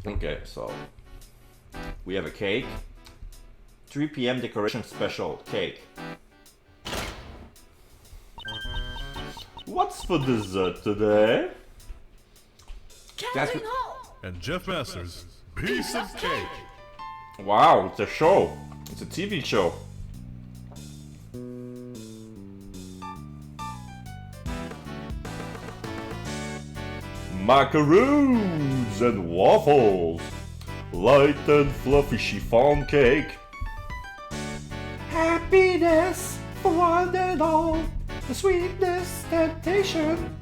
Okay, so we have a cake. 3 p.m. decoration special cake. What's for dessert today? Catherine Hall! And Jeff Masters, piece of cake. Wow, it's a show. It's a TV show. Macaroons and waffles. Light and fluffy chiffon cake. Happiness for one and all. The sweetness, temptation.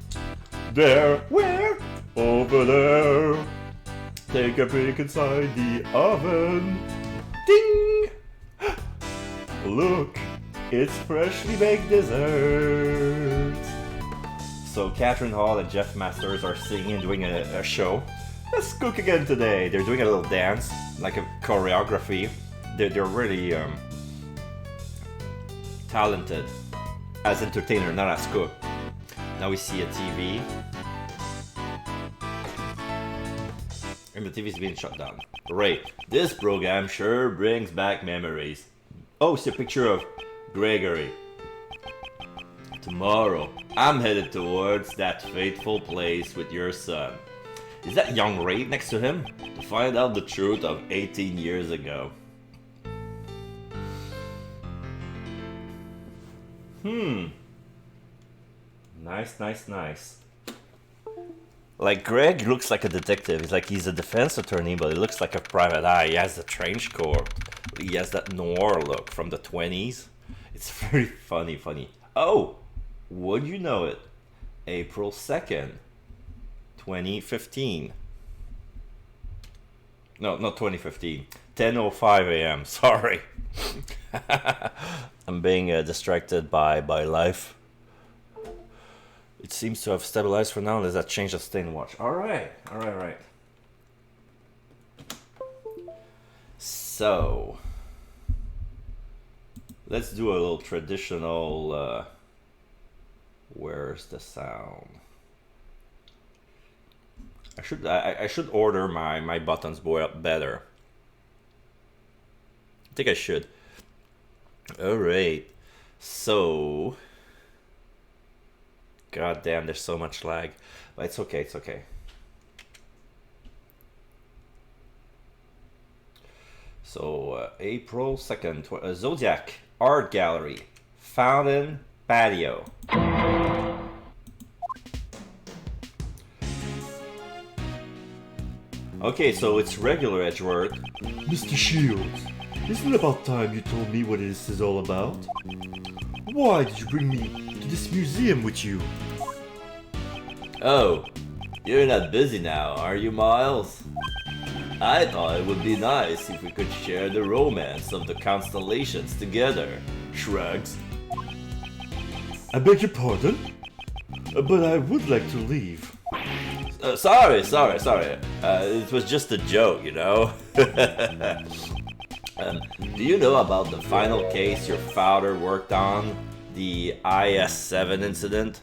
There, where? Over there. Take a peek inside the oven. Ding! Look, it's freshly baked dessert. So Catherine Hall and Jeff Masters are singing and doing a show. Let's cook again today. They're doing a little dance, like a choreography. They're really talented as entertainer, not as cook. Now we see a TV. And the TV's being shut down. Great. This program sure brings back memories. Oh, it's a picture of Gregory. Tomorrow, I'm headed towards that fateful place with your son. Is that young Ray next to him? To find out the truth of 18 years ago. Nice. Like, Greg looks like a detective. He's a defense attorney, but he looks like a private eye. He has the trench coat. He has that noir look from the 20s. It's very funny. Oh, would you know it? April 2nd, 2015. No, not 2015. 10:05 a.m. Sorry. I'm being distracted by life. It seems to have stabilized for now. There's that change of stain watch. Alright. So, let's do a little traditional, where's the sound? I should order my buttons better. I think I should. Alright. So, god damn, there's so much lag. But it's okay. So, April 2nd, Zodiac Art Gallery, Fountain Patio. Okay, so it's regular Edgeworth. Mr. Shields, isn't it about time you told me what this is all about? Why did you bring me to this museum with you? Oh, you're not busy now, are you, Miles? I thought it would be nice if we could share the romance of the constellations together. Shrugs. I beg your pardon? But I would like to leave. Sorry. It was just a joke, you know? Do you know about the final case your father worked on? The IS-7 incident?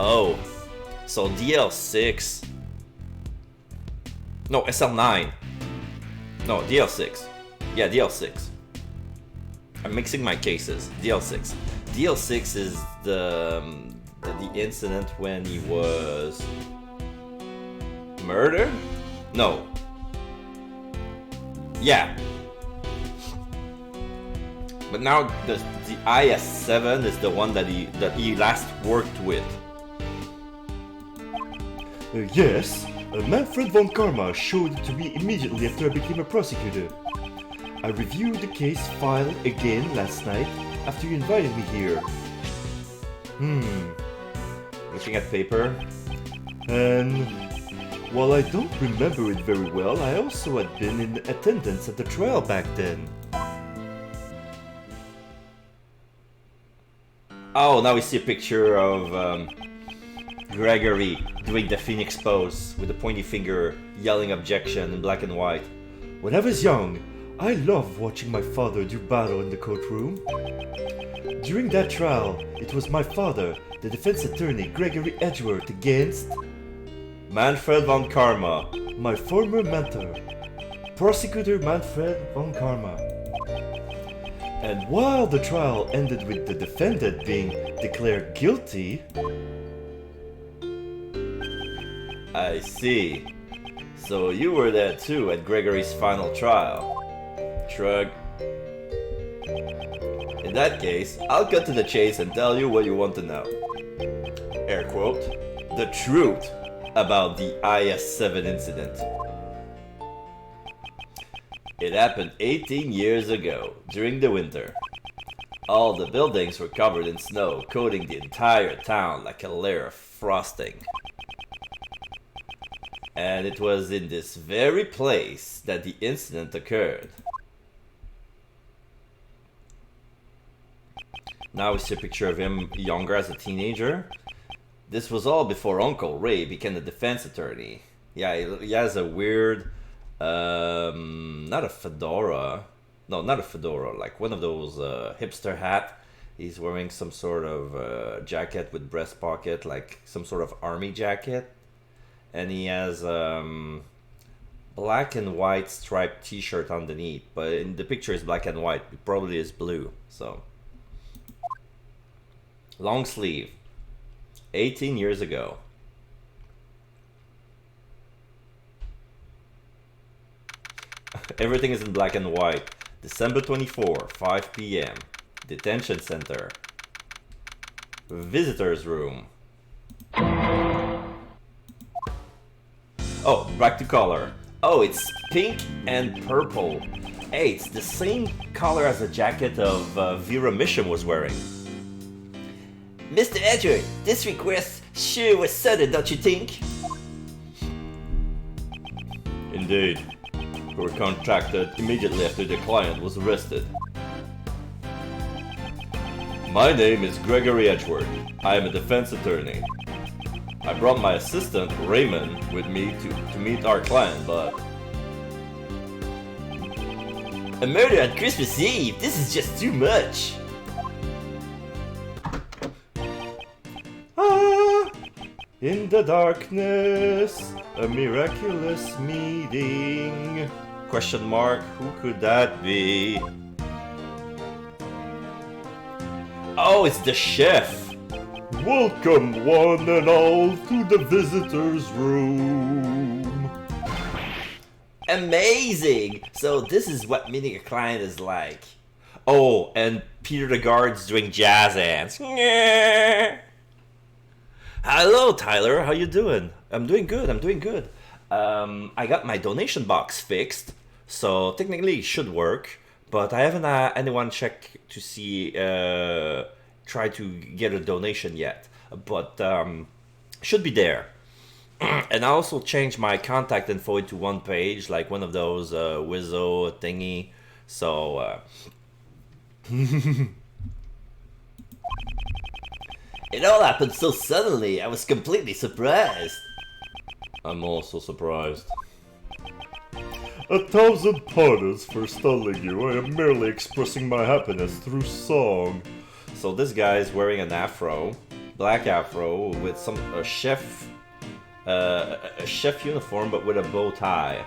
Oh, so DL6... No, SL9. No, DL6. Yeah, DL6. I'm mixing my cases. DL6. DL6 is the incident when he was murdered? No. Yeah. But now the IS-7 is the one that he last worked with. Yes. Manfred von Karma showed it to me immediately after I became a prosecutor. I reviewed the case file again last night after you invited me here. Looking at paper. And while I don't remember it very well, I also had been in attendance at the trial back then. Oh, now we see a picture of Gregory doing the Phoenix pose with the pointy finger, yelling objection in black and white. When I was young, I loved watching my father do battle in the courtroom. During that trial, it was my father, the defense attorney Gregory Edgeworth, against Manfred von Karma, my former mentor. Prosecutor Manfred von Karma. And while the trial ended with the defendant being declared guilty... I see. So you were there too at Gregory's final trial. Shrug. In that case, I'll cut to the chase and tell you what you want to know. Air quote, the truth about the IS-7 incident. It happened 18 years ago, during the winter. All the buildings were covered in snow, coating the entire town like a layer of frosting. And it was in this very place that the incident occurred. Now we see a picture of him younger as a teenager. This was all before Uncle Ray became the defense attorney. Yeah, he has a weird, not a fedora. No, not a fedora, like one of those hipster hat. He's wearing some sort of jacket with breast pocket, like some sort of army jacket. And he has black and white striped t-shirt underneath, but in the picture is black and white. It probably is blue, so. Long sleeve. 18 years ago. Everything is in black and white. December 24, 5 p.m. Detention center. Visitors room. Oh, back to color. Oh, it's pink and purple. Hey, it's the same color as the jacket of Vera Mission was wearing. Mr. Edgeworth, this request sure was sudden, don't you think? Indeed. We were contacted immediately after the client was arrested. My name is Gregory Edgeworth. I am a defense attorney. I brought my assistant, Raymond, with me to meet our client, but... A murder on Christmas Eve? This is just too much! In the darkness, a miraculous meeting. Question mark, who could that be? Oh, it's the chef. Welcome one and all to the visitors room. Amazing! So this is what meeting a client is like. Oh, and Peter the Guard's doing jazz hands. Hello, Tyler. How you doing? I'm doing good. I got my donation box fixed, so technically it should work. But I haven't anyone check to see, try to get a donation yet. But should be there. And I also changed my contact info into one page, like one of those Wizzo thingy. So. It all happened so suddenly, I was completely surprised. I'm also surprised. 1,000 pardons for stalling you. I am merely expressing my happiness through song. So this guy is wearing an afro, black afro, with a chef uniform, but with a bow tie.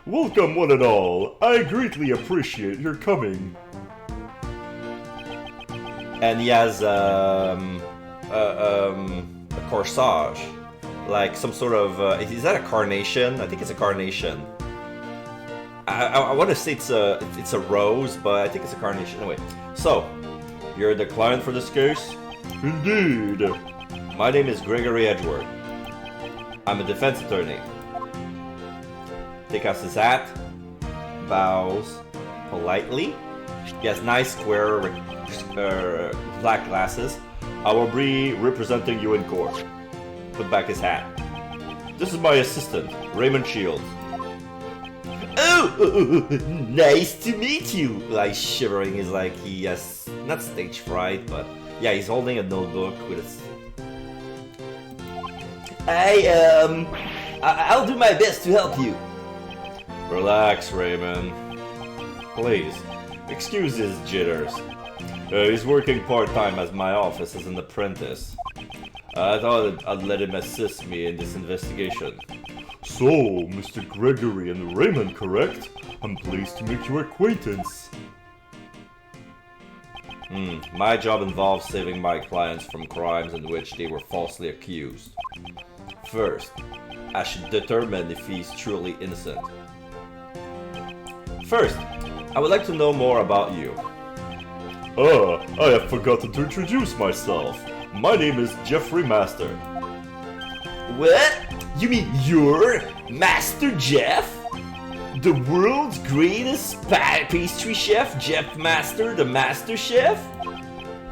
Welcome one and all. I greatly appreciate your coming. And he has a corsage, like some sort of. Is that a carnation? I think it's a carnation. I want to say it's a rose, but I think it's a carnation. Anyway, so you're the client for this case? Indeed. My name is Gregory Edgeworth. I'm a defense attorney. Take off his hat, bows politely. He has nice square black glasses. I will be representing you in court. Put back his hat. This is my assistant, Raymond Shields. Oh, nice to meet you. Like shivering, is like he has not stage fright, but yeah, he's holding a notebook with his. I'll do my best to help you. Relax, Raymond. Please, excuse his jitters. He's working part-time at my office as an apprentice. I thought I'd let him assist me in this investigation. So, Mr. Gregory and Raymond, correct? I'm pleased to make your acquaintance. My job involves saving my clients from crimes in which they were falsely accused. First, I should determine if he's truly innocent. First, I would like to know more about you. I have forgotten to introduce myself. My name is Jeffrey Master. What? You mean you're Master Jeff? The world's greatest pastry chef, Jeff Master, the Master Chef?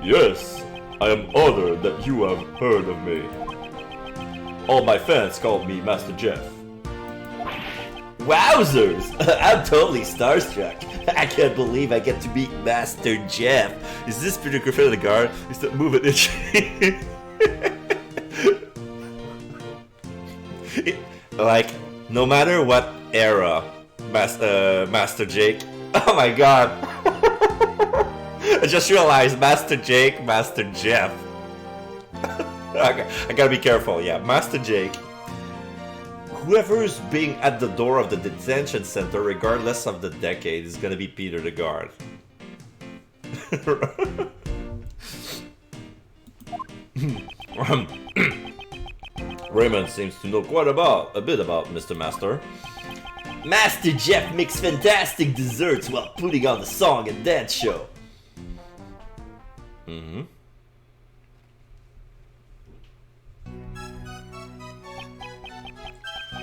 Yes, I am honored that you have heard of me. All my fans call me Master Jeff. Wowzers! I'm totally starstruck. I can't believe I get to meet Master Jeff. Is this Peter Griffin of the Guard? Is that moving itchy? Like, no matter what era, Master Jake. Oh my god! I just realized Master Jake, Master Jeff. I gotta be careful, yeah. Master Jake. Whoever's being at the door of the detention center, regardless of the decade, is gonna be Peter the Guard. Raymond seems to know quite a bit about Mr. Master. Master Jeff makes fantastic desserts while putting on the song and dance show.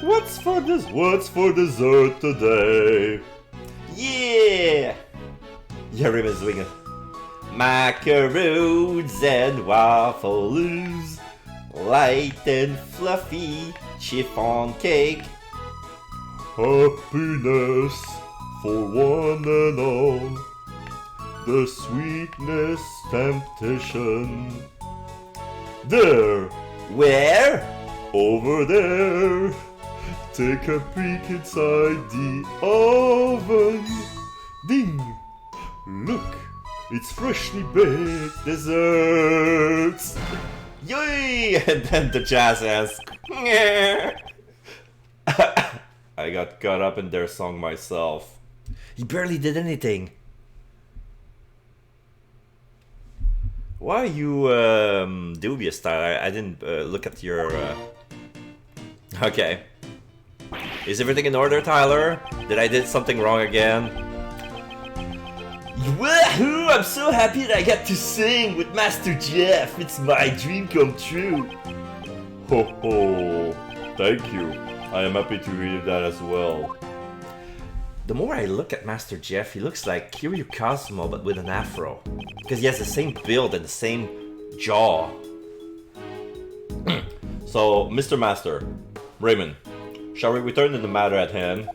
What's for dessert today? Yeah! Yeah, Raymond's doing it. Macaroons and waffles, light and fluffy chiffon cake. Happiness for one and all, the sweetness temptation. There, Where? over there, take a peek inside the oven. Ding! Look, it's freshly baked desserts. Yay! And then the jazz hands. I got caught up in their song myself. He barely did anything. Why are you dubious, Tyler? I didn't look at your... Okay. Is everything in order, Tyler? Did I did something wrong again? Woohoo! I'm so happy that I got to sing with Master Jeff. It's my dream come true. Ho ho! Thank you. I am happy to hear that as well. The more I look at Master Jeff, he looks like Kiryu Cosmo but with an afro. Because he has the same build and the same jaw. So, Mr. Master, Raymond, shall we return to the matter at hand?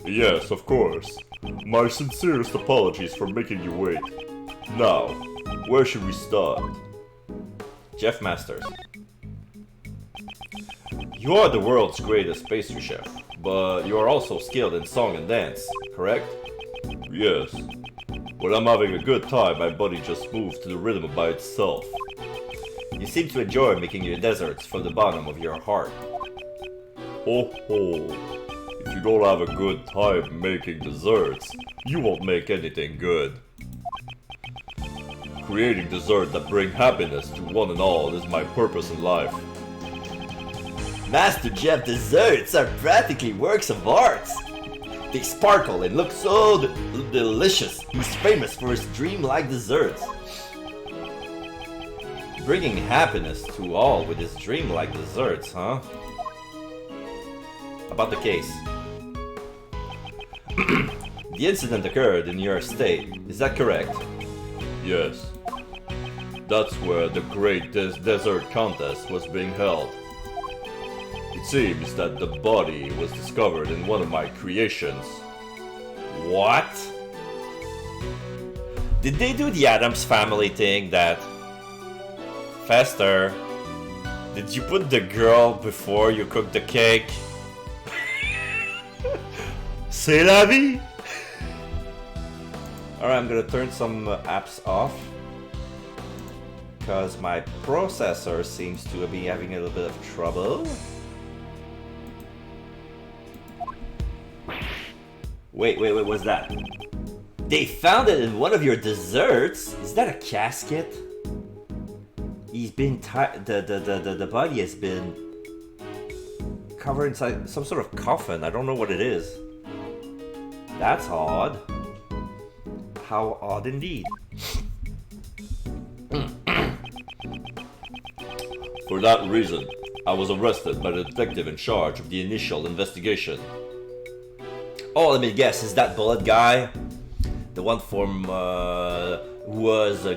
Yes, of course. My sincerest apologies for making you wait. Now, where should we start? Jeff Masters. You are the world's greatest pastry chef, but you are also skilled in song and dance, correct? Yes. When I'm having a good time, my body just moves to the rhythm by itself. You seem to enjoy making your desserts from the bottom of your heart. Ho ho! If you don't have a good time making desserts, you won't make anything good. Creating desserts that bring happiness to one and all is my purpose in life. Master Jeff desserts are practically works of art. They sparkle and look so delicious. He's famous for his dreamlike desserts. Bringing happiness to all with his dreamlike desserts, huh? About the case. The incident occurred in your estate, is that correct? Yes. That's where the great desert contest was being held. It seems that the body was discovered in one of my creations. What? Did they do the Addams Family thing that... Faster. Did you put the girl before you cooked the cake? C'est la vie! Alright, I'm gonna turn some apps off. because my processor seems to be having a little bit of trouble. Wait, what's that? They found it in one of your desserts? Is that a casket? He's been the body has been covered inside some sort of coffin. I don't know what it is. That's odd. How odd indeed. For that reason, I was arrested by the detective in charge of the initial investigation. Oh, let me guess, is that bullet guy? The one from, who was a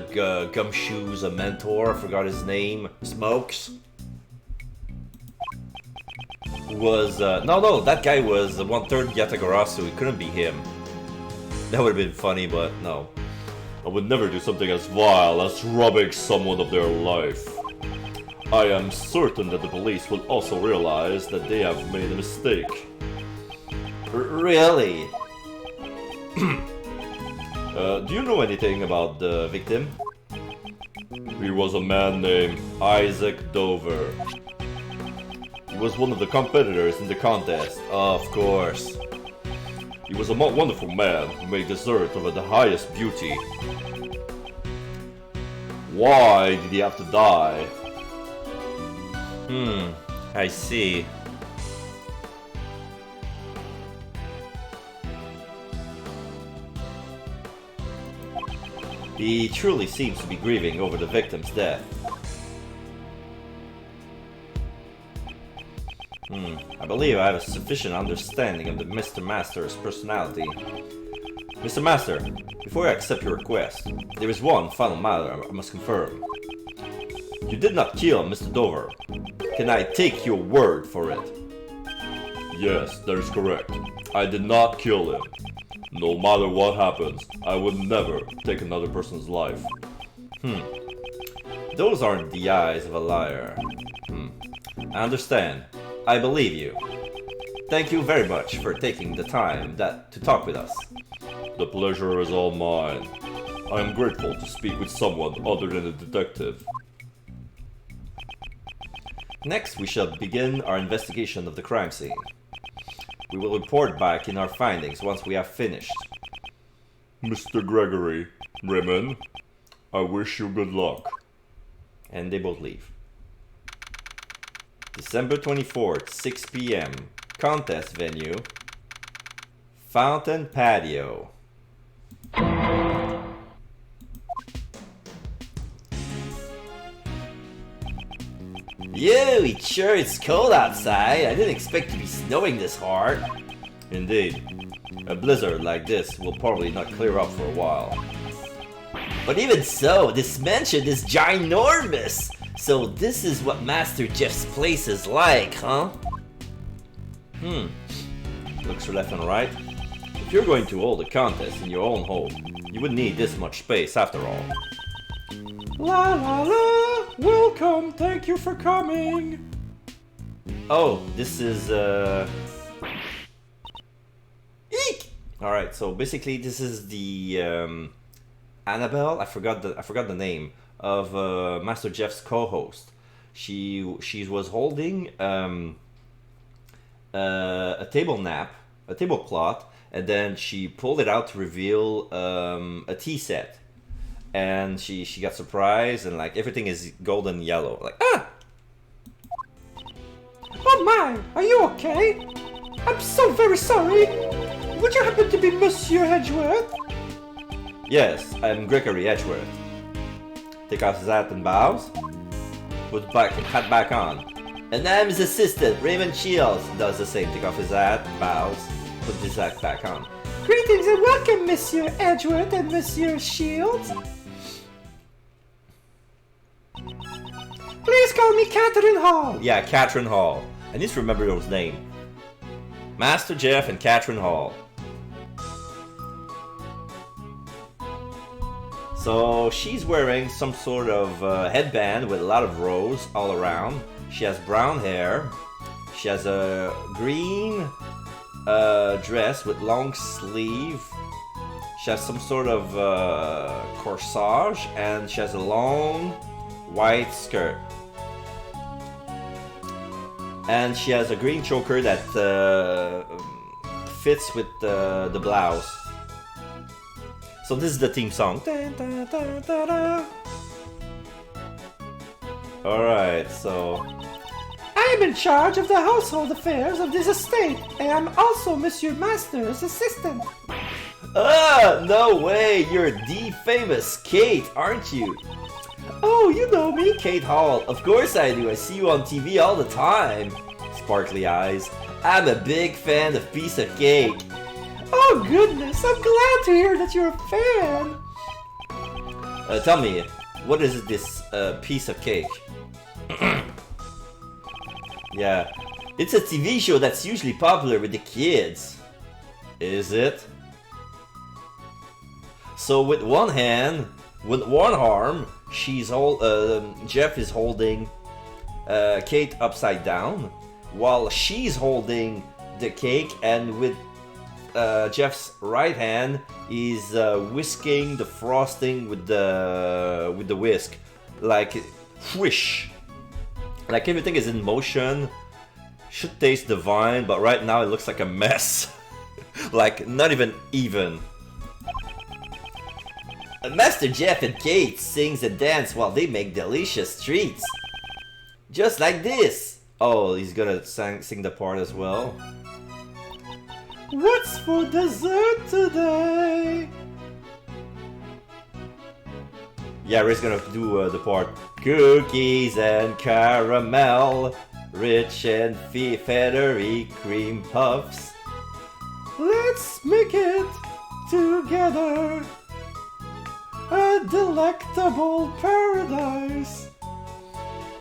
Gumshoe's a mentor, I forgot his name. Smokes? Was, no, that guy was 1/3 Yatagarasu, it couldn't be him. That would have been funny, but no. I would never do something as vile as robbing someone of their life. I am certain that the police will also realize that they have made a mistake. Really? Do you know anything about the victim? He was a man named Isaac Dover. He was one of the competitors in the contest. Of course. He was a wonderful man who made dessert of the highest beauty. Why did he have to die? I see. He truly seems to be grieving over the victim's death. I believe I have a sufficient understanding of the Mr. Master's personality. Mr. Master, before I accept your request, there is one final matter I must confirm. You did not kill Mr. Dover. Can I take your word for it? Yes, that is correct. I did not kill him. No matter what happens, I would never take another person's life. Those aren't the eyes of a liar. I understand. I believe you. Thank you very much for taking the time to talk with us. The pleasure is all mine. I am grateful to speak with someone other than a detective. Next, we shall begin our investigation of the crime scene. We will report back in our findings once we have finished. Mr. Gregory, Raymond, I wish you good luck. And they both leave. December 24th, 6 p.m. Contest venue. Fountain Patio. Yo, it sure is cold outside. I didn't expect to be snowing this hard. Indeed. A blizzard like this will probably not clear up for a while. But even so, this mansion is ginormous! So this is what Master Jeff's place is like, huh? Looks left and right. If you're going to hold a contest in your own home, you would need this much space after all. La la la! Welcome, thank you for coming! Oh, this is Eek! Alright, so basically this is the Annabelle, I forgot the name of Master Jeff's co-host. She was holding a tablecloth, and then she pulled it out to reveal a tea set. And she got surprised, and like everything is golden yellow. Like, ah! Oh my, are you okay? I'm so very sorry. Would you happen to be Monsieur Edgeworth? Yes, I'm Gregory Edgeworth. Take off his hat and bows. Put hat back on. And I'm his assistant, Raymond Shields. Does the same. Take off his hat, bows, put his hat back on. Greetings and welcome, Monsieur Edgeworth and Monsieur Shields. Please call me Catherine Hall. Yeah, Catherine Hall. I need to remember those names. Master Jeff and Catherine Hall. So she's wearing some sort of headband with a lot of rows all around. She has brown hair. She has a green dress with long sleeve. She has some sort of corsage, and she has a long white skirt. And she has a green choker that fits with the blouse. So this is the theme song. Alright, so... I am in charge of the household affairs of this estate, and I am also Monsieur Master's assistant. Ah, no way! You're the famous Kate, aren't you? Oh, you know me. Kate Hall, of course I do. I see you on TV all the time. Sparkly eyes. I'm a big fan of Piece of Cake. Oh goodness, I'm glad to hear that you're a fan. Tell me, what is this Piece of Cake? Yeah, it's a TV show that's usually popular with the kids. Is it? So with one hand, with one arm, Jeff is holding Kate upside down, while she's holding the cake, and with Jeff's right hand, he's whisking the frosting with the whisk, like whoosh. Like everything is in motion. Should taste divine, but right now it looks like a mess. Like not even. Master Jeff and Kate sings and dance while they make delicious treats. Just like this. Oh, he's gonna sing the part as well. What's for dessert today? Yeah, Ray's gonna do the part. Cookies and caramel, rich and feathery cream puffs. Let's make it together. A delectable paradise.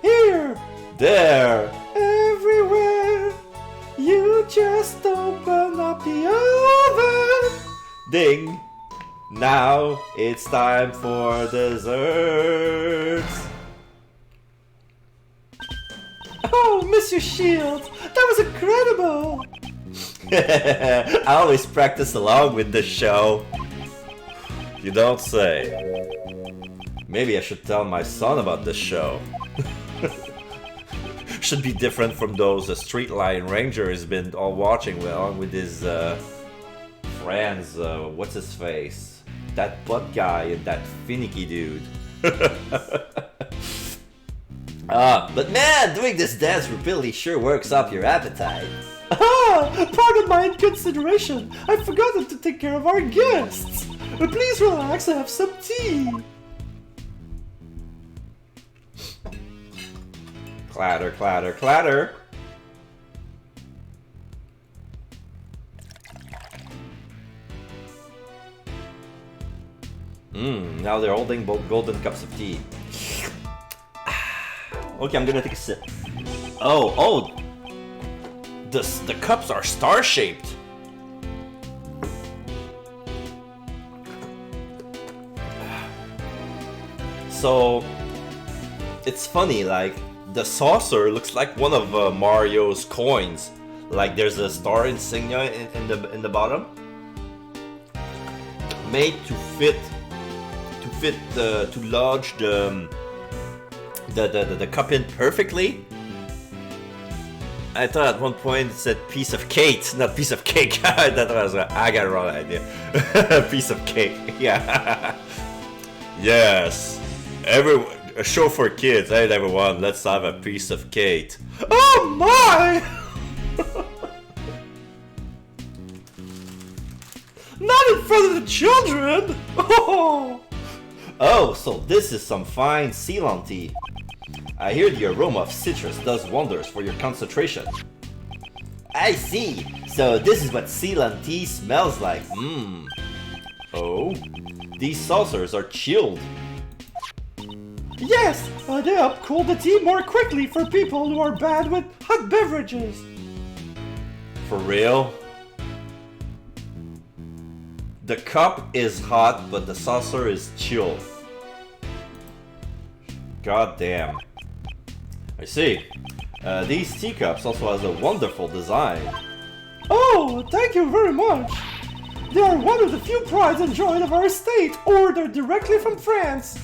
Here, There! everywhere. You just open up the oven. Ding! Now it's time for desserts. Oh, Monsieur Shields, that was incredible. I always practice along with the show. You don't say. Maybe I should tell my son about this show. Should be different from those Street Lion Ranger has been all watching along with his friends. What's his face? That butt guy and that finicky dude. But man, doing this dance repeatedly sure works up your appetite. Ah, pardon my inconsideration. I forgot to take care of our guests. Please relax and have some tea. Clatter, clatter, clatter. Now they're holding both golden cups of tea. Okay, I'm gonna take a sip. Oh, the cups are star-shaped. So, it's funny, like, the saucer looks like one of Mario's coins. Like there's a star insignia in the bottom, made to lodge the cup in perfectly. I thought at one point it said piece of cake, not piece of cake. I got the wrong idea. Piece of cake, yeah. Yes. A show for kids. Hey everyone, let's have a piece of cake. Oh my! Not in front of the children! Oh, so this is some fine Ceylon tea. I hear the aroma of citrus does wonders for your concentration. I see. So this is what Ceylon tea smells like. Oh, these saucers are chilled. Yes, they help cool the tea more quickly for people who are bad with hot beverages. For real? The cup is hot, but the saucer is chilled. God damn. I see. These teacups also has a wonderful design. Oh, thank you very much. They are one of the few prides and joy of our estate, ordered directly from France.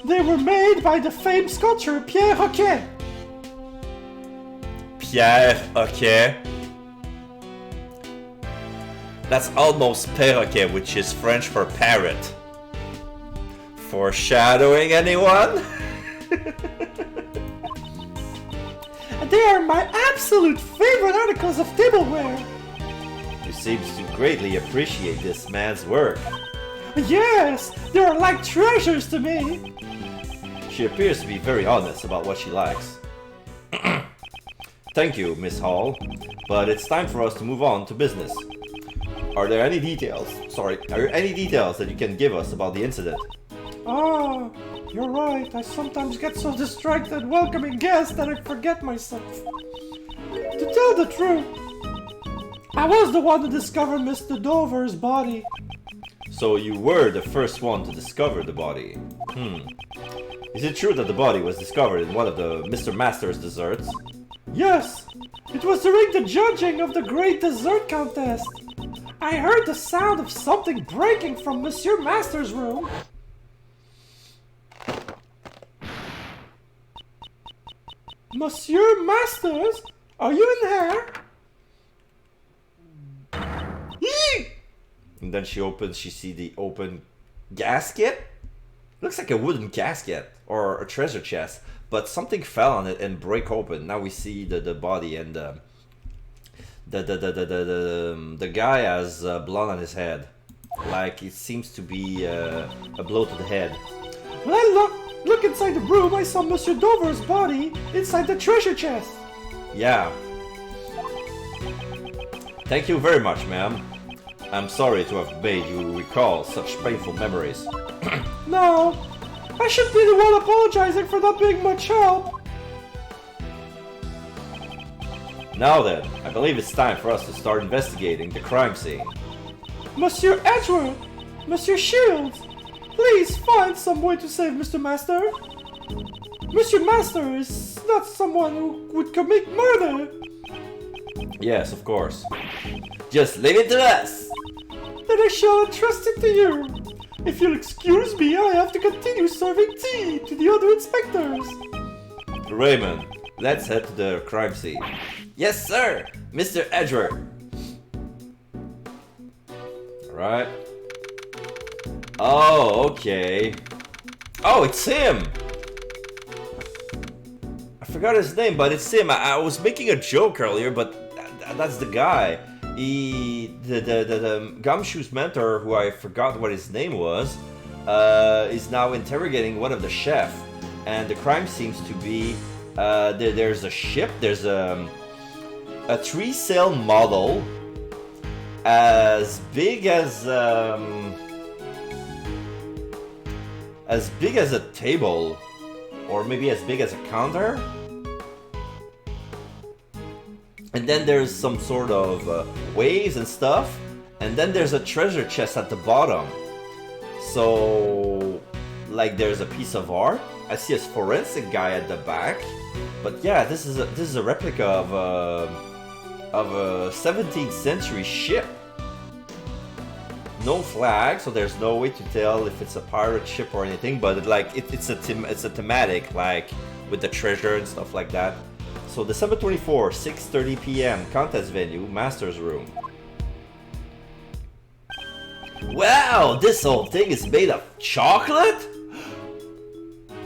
They were made by the famed sculptor Pierre Roquet. Pierre, okay. That's almost perroquet, which is French for parrot. Foreshadowing, anyone? They are my absolute favorite articles of tableware. He seems to greatly appreciate this man's work. Yes, they are like treasures to me. She appears to be very honest about what she likes. Thank you, Miss Hall, but it's time for us to move on to business. Are there any details that you can give us about the incident? Ah, you're right. I sometimes get so distracted welcoming guests that I forget myself. To tell the truth, I was the one who discovered Mr. Dover's body. So you were the first one to discover the body. Is it true that the body was discovered in one of the Mr. Master's desserts? Yes, it was during the judging of the Great Dessert Contest. I heard the sound of something breaking from Monsieur Master's room. Monsieur Masters? Are you in there? Eee! And then she see the open gasket? Looks like a wooden casket or a treasure chest, but something fell on it and break open. Now we see the body and the guy has blood on his head. Like it seems to be a blow to the head. When I look inside the room, I saw Monsieur Dover's body inside the treasure chest. Yeah. Thank you very much, ma'am. I'm sorry to have made you recall such painful memories. No, I should be the one apologizing for not being much help. Now then, I believe it's time for us to start investigating the crime scene. Monsieur Edgeworth, Monsieur Shields, please find some way to save Mr. Master. Monsieur Master is not someone who would commit murder. Yes, of course. Just leave it to us! Then I shall entrust it to you. If you'll excuse me, I have to continue serving tea to the other inspectors. Raymond, let's head to the crime scene. Yes, sir! Mr. Edgeworth! Alright. Oh, okay. Oh, it's him! I forgot his name, but it's him. I was making a joke earlier, but that's the guy. The Gumshoe's mentor, who I forgot what his name was, is now interrogating one of the chefs. And the crime seems to be there's a ship, there's a 3-cell model as big as a table, or maybe as big as a counter. And then there's some sort of waves and stuff, and then there's a treasure chest at the bottom. So, like, there's a piece of art. I see a forensic guy at the back, but yeah, this is a replica of a 17th century ship. No flag, so there's no way to tell if it's a pirate ship or anything. But it's a thematic, like with the treasure and stuff like that. So December 24, 6:30 p.m. contest venue, Master's Room. Wow, this whole thing is made of chocolate?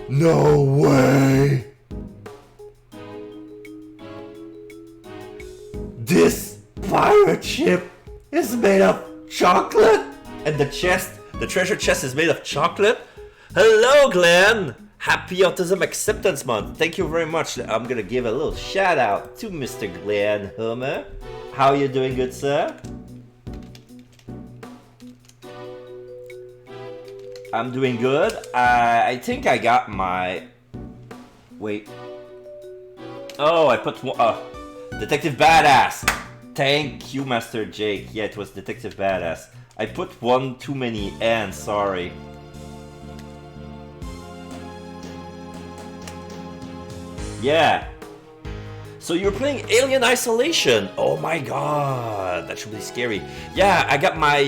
No way! This pirate ship is made of chocolate? And the treasure chest is made of chocolate? Hello, Glenn! Happy Autism Acceptance Month. Thank you very much. I'm gonna give a little shout out to Mr. Glenn Hummer. How you doing, good sir? I'm doing good. I think I got my... Wait. Oh, I put one... Detective Badass. Thank you, Master Jake. Yeah, it was Detective Badass. I put one too many N, sorry. Yeah. So you're playing Alien Isolation. Oh my god, that should be scary. Yeah, I got my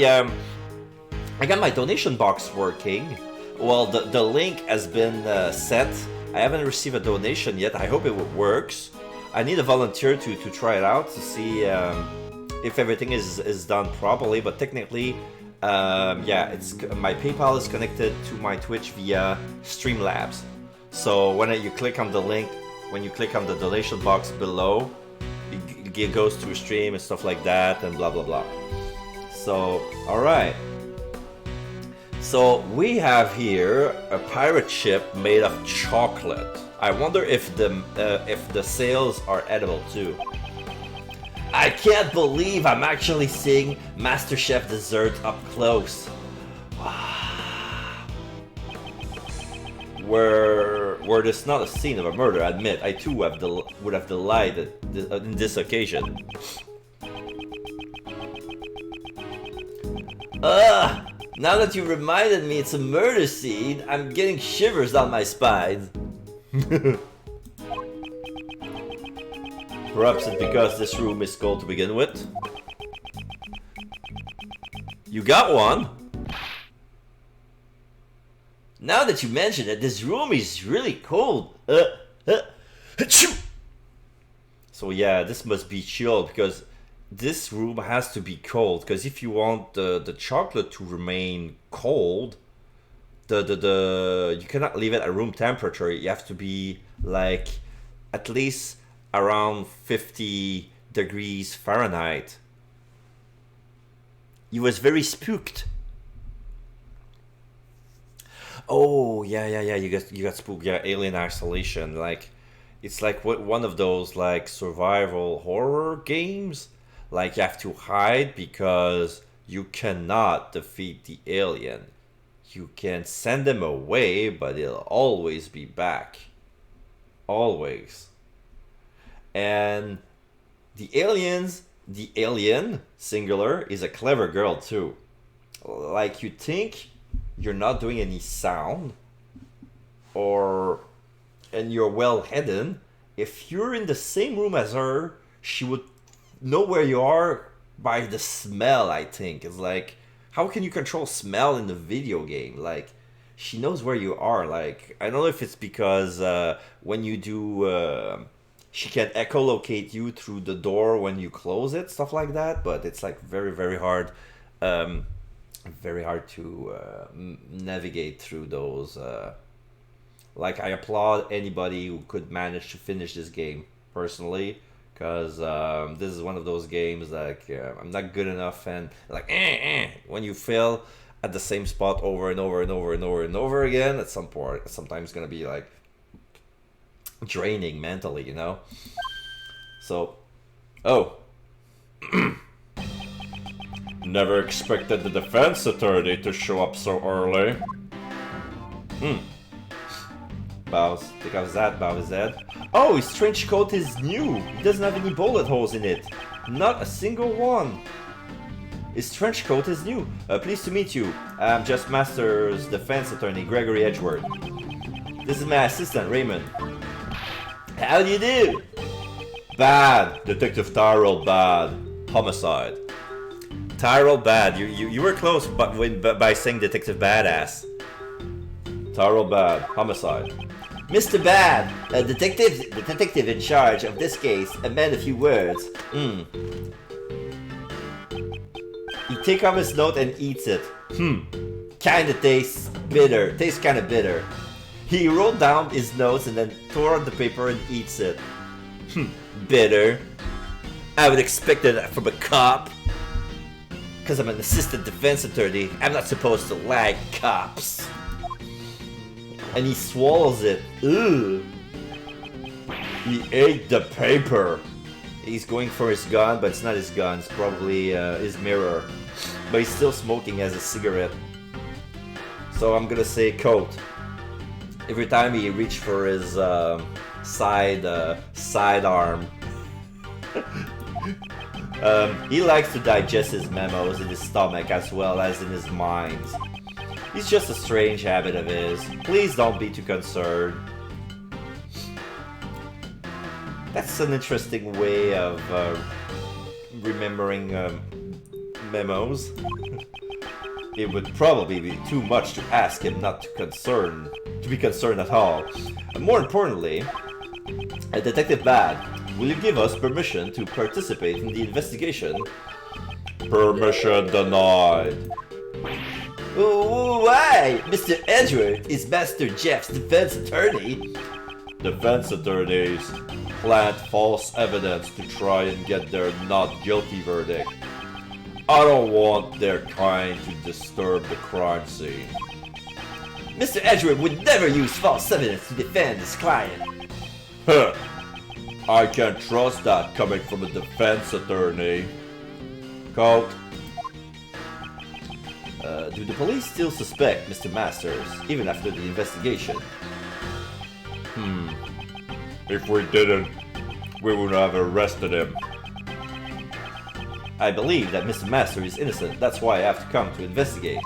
donation box working. Well, the link has been set. I haven't received a donation yet. I hope it works. I need a volunteer to try it out to see if everything is done properly. But technically, yeah, it's my PayPal is connected to my Twitch via Streamlabs. So when you click on the link, when you click on the donation box below, it goes to a stream and stuff like that, and blah blah blah. So, all right. So we have here a pirate ship made of chocolate. I wonder if the sails are edible too. I can't believe I'm actually seeing MasterChef dessert up close. Were this not a scene of a murder, I admit, I too would have delighted in this occasion. Now that you reminded me it's a murder scene, I'm getting shivers down my spine. Perhaps it's because this room is cold to begin with. You got one? Now that you mention it, this room is really cold. So yeah, this must be chilled because this room has to be cold. Because if you want the chocolate to remain cold, you cannot leave it at room temperature. You have to be like at least around 50 degrees Fahrenheit. He was very spooked. Oh yeah, you got spooked. Yeah, Alien Isolation. Like, it's like one of those like survival horror games. Like you have to hide because you cannot defeat the alien. You can send them away, but it'll always be back. Always. And the alien, singular, is a clever girl too. Like, you think you're not doing any sound, and you're well hidden. If you're in the same room as her, she would know where you are by the smell, I think. It's like, how can you control smell in the video game? Like, she knows where you are. Like, I don't know if it's because when you do... she can echolocate you through the door when you close it, stuff like that. But it's like very hard, very hard to navigate through those. Like, I applaud anybody who could manage to finish this game personally, because this is one of those games like I'm not good enough, and like when you fail at the same spot over and over again, at some point, sometimes gonna be like draining mentally, you know. So, Never expected the defense attorney to show up so early. Bows. Think of that, Bowsed. Oh, his trench coat is new. He doesn't have any bullet holes in it. Not a single one. His trench coat is new. Pleased to meet you. I'm just Master's defense attorney, Gregory Edgeworth. This is my assistant, Raymond. How do you do? Bad. Detective Tyrell Bad. Homicide. Tyrell Bad. You were close by saying Detective Badass. Tyrell Bad. Homicide. Mr. Bad, the detective in charge of this case, amend a few words. He takes off his note and eats it. Kinda tastes bitter. Tastes kinda bitter. He wrote down his notes and then tore out the paper and eats it. Bitter. I would expect that from a cop. Because I'm an assistant defense attorney, I'm not supposed to like cops. And he swallows it. Ugh. He ate the paper. He's going for his gun, but it's not his gun. It's probably his mirror. But he's still smoking as a cigarette. So I'm gonna say coat. Every time he reached for his side arm. He likes to digest his memos in his stomach as well as in his mind. It's just a strange habit of his. Please don't be too concerned. That's an interesting way of remembering memos. it would probably be too much to ask him not to be concerned at all. And more importantly, Detective Bad, will you give us permission to participate in the investigation? Permission denied. Oh, why? Mr. Edgeworth is Master Jeff's defense attorney. Defense attorneys plant false evidence to try and get their not guilty verdict. I don't want their kind to disturb the crime scene. Mr. Edgeworth would never use false evidence to defend his client. Huh. I can trust that coming from a defense attorney. Coat. Do the police still suspect Mr. Masters, even after the investigation? If we didn't, we would have arrested him. I believe that Mr. Master is innocent, that's why I have to come to investigate.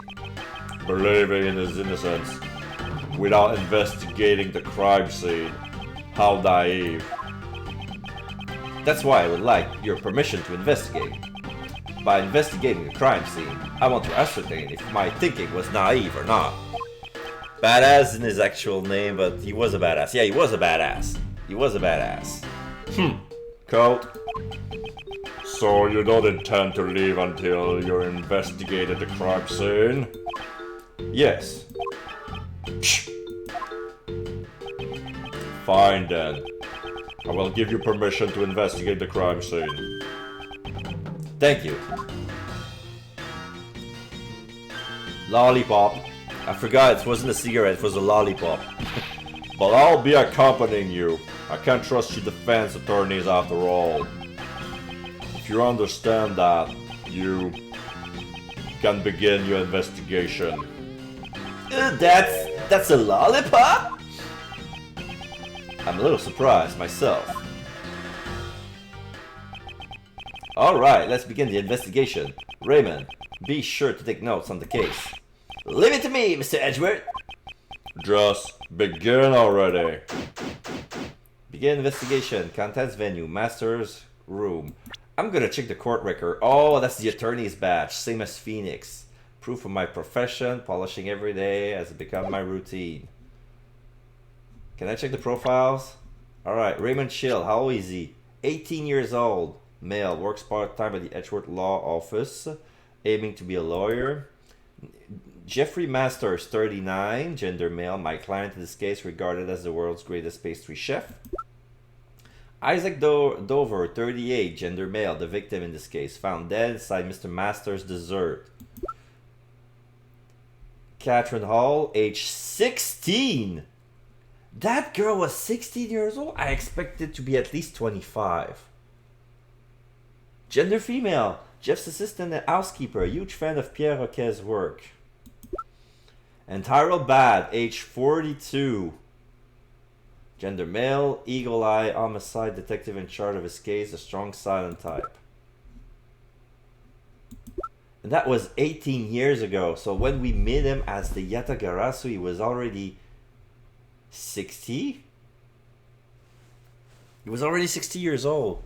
Believing in his innocence without investigating the crime scene. How naive. That's why I would like your permission to investigate. By investigating the crime scene, I want to ascertain if my thinking was naive or not. Badass isn't his actual name, but he was a badass. Yeah, he was a badass. He was a badass. Coat. So you don't intend to leave until you investigated the crime scene? Yes. Fine then. I will give you permission to investigate the crime scene. Thank you. Lollipop. I forgot it wasn't a cigarette, it was a lollipop. But I'll be accompanying you. I can't trust you defense attorneys after all. If you understand that, you can begin your investigation. That's a lollipop? I'm a little surprised myself. Alright, let's begin the investigation. Raymond, be sure to take notes on the case. Leave it to me, Mr. Edgeworth. Just begin already. Begin investigation. Contents venue. Master's room. I'm gonna check the court record. Oh, that's the attorney's badge. Same as Phoenix. Proof of my profession. Polishing every day has become my routine. Can I check the profiles? Alright, Raymond Chill. How old is he? 18 years old. Male. Works part-time at the Edgeworth Law Office. Aiming to be a lawyer. Jeffrey Masters, 39. Gender male. My client in this case regarded as the world's greatest pastry chef. Isaac Dover, 38. Gender male. The victim in this case. Found dead inside Mr. Masters' dessert. Catherine Hall, age 16. That girl was 16 years old? I expected to be at least 25. Gender female. Jeff's assistant and housekeeper. Huge fan of Pierre Roquet's work. And Tyrell Bad, age 42. Gender male. Eagle eye. Homicide detective in charge of his case. A strong silent type. And that was 18 years ago. So when we met him as the Yatagarasu, he was already 60? He was already 60 years old.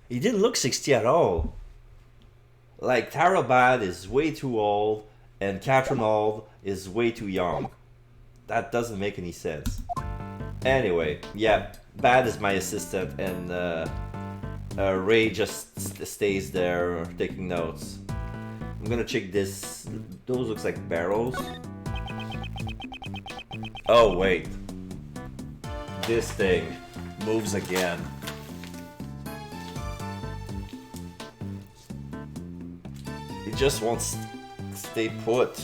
He didn't look 60 at all. Like, Tara Bad is way too old, and Catherine Hall is way too young. That doesn't make any sense. Anyway, yeah, Bad is my assistant, and Ray just stays there taking notes. I'm gonna check this. Those looks like barrels. Oh, wait. This thing moves again. It just won't stay put.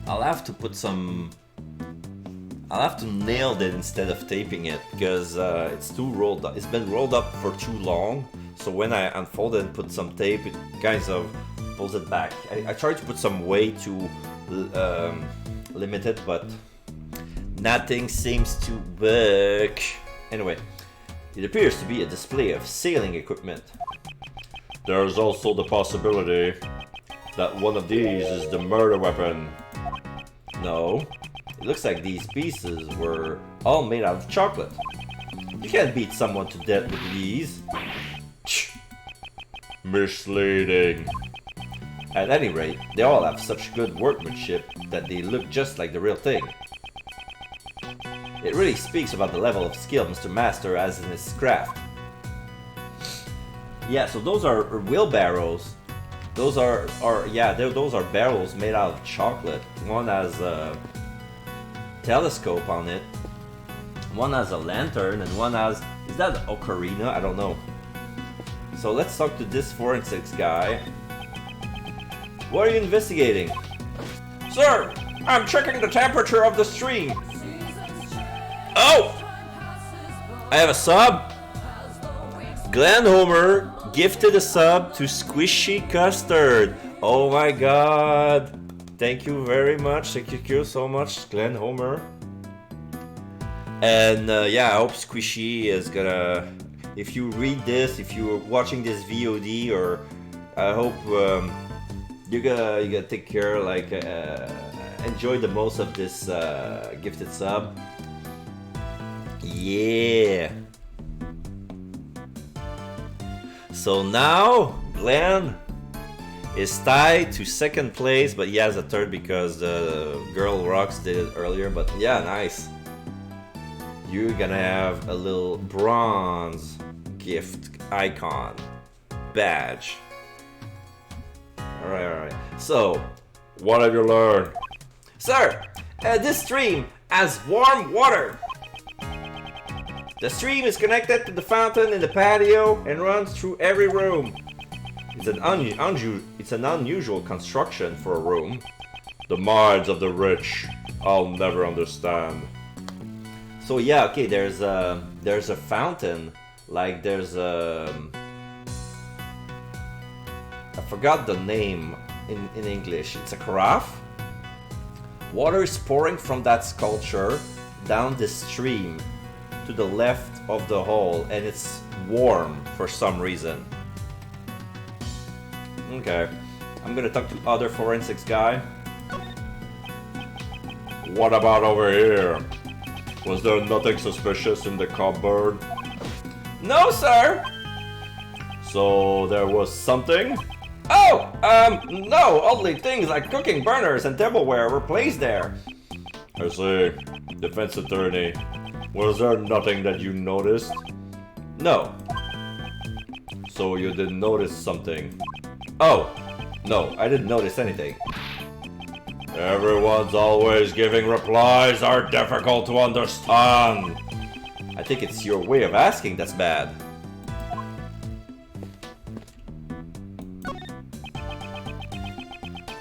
I'll have to put some... I'll have to nail it instead of taping it, because it's too rolled up. It's been rolled up for too long, so when I unfold it and put some tape, it kind of pulls it back. I tried to put some weight to limit it, but nothing seems to work. Anyway, it appears to be a display of sailing equipment. There's also the possibility that one of these is the murder weapon. No, it looks like these pieces were all made out of chocolate. You can't beat someone to death with these. Misleading. At any rate, they all have such good workmanship that they look just like the real thing. It really speaks about the level of skill Mr. Master has in his craft. Yeah, so those are wheelbarrows. Those are those are barrels made out of chocolate. One has a telescope on it. One has a lantern, and one has... Is that an ocarina? I don't know. So let's talk to this forensics guy. What are you investigating? Sir, I'm checking the temperature of the stream. Oh! I have a sub. Glenn Homer gifted a sub to Squishy Custard. Oh my god. Thank you very much. Thank you so much, Glenn Homer. And yeah, I hope Squishy is gonna... If you read this, if you're watching this VOD, or I hope you're gonna take care, like enjoy the most of this gifted sub. Yeah. So now Glenn is tied to second place, but he has a third because the Girl Rocks did it earlier. But yeah, nice. You're gonna have a little bronze gift icon badge. Alright. So, What have you learned? sir, this stream has warm water. The stream is connected to the fountain in the patio and runs through every room. It's an unusual construction for a room. The minds of the rich, I'll never understand. So yeah, okay, there's a fountain, like there's a... I forgot the name in English. It's a carafe. Water is pouring from that sculpture down the stream to the left of the hole, and it's warm for some reason. Okay, I'm gonna talk to other forensics guy. What about over here? Was there nothing suspicious in the cupboard? No, sir. So there was something? Oh, no. Only things like cooking burners and tableware were placed there. I see. Defense attorney. Was there nothing that you noticed? No. So you didn't notice something. Oh, no. I didn't notice anything. Everyone's always giving replies are difficult to understand. I think it's your way of asking that's bad.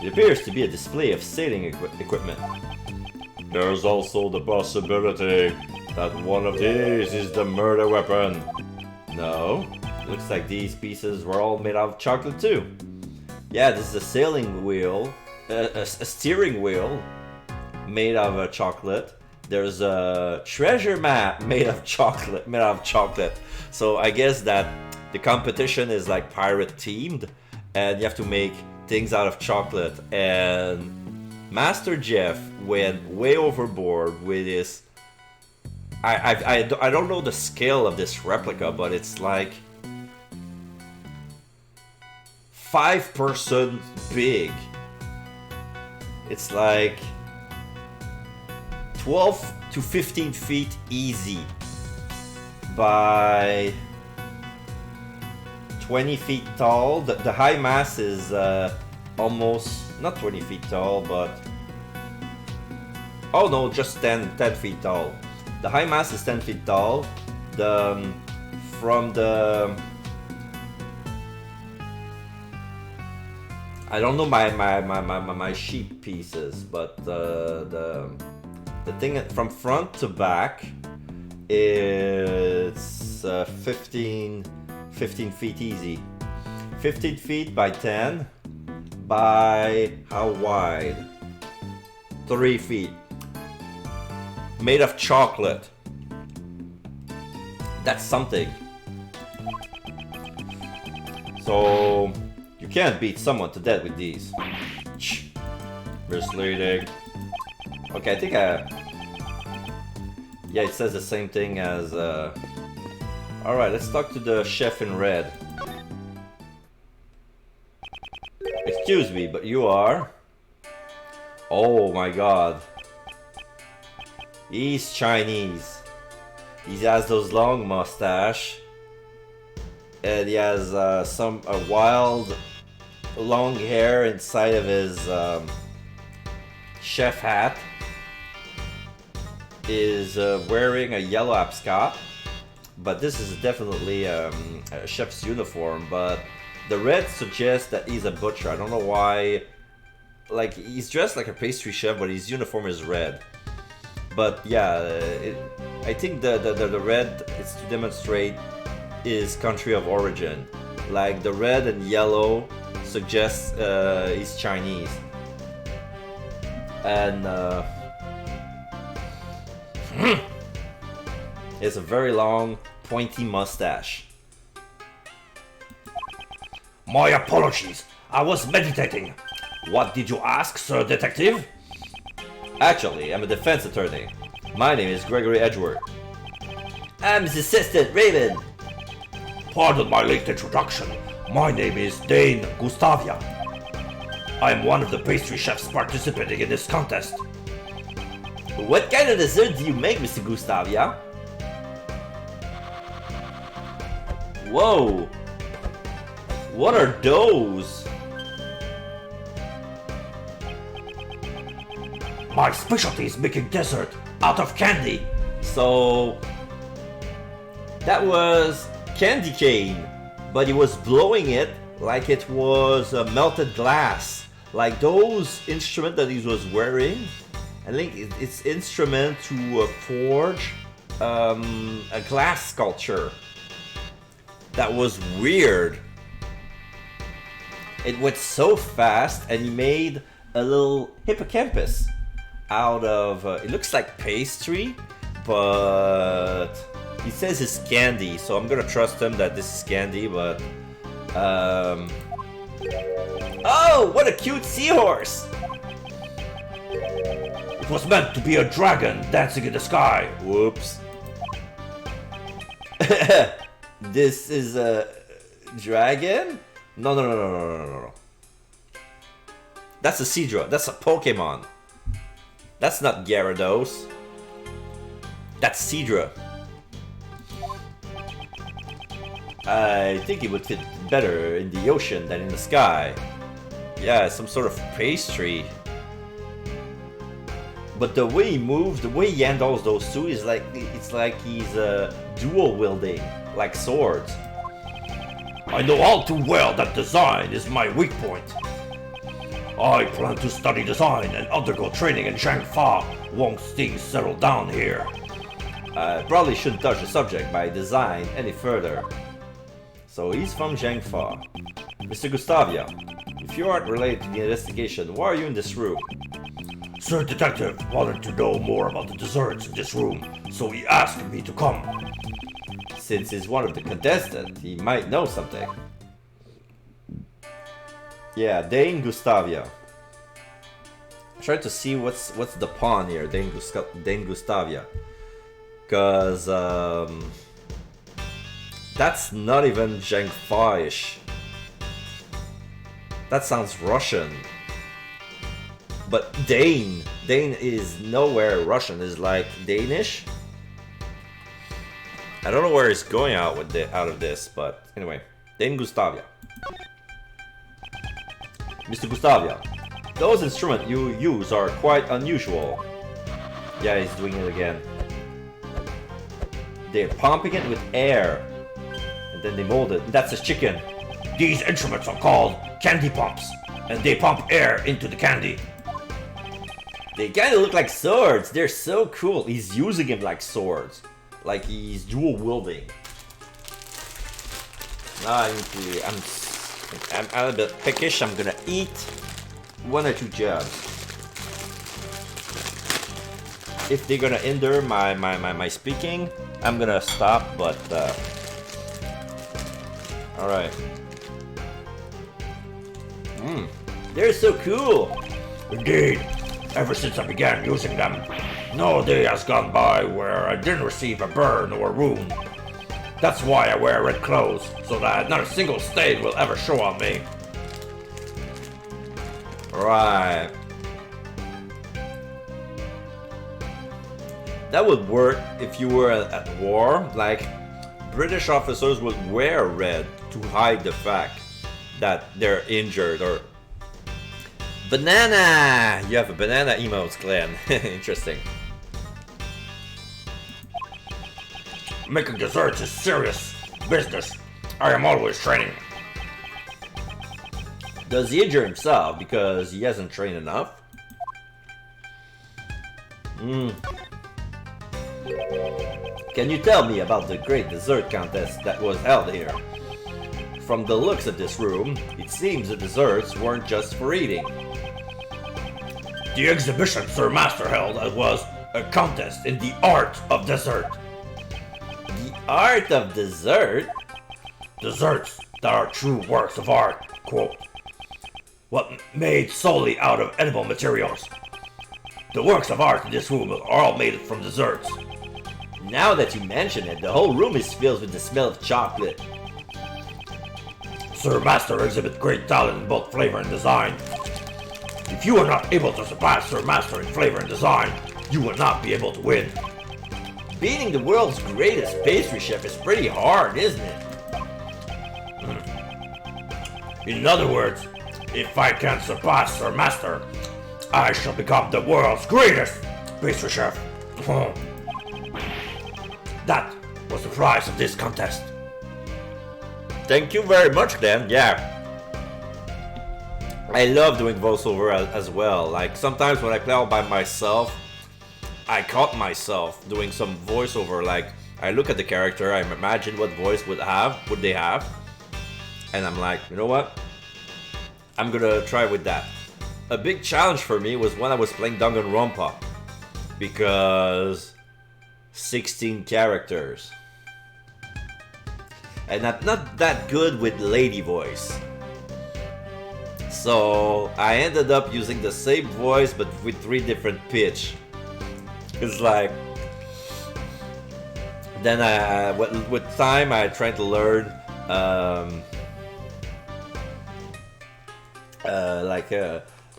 It appears to be a display of sailing equipment. There's also the possibility that one of these is the murder weapon. No. Looks like these pieces were all made out of chocolate too. Yeah, this is a sailing wheel. A steering wheel made out of chocolate. There's a treasure map made of chocolate. So I guess that the competition is like pirate themed, and you have to make things out of chocolate. And Master Jeff went way overboard with his... I don't know the scale of this replica, but it's like 5% big. It's like 12 to 15 feet easy by 20 feet tall. The high mass is almost, not 20 feet tall, but... Oh no, just 10 feet tall. The high mass is 10 feet tall. From the... I don't know my sheep pieces, but the thing from front to back, it's 15 feet easy. 15 feet by 10 by how wide? 3 feet. Made of chocolate. That's something. So you can't beat someone to death with these. Misleading. Okay, I think yeah, it says the same thing as Alright, let's talk to the chef in red. Excuse me, but you are? Oh my god. He's Chinese. He has those long mustache. And he has a wild long hair inside of his chef hat. Is wearing a yellow abscot. But this is definitely a chef's uniform, but the red suggests that he's a butcher. I don't know why. Like, he's dressed like a pastry chef, but his uniform is red. But yeah, I think the red is to demonstrate his country of origin. Like, the red and yellow suggests he's Chinese. And it's a very long, pointy mustache. My apologies. I was meditating. What did you ask, Sir Detective? Actually, I'm a defense attorney. My name is Gregory Edgeworth. I'm his assistant, Raven. Pardon my late introduction. My name is Dane Gustavia. I am one of the pastry chefs participating in this contest. What kind of dessert do you make, Mr. Gustavia? Whoa! What are those? My specialty is making dessert out of candy. So that was candy cane, but he was blowing it like it was melted glass, like those instruments that he was wearing. I think it's instrument to forge a glass sculpture. That was weird. It went so fast, and he made a little hippocampus out of, it looks like pastry, but he says it's candy, so I'm gonna trust him that this is candy, but oh, what a cute seahorse! It was meant to be a dragon dancing in the sky. Whoops. This is a dragon? No. That's a Seadra. That's a Pokemon. That's not Gyarados. That's Seadra. I think it would fit better in the ocean than in the sky. Yeah, some sort of pastry. But the way he moves, the way he handles those two is like, it's like he's dual wielding, like swords. I know all too well that design is my weak point. I plan to study design and undergo training in Zhangfa once things settle down here. I probably shouldn't touch the subject by design any further. So he's from Zhangfa. Mr. Gustavia, if you aren't related to the investigation, why are you in this room? Sir Detective wanted to know more about the desserts in this room, so he asked me to come. Since he's one of the contestants, he might know something. Yeah, Dane Gustavia. I'm trying to see what's the pawn here, Dane Gustavia. Cause that's not even Zhangfa-ish. That sounds Russian. But Dane is nowhere Russian. It's like Danish. I don't know where he's going out of this, but anyway, Dane Gustavia. Mr. Gustavia, those instruments you use are quite unusual. Yeah, he's doing it again. They're pumping it with air, and then they mold it. That's a chicken. These instruments are called candy pumps, and they pump air into the candy. They kind of look like swords. They're so cool. He's using them like swords. Like he's dual wielding. Now I'm a bit peckish. I'm gonna eat one or two jabs. If they're gonna hinder my speaking, I'm gonna stop, but alright. They're so cool! Indeed, ever since I began using them, no day has gone by where I didn't receive a burn or a wound. That's why I wear red clothes, so that not a single stain will ever show on me. Right. That would work if you were at war. Like, British officers would wear red to hide the fact that they're injured or... Banana! You have a banana emotes, Glenn. Interesting. Making desserts is serious business. I am always training. Does he injure himself because he hasn't trained enough? Can you tell me about the great dessert contest that was held here? From the looks of this room, it seems the desserts weren't just for eating. The exhibition Sir Master held was a contest in the art of dessert. The art of dessert? Desserts that are true works of art, quote. What made solely out of edible materials. The works of art in this room are all made from desserts. Now that you mention it, the whole room is filled with the smell of chocolate. Sir Master exhibits great talent in both flavor and design. If you are not able to surpass Sir Master in flavor and design, you will not be able to win. Beating the world's greatest pastry chef is pretty hard, isn't it? In other words, if I can surpass Sir Master, I shall become the world's greatest pastry chef. That was the prize of this contest. Thank you very much, Dan. Yeah. I love doing voiceover as well. Like, sometimes when I play all by myself, I caught myself doing some voiceover. Like, I look at the character, I imagine what voice would they have, and I'm like, you know what? I'm gonna try with that. A big challenge for me was when I was playing Danganronpa, because 16 characters. And I'm not that good with lady voice. So I ended up using the same voice but with 3 different pitch. It's like... Then with time I tried to learn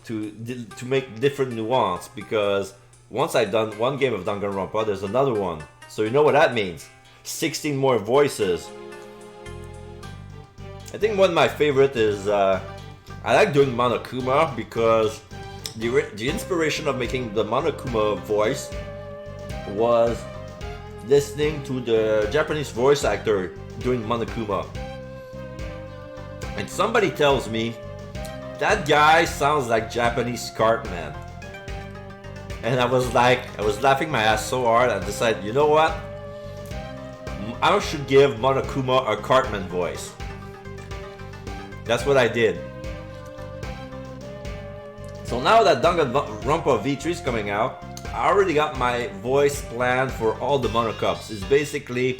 to make different nuance, because once I've done one game of Danganronpa, there's another one. So you know what that means. 16 more voices. I think one of my favorite is I like doing Monokuma, because the inspiration of making the Monokuma voice was listening to the Japanese voice actor doing Monokuma. And somebody tells me that guy sounds like Japanese Cartman. And I was laughing my ass so hard, I decided, you know what? I should give Monokuma a Cartman voice. That's what I did. So now that Danganronpa V3 is coming out, I already got my voice planned for all the Monocups. It's basically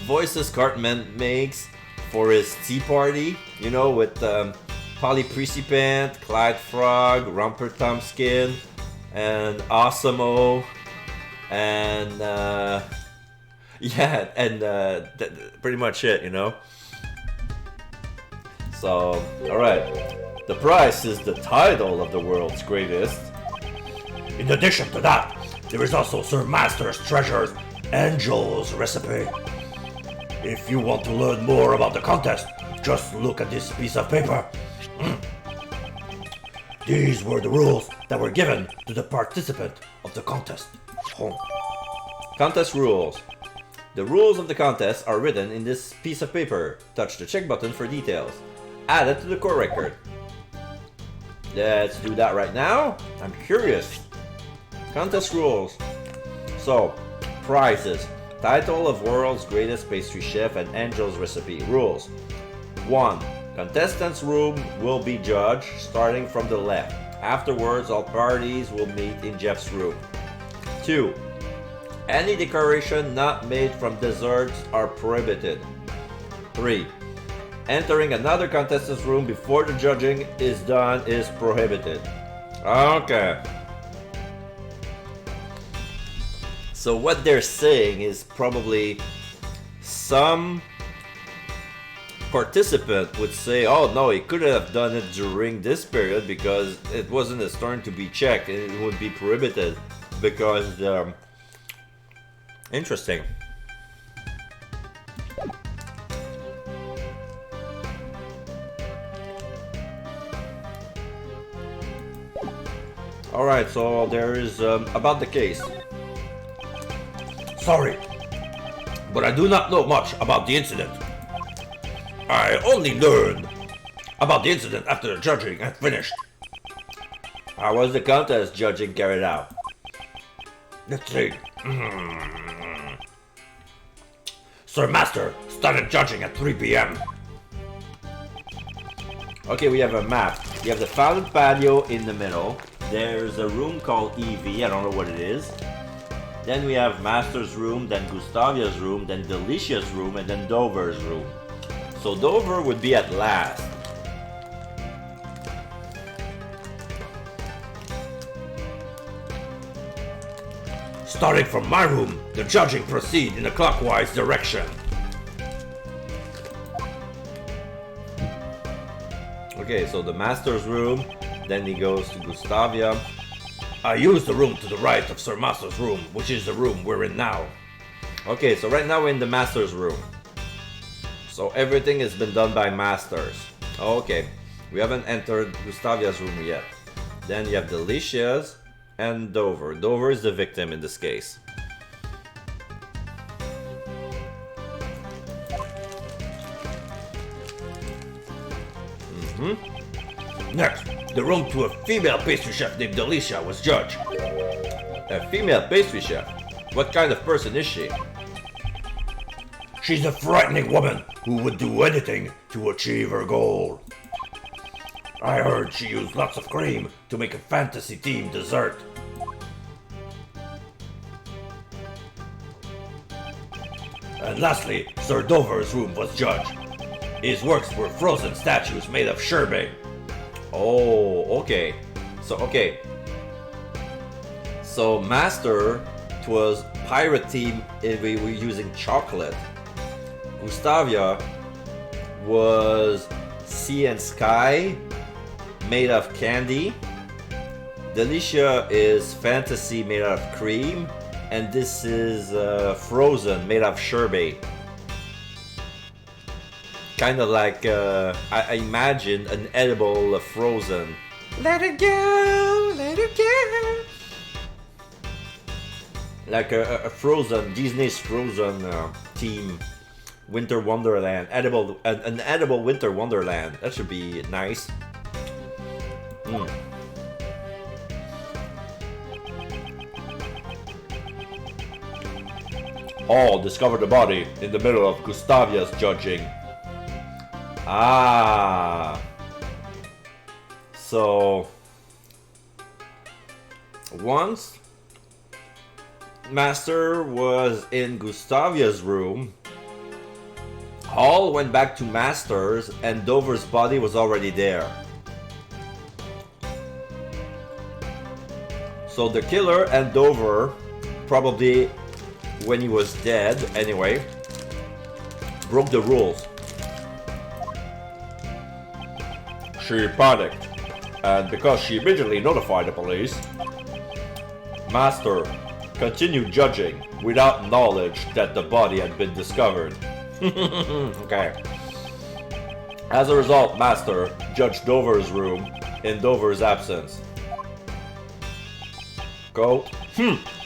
voices Cartman makes for his tea party, you know, with Polly Precipant, Clyde Frog, Romper Thumbskin, and Awesomeo, and yeah, and pretty much it, you know. So, alright. The prize is the title of the world's greatest. In addition to that, there is also Sir Master's Treasure's Angel's Recipe. If you want to learn more about the contest, just look at this piece of paper. These were the rules that were given to the participant of the contest. Contest rules. The rules of the contest are written in this piece of paper. Touch the check button for details. Add it to the core record. Let's do that right now. I'm curious. Contest rules. So, prizes. Title of World's Greatest Pastry Chef and Angel's Recipe. Rules. 1. Contestants' room will be judged starting from the left. Afterwards, all parties will meet in Jeff's room. 2. Any decoration not made from desserts are prohibited. 3. Entering another contestant's room before the judging is done is prohibited. Okay. So what they're saying is probably some participant would say, oh no, he couldn't have done it during this period because it wasn't his turn to be checked. It would be prohibited because, interesting. Alright, so there is, about the case. Sorry, but I do not know much about the incident. I only learned about the incident after the judging had finished. How was the contest judging carried out? Let's see. Sir Master started judging at 3 p.m. Okay, we have a map. You have the fountain patio in the middle. There's a room called EV, I don't know what it is. Then we have Master's room, then Gustavia's room, then Delicia's room, and then Dover's room. So Dover would be at last. Starting from my room, the judging proceed in a clockwise direction. Okay, so the Master's room, then he goes to Gustavia. I use the room to the right of Sir Master's room, which is the room we're in now. Okay, so right now we're in the Master's room. So everything has been done by Masters. Okay, we haven't entered Gustavia's room yet. Then you have Delicia's and Dover. Dover is the victim in this case. Next, the room to a female pastry chef named Delicia was judged. A female pastry chef? What kind of person is she? She's a frightening woman who would do anything to achieve her goal. I heard she used lots of cream to make a fantasy-themed dessert. And lastly, Sir Dover's room was judged. His works were frozen statues made of sherbet. Oh, okay. So Master, it was pirate team if we were using chocolate. Gustavia was sea and sky made of candy. Delicia is fantasy made out of cream. And this is frozen made of sherbet. Kind of like, I imagine an edible frozen. Let it go, let it go. Like a frozen, Disney's frozen theme. Winter Wonderland. An edible Winter Wonderland. That should be nice. Hall discovered the body in the middle of Gustavia's judging. Ah. So once Master was in Gustavia's room, Hall went back to Master's and Dover's body was already there. So the killer and Dover, probably when he was dead anyway, broke the rules. She panicked, and because she immediately notified the police, Master continued judging without knowledge that the body had been discovered. Okay. As a result, Master judged Dover's room in Dover's absence. Go.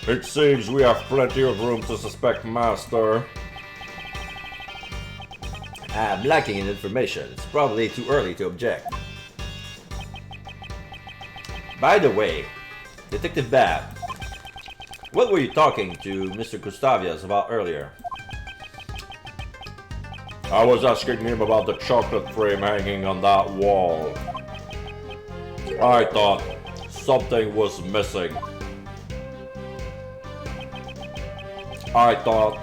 It seems we have plenty of room to suspect Master. I'm lacking in information. It's probably too early to object. By the way, Detective Bab, what were you talking to Mr. Gustavias about earlier? I was asking him about the chocolate frame hanging on that wall. I thought something was missing. I thought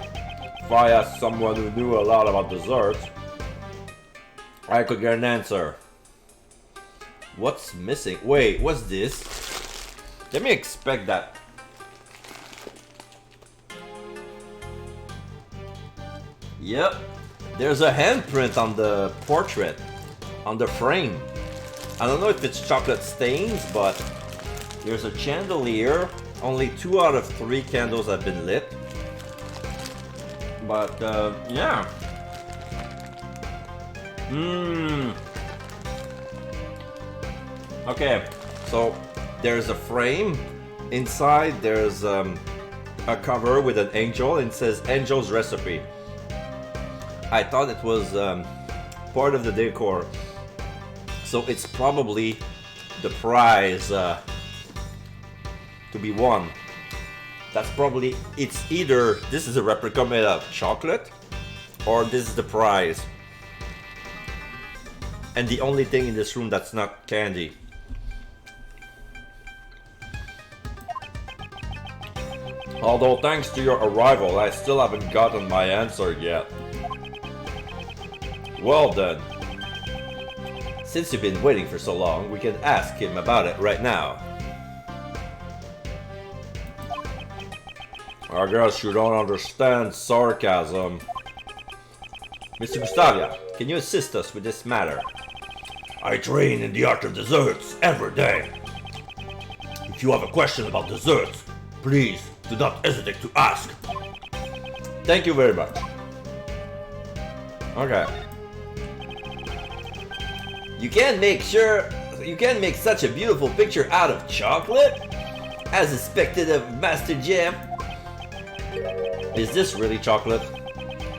if I asked someone who knew a lot about desserts, I could get an answer. What's missing? Wait, what's this? Let me expect that. Yep. There's a handprint on the portrait, on the frame. I don't know if it's chocolate stains, but there's a chandelier. Only 2 out of 3 candles have been lit. But, yeah. Okay, so there's a frame. Inside there's a cover with an angel and it says Angel's Recipe. I thought it was part of the decor. So it's probably the prize to be won. That's probably, it's either this is a replica made of chocolate or this is the prize. And the only thing in this room that's not candy. Although thanks to your arrival, I still haven't gotten my answer yet. Well then, since you've been waiting for so long, we can ask him about it right now. I guess you don't understand sarcasm. Mr. Gustavia, can you assist us with this matter? I train in the art of desserts every day. If you have a question about desserts, please do not hesitate to ask. Thank you very much. Okay. You can make such a beautiful picture out of chocolate? As expected of Master Jeff. Is this really chocolate?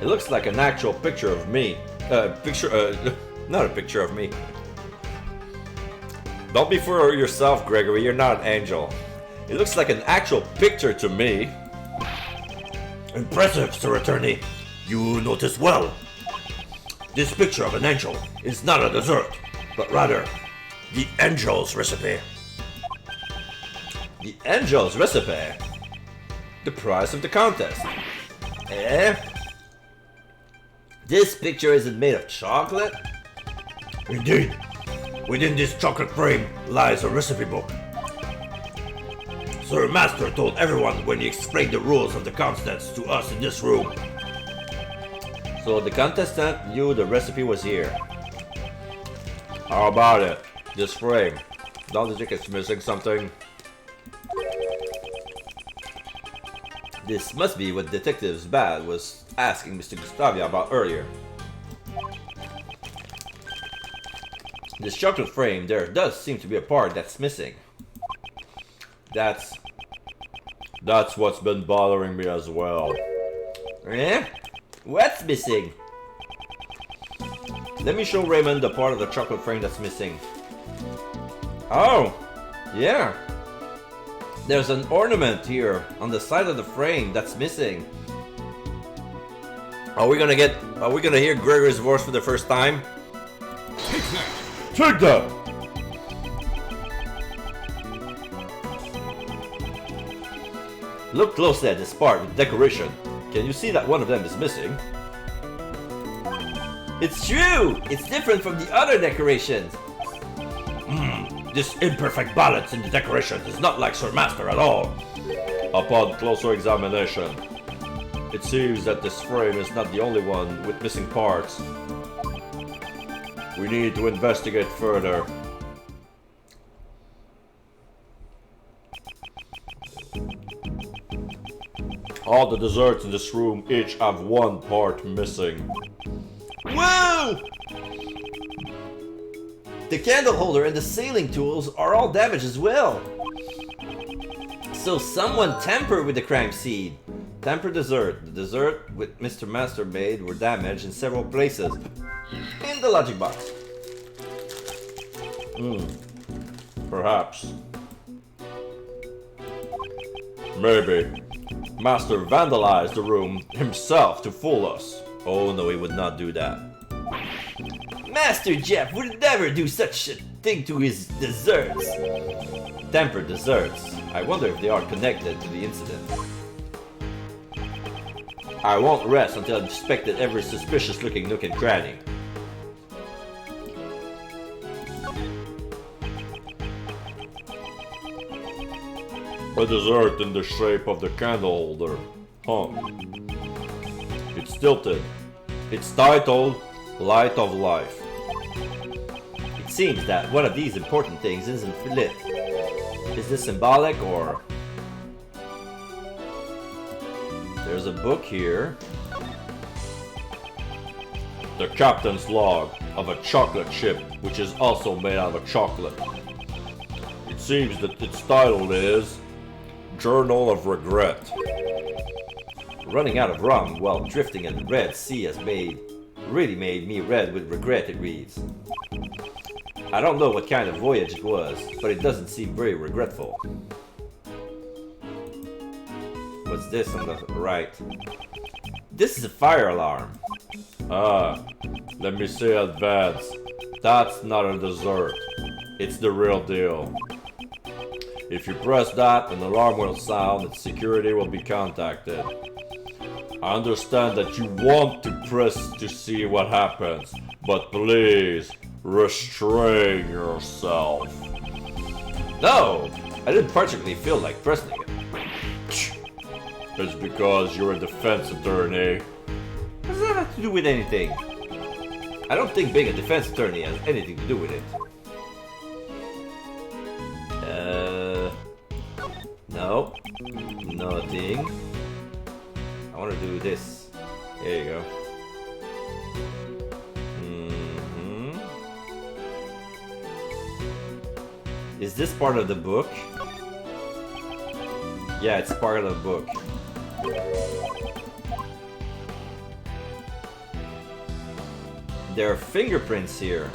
It looks like an actual picture of me. Not a picture of me. Don't be for yourself, Gregory, you're not an angel. It looks like an actual picture to me. Impressive, Sir Attorney. You notice well. This picture of an angel is not a dessert, but rather the angel's recipe. The angel's recipe? The prize of the contest. Eh? This picture isn't made of chocolate? Indeed. Within this chocolate frame lies a recipe book. Sir Master told everyone when he explained the rules of the contest to us in this room. So the contestant knew the recipe was here. How about it? This frame. Don't you think it's missing something? This must be what Detective Bad was asking Mr. Gustavia about earlier. This chocolate frame, there does seem to be a part that's missing. That's what's been bothering me as well. Eh? What's missing? Let me show Raymond the part of the chocolate frame that's missing. Oh, yeah. There's an ornament here on the side of the frame that's missing. Are we gonna hear Gregory's voice for the first time? Take that! Look closely at this part with decoration. Can you see that one of them is missing? It's true! It's different from the other decorations. This imperfect balance in the decorations is not like Sir Master at all. Upon closer examination, it seems that this frame is not the only one with missing parts. We need to investigate further. All the desserts in this room each have one part missing. Whoa! The candle holder and the sailing tools are all damaged as well. So someone tampered with the crime scene. Tampered dessert. The dessert with Mr. Master made were damaged in several places. In the logic box. Perhaps. Maybe. Master vandalized the room himself to fool us. Oh no, he would not do that. Master Jeff would never do such a thing to his desserts. Tempered desserts. I wonder if they are connected to the incident. I won't rest until I've inspected every suspicious looking nook and cranny. A dessert in the shape of the candle holder. Huh. It's tilted. It's titled Light of Life. It seems that one of these important things isn't lit. Is this symbolic or... There's a book here. The captain's log of a chocolate ship, which is also made out of chocolate. It seems that its title is Journal of Regret. Running out of rum while drifting in the Red Sea has really made me red with regret, it reads. I don't know what kind of voyage it was, but it doesn't seem very regretful. What's this on the right? This is a fire alarm. Ah, let me say advance. That's not a dessert. It's the real deal. If you press that, an alarm will sound and security will be contacted. I understand that you want to press to see what happens, but please restrain yourself. No! I didn't particularly feel like pressing it. It's because you're a defense attorney. What does that have to do with anything? I don't think being a defense attorney has anything to do with it. No. Nothing. I want to do this. There you go. Is this part of the book? Yeah, it's part of the book. There are fingerprints here.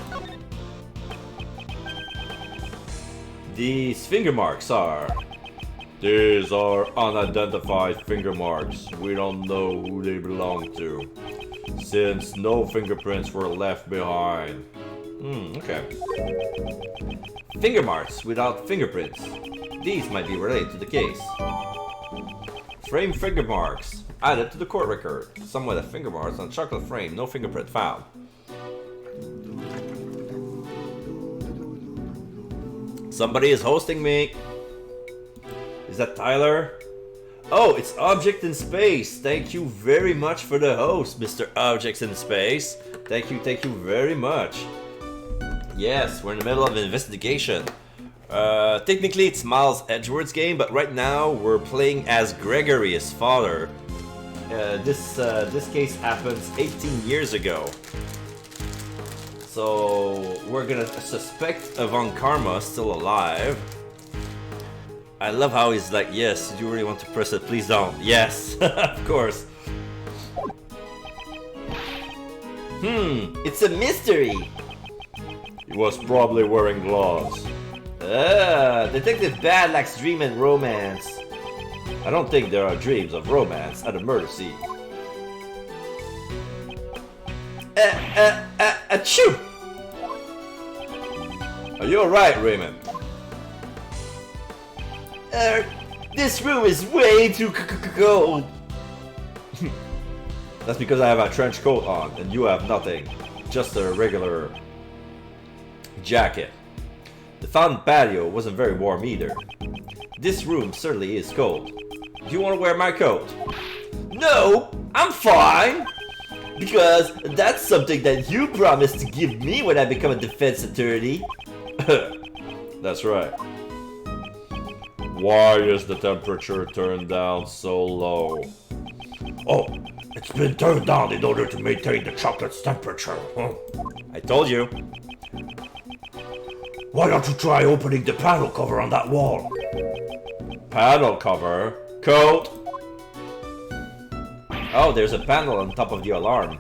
These finger marks are... These are unidentified finger marks. We don't know who they belong to, since no fingerprints were left behind. Okay. Finger marks without fingerprints. These might be related to the case. Frame finger marks added to the court record. Someone with finger marks on chocolate frame, no fingerprint found. Somebody is hosting me. Is that Tyler? Oh, it's Object in Space. Thank you very much for the host, Mr. Objects in Space. Thank you very much. Yes, we're in the middle of an investigation. Technically it's Miles Edgeworth's game, but right now we're playing as Gregory, his father. This case happens 18 years ago. So we're gonna suspect Von Karma still alive. I love how he's like, yes, do you really want to press it? Please don't. Yes, of course. It's a mystery. He was probably wearing gloves. Detective Bad likes dream and romance. I don't think there are dreams of romance at a murder scene. Achoo! Are you alright, Raymond? This room is way too cold. That's because I have a trench coat on and you have nothing. Just a regular jacket. The fountain patio wasn't very warm either. This room certainly is cold. Do you want to wear my coat? No, I'm fine. Because that's something that you promised to give me when I become a defense attorney. That's right. Why is the temperature turned down so low? Oh, it's been turned down in order to maintain the chocolate's temperature. I told you. Why don't you try opening the panel cover on that wall? Panel cover? Coat? Oh, there's a panel on top of the alarm.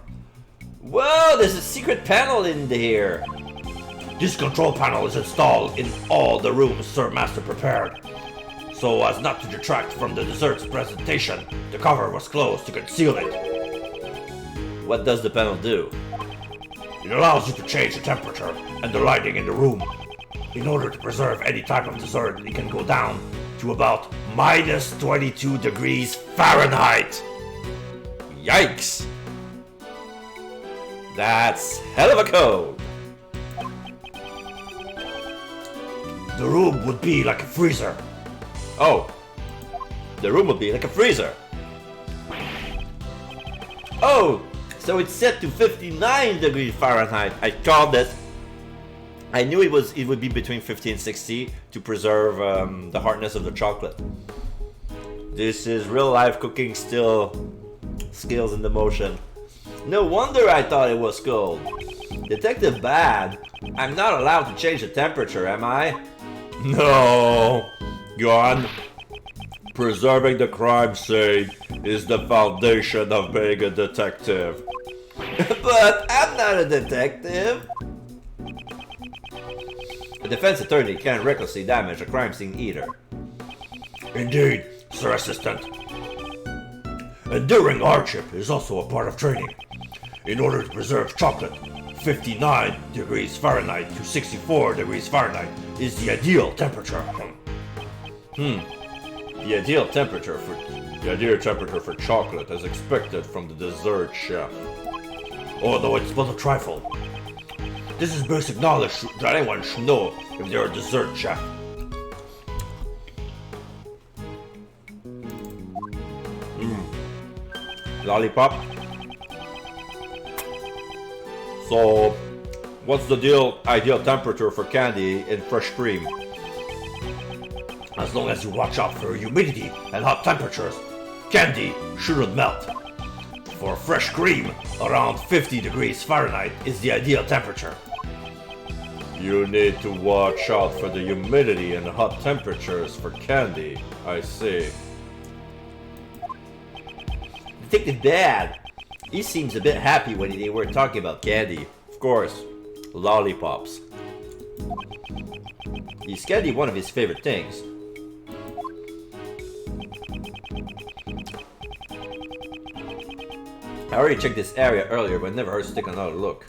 Whoa, there's a secret panel in here. This control panel is installed in all the rooms Sir Master prepared. So as not to detract from the dessert's presentation, the cover was closed to conceal it. What does the panel do? It allows you to change the temperature and the lighting in the room. In order to preserve any type of dessert, it can go down to about minus 22 degrees Fahrenheit. Yikes! That's hell of a code. The room would be like a freezer. Oh, the room would be like a freezer. Oh, So it's set to 59 degrees Fahrenheit. I called it. I knew it would be between 50 and 60 to preserve the hardness of the chocolate. This is real life cooking still skills in the motion. No wonder I thought it was cold. Detective Bad, I'm not allowed to change the temperature, am I? No, Gon. Preserving the crime scene is the foundation of being a detective. But I'm not a detective. A defense attorney can't recklessly damage a crime scene either. Indeed, Sir Assistant. Enduring hardship is also a part of training. In order to preserve chocolate, 59 degrees Fahrenheit to 64 degrees Fahrenheit is the ideal temperature. The ideal temperature for chocolate as expected from the dessert chef. Although it's but a trifle. This is basic knowledge that anyone should know if they're a dessert chef. Lollipop? So, what's the ideal temperature for candy and fresh cream? As long as you watch out for humidity and hot temperatures, candy shouldn't melt. For fresh cream, around 50 degrees Fahrenheit is the ideal temperature. You need to watch out for the humidity and hot temperatures for candy. I see. Detective Dad. He seems a bit happy when they were talking about candy. Of course, lollipops. Is candy one of his favorite things? I already checked this area earlier, but it never hurts to take another look.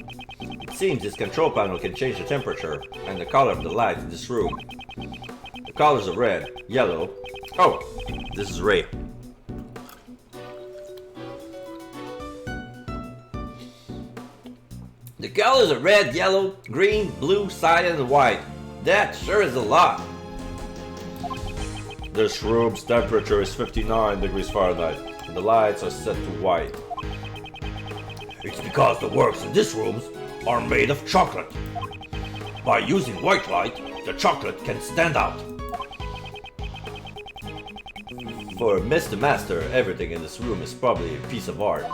It seems this control panel can change the temperature and the color of the lights in this room. The colors are red, yellow. Oh, this is Ray. The colors are red, yellow, green, blue, cyan, and white. That sure is a lot. This room's temperature is 59 degrees Fahrenheit, and the lights are set to white. It's because the works in this room are made of chocolate. By using white light, the chocolate can stand out. For Mr. Master, everything in this room is probably a piece of art.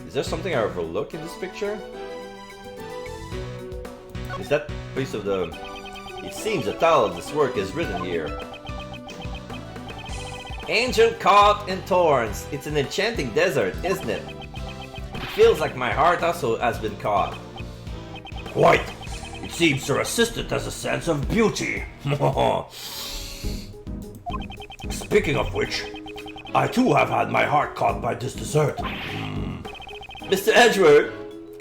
Is there something I overlook in this picture? Is that piece of the... It seems the title of this work is written here. Angel caught in thorns. It's an enchanting desert, isn't it? It feels like my heart also has been caught. Quite. It seems Sir Assistant has a sense of beauty. Speaking of which, I too have had my heart caught by this dessert. Mr. Edgeworth!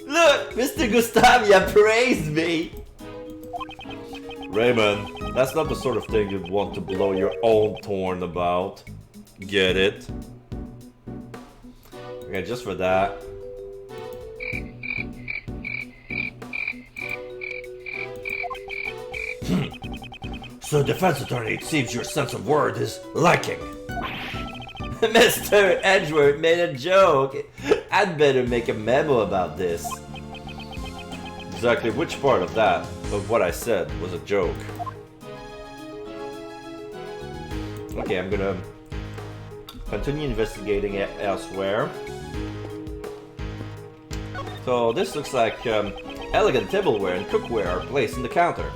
Look! Mr. Gustavia praised me! Raymond, that's not the sort of thing you'd want to blow your own horn about. Get it? Okay, just for that. So, Defense Attorney, it seems your sense of word is lacking. Mr. Edgeworth made a joke. I'd better make a memo about this. Exactly which part of that, of what I said, was a joke? Okay, I'm gonna continue investigating it elsewhere. So this looks like elegant tableware and cookware are placed in the counter.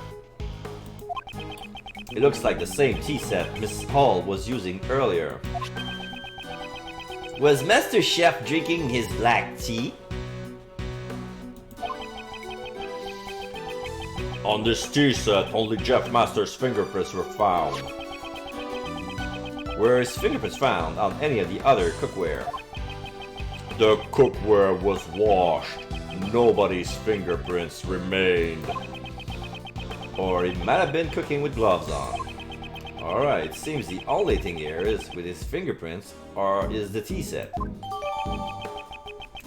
It looks like the same tea set Miss Hall was using earlier. Was Master Chef drinking his black tea? On this tea set, only Jeff Master's fingerprints were found. Were his fingerprints found on any of the other cookware? The cookware was washed. Nobody's fingerprints remained. Or he might have been cooking with gloves on. Alright, it seems the only thing here is with his fingerprints is the tea set.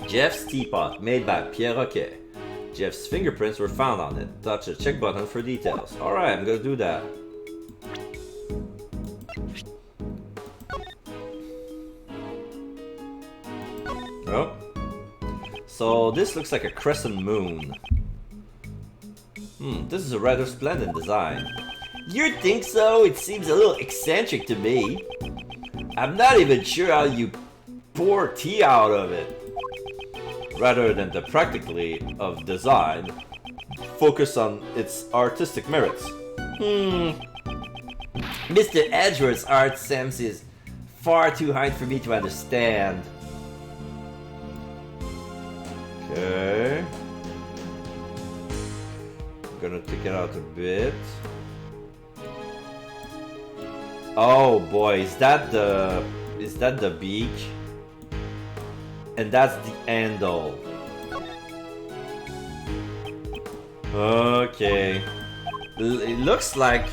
Jeff's teapot, made by Pierre Roquet. Jeff's fingerprints were found on it. Touch the check button for details. Alright, I'm gonna do that. Oh. So this looks like a crescent moon. This is a rather splendid design. You think so? It seems a little eccentric to me. I'm not even sure how you pour tea out of it. Rather than the practically of design, focus on its artistic merits. Mr. Edgeworth's art sense is far too high for me to understand. Okay. I'm gonna take it out a bit. Oh boy, is that the beak? And that's the handle. Okay. It looks like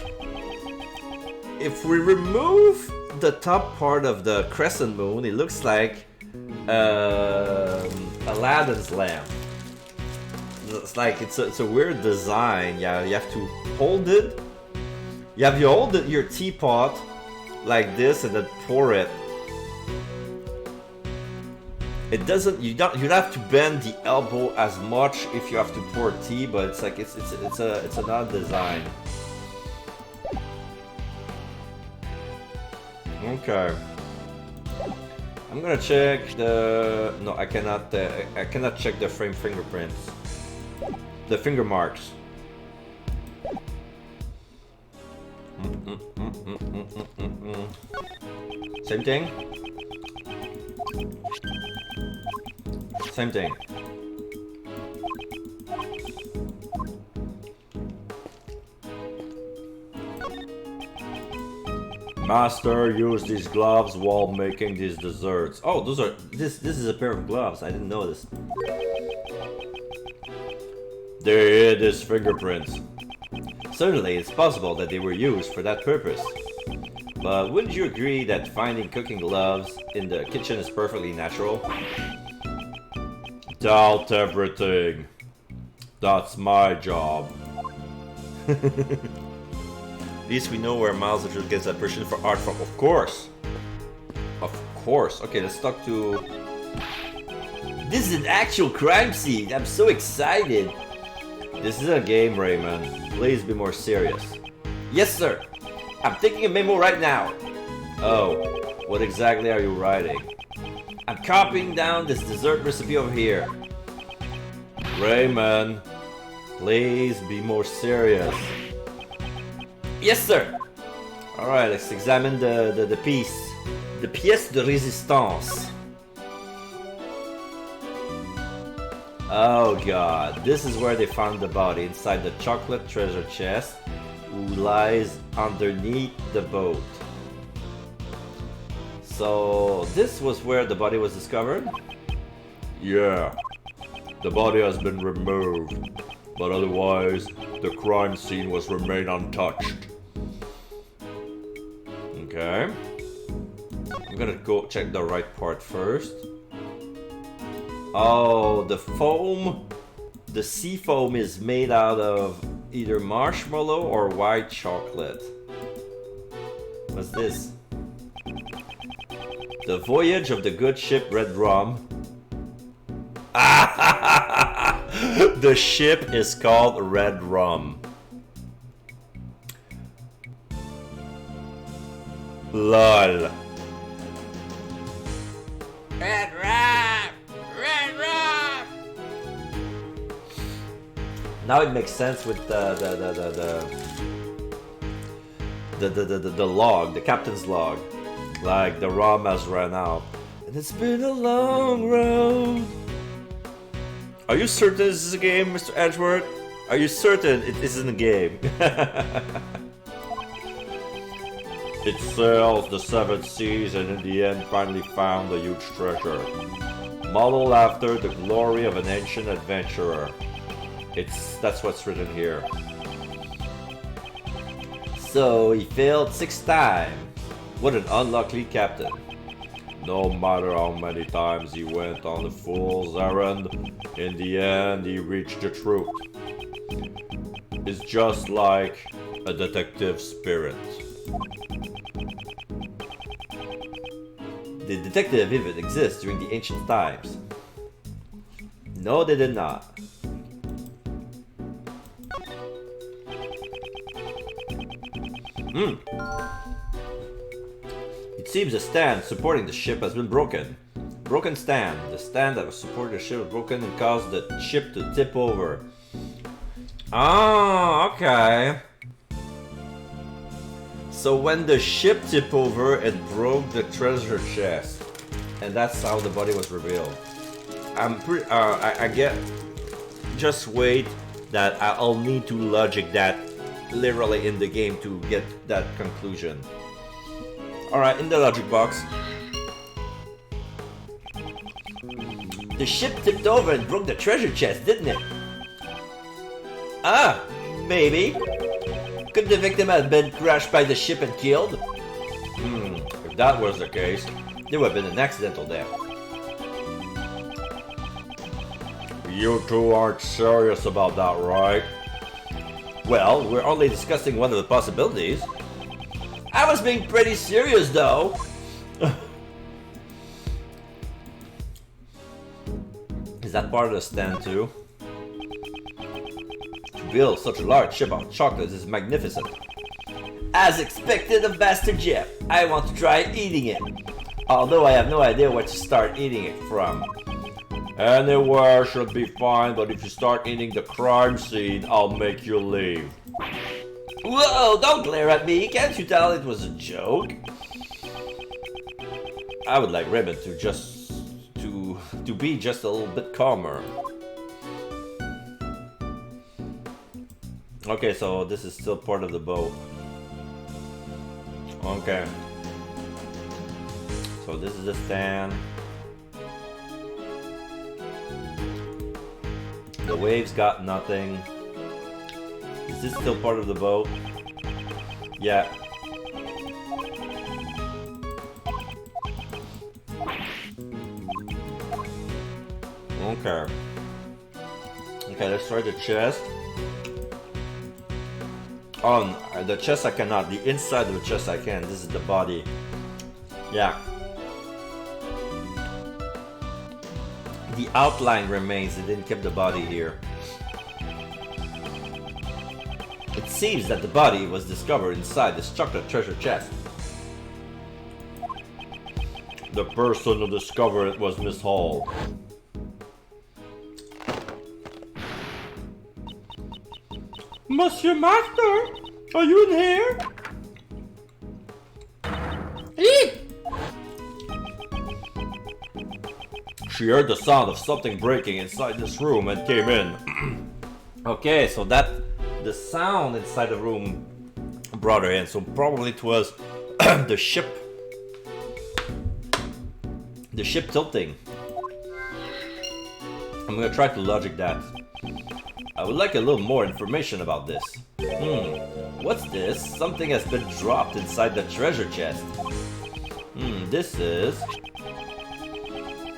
if we remove the top part of the crescent moon, it looks like Aladdin's lamp. It's like it's a weird design. Yeah, you have to hold it. You hold your teapot like this and then pour it. It doesn't. You don't have to bend the elbow as much if you have to pour tea, but it's like it's an odd design. Okay. I'm gonna check the. No, I cannot check the frame fingerprints. The finger marks. Same thing. Same thing. Master used these gloves while making these desserts. Oh, this is a pair of gloves. I didn't know this. They hid his fingerprints. Certainly, it's possible that they were used for that purpose. But wouldn't you agree that finding cooking gloves in the kitchen is perfectly natural? Doubt everything. That's my job. At least we know where Miles gets that passion for art from. Of course. Of course. Okay, let's talk to... This is an actual crime scene. I'm so excited. This is a game, Raymond. Please be more serious. Yes, sir. I'm taking a memo right now. Oh, what exactly are you writing? I'm copying down this dessert recipe over here. Raymond, please be more serious. Yes, sir. Alright, let's examine the piece. The pièce de résistance. Oh god, this is where they found the body, inside the chocolate treasure chest, who lies underneath the boat. So, this was where the body was discovered? Yeah, the body has been removed, but otherwise, the crime scene was remain untouched. Okay. I'm gonna go check the right part first. Oh, the foam, the sea foam is made out of either marshmallow or white chocolate. What's this? The voyage of the good ship Red Rum. The ship is called Red Rum. LOL. Red Rum! Red Rum! Now it makes sense with the log, the captain's log. Like the rum has run out. And it's been a long road. Are you certain this is a game, Mr. Edgeworth? Are you certain it isn't a game? It sails the seven seas and in the end finally found a huge treasure. Modeled after the glory of an ancient adventurer. That's what's written here. So he failed 6 times. What an unlucky captain. No matter how many times he went on the fool's errand, in the end he reached the truth. It's just like a detective spirit. the detective even exist during the ancient times? No, they did not. It seems the stand supporting the ship has been broken. Broken stand. The stand that was supporting the ship was broken and caused the ship to tip over. Oh, okay. So when the ship tipped over, it broke the treasure chest. And that's how the body was revealed. I'm pretty, I get, just wait that I'll need to logic that literally in the game to get that conclusion. Alright, in the logic box. The ship tipped over and broke the treasure chest, didn't it? Ah, maybe. Could the victim have been crushed by the ship and killed? If that was the case, there would have been an accidental death. You two aren't serious about that, right? Well, we're only discussing one of the possibilities. I was being pretty serious, though. Is that part of the stand, too? To build such a large ship of chocolates is magnificent. As expected of Bastard Jeff, I want to try eating it. Although I have no idea where to start eating it from. Anywhere should be fine, but if you start eating the crime scene, I'll make you leave. Whoa, don't glare at me. Can't you tell it was a joke? I would like Raymond to be just a little bit calmer. Okay, so this is still part of the boat. Okay. So this is the stand. The waves got nothing. Is this still part of the boat? Yeah. Okay. Okay, let's try the chest. Oh, no, the chest I cannot. The inside of the chest I can. This is the body. Yeah. The outline remains. They didn't keep the body here. It seems that the body was discovered inside this chocolate treasure chest. The person who discovered it was Miss Hall. Monsieur Master, are you in here? Eat! She heard the sound of something breaking inside this room and came in. Okay, so that the sound inside the room brought her in. So probably it was the ship tilting. I'm gonna try to logic that. I would like a little more information about this. What's this? Something has been dropped inside the treasure chest. This is...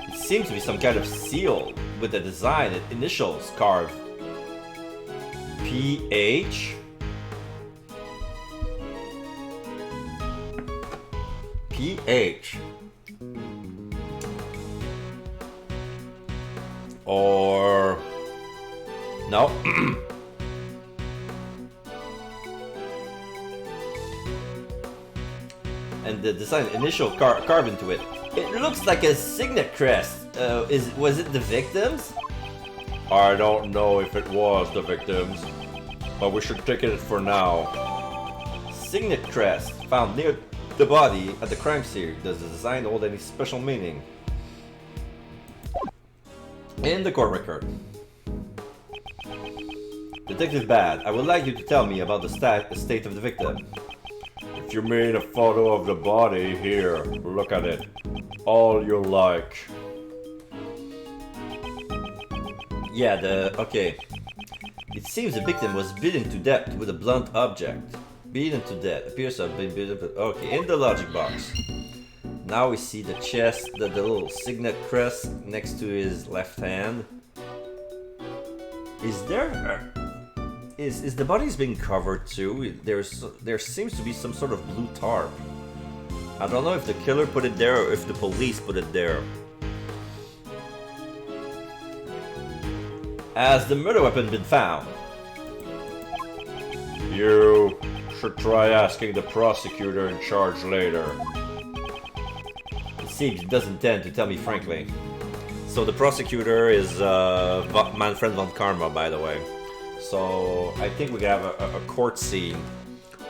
It seems to be some kind of seal with a design and initials carved. PH. PH. Or... No. And the design initial carved into it. It looks like a signet crest. Was it the victims? I don't know if it was the victims, but we should take it for now. Signet crest found near the body at the crime scene. Does the design hold any special meaning? In the court record. Detective Bad, I would like you to tell me about the state of the victim. If you mean a photo of the body, here, look at it. All you like. Yeah, okay. It seems the victim was beaten to death with a blunt object. Beaten to death. Appears to have been beaten to... Okay, in the logic box. Now we see the chest, the little signet crest next to his left hand. Is there... the body's being covered too? There seems to be some sort of blue tarp. I don't know if the killer put it there or if the police put it there. Has the murder weapon been found? You should try asking the prosecutor in charge later. It seems he doesn't intend to tell me frankly. So the prosecutor is Manfred von Karma, by the way. So I think we have a court scene,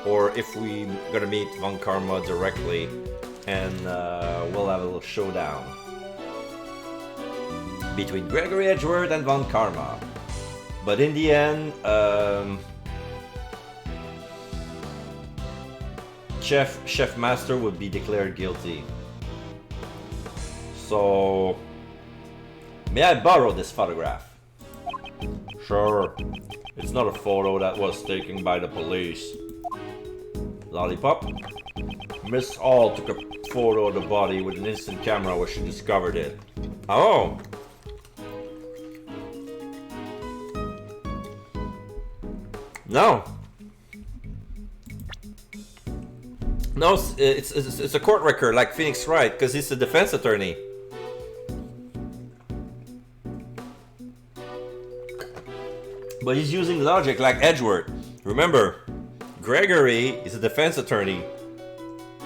or if we gonna meet von Karma directly, and we'll have a little showdown between Gregory Edgeworth and von Karma. But in the end, Chef Master would be declared guilty. So, may I borrow this photograph? Sure. It's not a photo that was taken by the police. Lollipop? Miss Hall took a photo of the body with an instant camera when she discovered it. Oh! No. No, it's a court record like Phoenix Wright, because he's a defense attorney. But he's using logic like Edgeworth. Remember, Gregory is a defense attorney.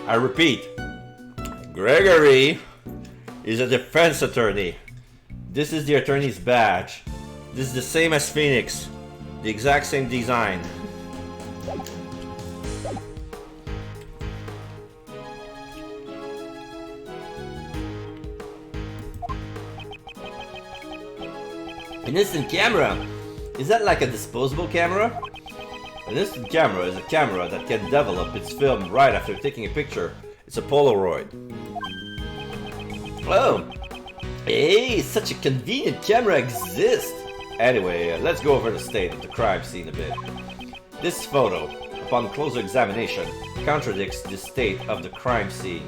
I repeat, Gregory is a defense attorney. This is the attorney's badge. This is the same as Phoenix. The exact same design. An instant camera? Is that like a disposable camera? An instant camera is a camera that can develop its film right after taking a picture. It's a Polaroid. Oh! Hey, such a convenient camera exists! Anyway, let's go over the state of the crime scene a bit. This photo, upon closer examination, contradicts the state of the crime scene.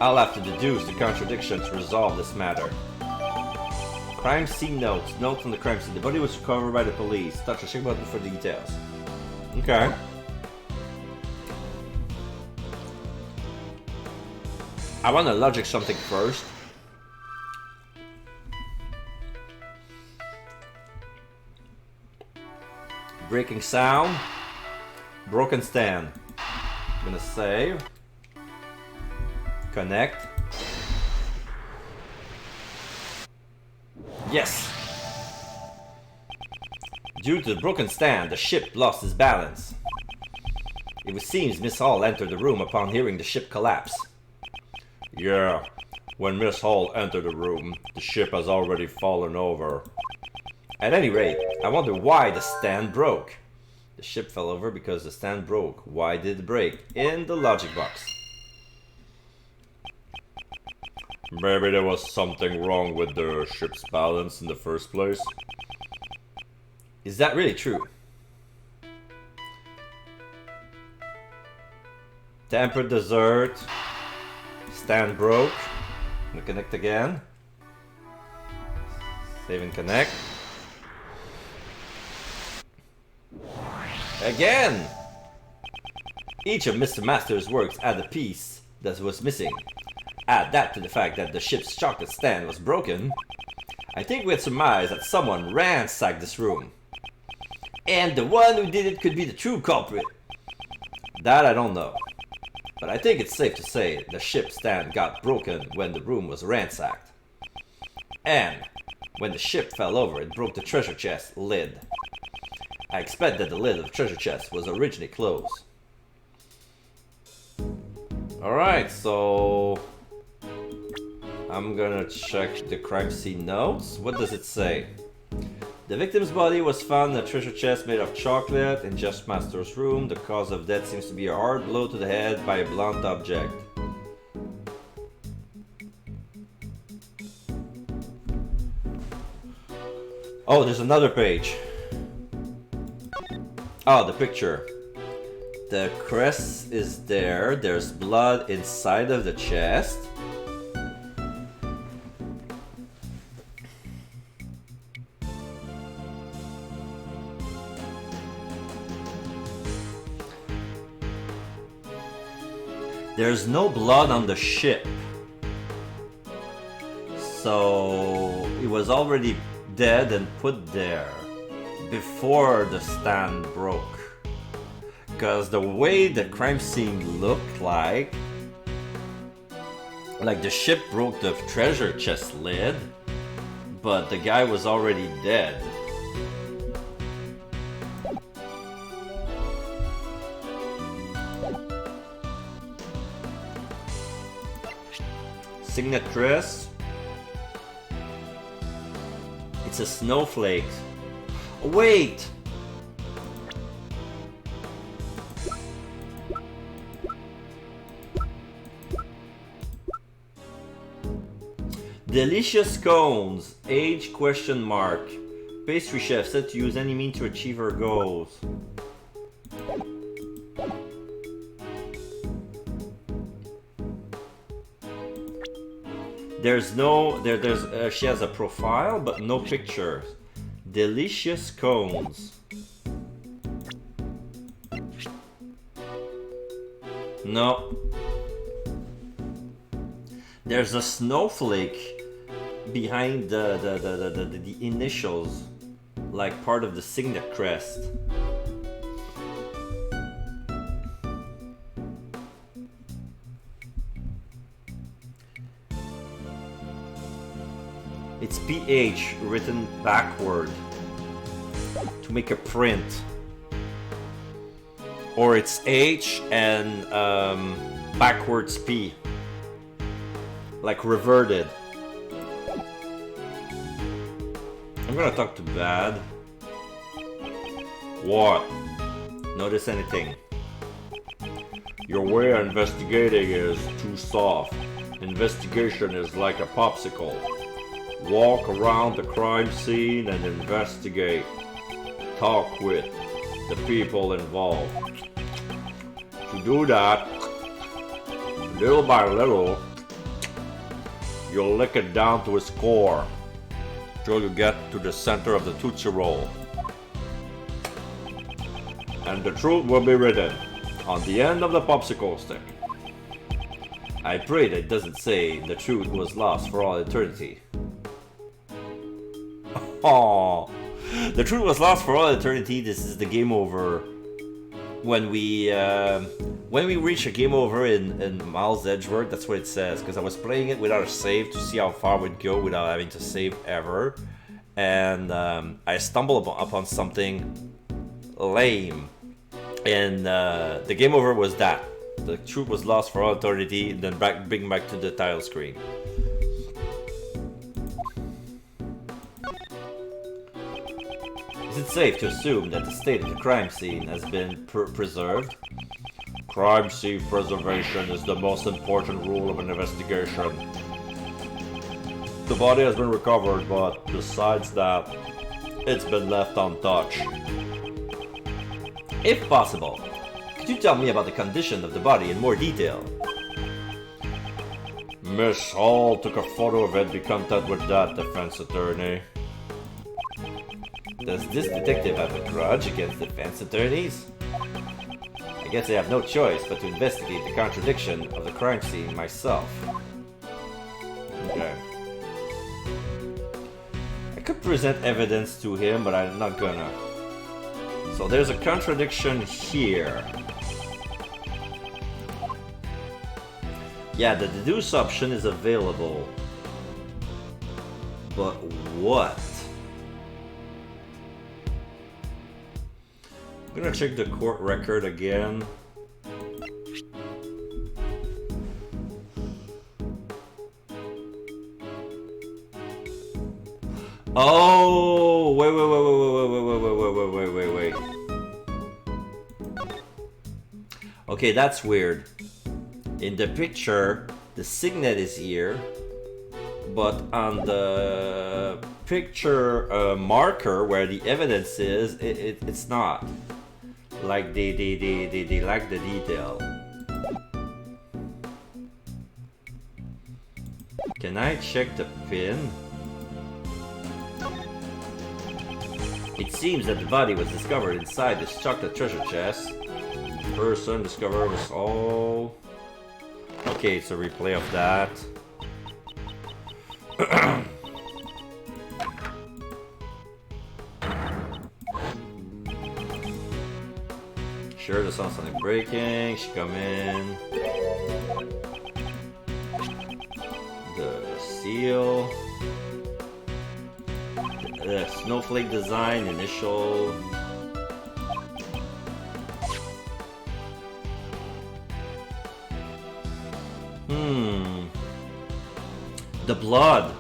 I'll have to deduce the contradiction to resolve this matter. Crime scene notes. Notes on the crime scene. The body was recovered by the police. Touch the shake button for details. Okay. I want to logic something first. Breaking sound. Broken stand. I'm gonna save. Connect. Yes! Due to the broken stand, the ship lost its balance. It seems Miss Hall entered the room upon hearing the ship collapse. Yeah, when Miss Hall entered the room, the ship has already fallen over. At any rate, I wonder why the stand broke. The ship fell over because the stand broke. Why did it break? In the logic box. Maybe there was something wrong with the ship's balance in the first place. Is that really true? Tempered dessert. Stand broke. I'm gonna connect again. Save and connect. Again! Each of Mr. Master's works had a piece that was missing. Add that to the fact that the ship's chocolate stand was broken. I think we had surmised that someone ransacked this room. And the one who did it could be the true culprit. That I don't know. But I think it's safe to say the ship's stand got broken when the room was ransacked. And when the ship fell over, it broke the treasure chest lid. I expect that the lid of the treasure chest was originally closed. Alright, so I'm gonna check the crime scene notes. What does it say? The victim's body was found in a treasure chest made of chocolate in Jeff Master's room. The cause of death seems to be a hard blow to the head by a blunt object. Oh, there's another page. Oh, the picture. The crest is there. There's blood inside of the chest. There's no blood on the ship. So it was already dead and put there before the stand broke. Because the way the crime scene looked like the ship broke the treasure chest lid, but the guy was already dead. Signatress. It's a snowflake. Wait! Delicious cones. Age question mark. Pastry chef said to use any means to achieve her goals. There's no, she has a profile, but no pictures. Delicious cones. No. There's a snowflake behind the initials, like part of the signet crest. It's PH written backward to make a print. Or it's H and backwards P. Like reverted. I'm gonna talk to Bad. What? Notice anything? Your way of investigating is too soft. Investigation is like a popsicle. Walk around the crime scene and investigate. Talk with the people involved. To do that, little by little, you'll lick it down to its core till you get to the center of the Tootsie Roll. And the truth will be written on the end of the popsicle stick. I pray that it doesn't say the truth was lost for all eternity. Oh, the truth was lost for all eternity. This is the game over. When we reach a game over in Miles Edgeworth, that's what it says. Because I was playing it without a save to see how far we'd go without having to save ever, and I stumbled upon something lame, and the game over was that the truth was lost for all eternity. And then bring back to the title screen. Is it safe to assume that the state of the crime scene has been preserved? Crime scene preservation is the most important rule of an investigation. The body has been recovered, but besides that, it's been left untouched. If possible, could you tell me about the condition of the body in more detail? Miss Hall took a photo of it. Be content with that, defense attorney. Does this detective have a grudge against defense attorneys? I guess I have no choice but to investigate the contradiction of the crime scene myself. Okay. I could present evidence to him, but I'm not gonna. So there's a contradiction here. Yeah, the deduce option is available. But what? I'm gonna check the court record again. Oh, wait. Okay, that's weird. In the picture, the signet is here, but on the picture marker where the evidence is, it's not. Like they lack the detail. Can I check the pin? It seems that the body was discovered inside this chocolate treasure chest. The person discovered was all. Okay, it's a replay of that. Sure, the sounds something breaking. She come in. The seal. The snowflake design, initial. The blood.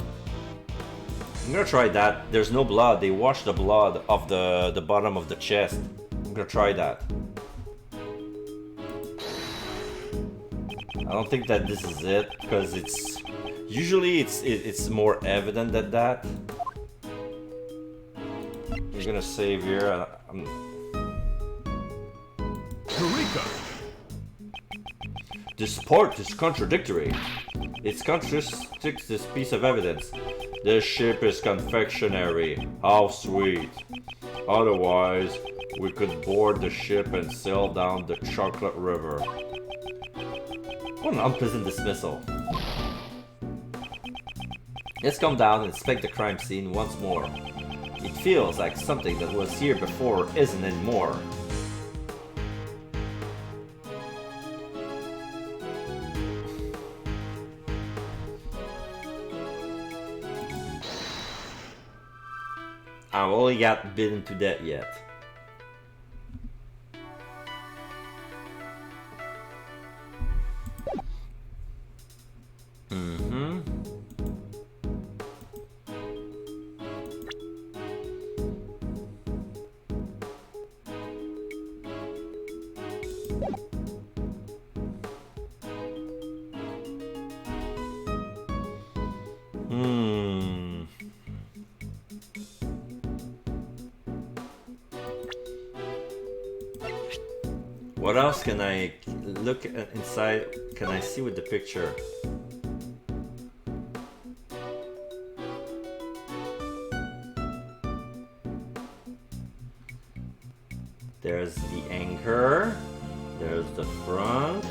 I'm gonna try that. There's no blood. They washed the blood off the bottom of the chest. I'm gonna try that. I don't think that this is it because it's usually it's more evident than that. You're gonna save here. Eureka! This part is contradictory. It contradicts this piece of evidence. This ship is confectionery. How sweet. Otherwise, we could board the ship and sail down the chocolate river. What an unpleasant dismissal. Let's come down and inspect the crime scene once more. It feels like something that was here before isn't anymore. I've only got bitten to death yet. What else can I look inside? Can I see with the picture? There's the anchor. There's the front.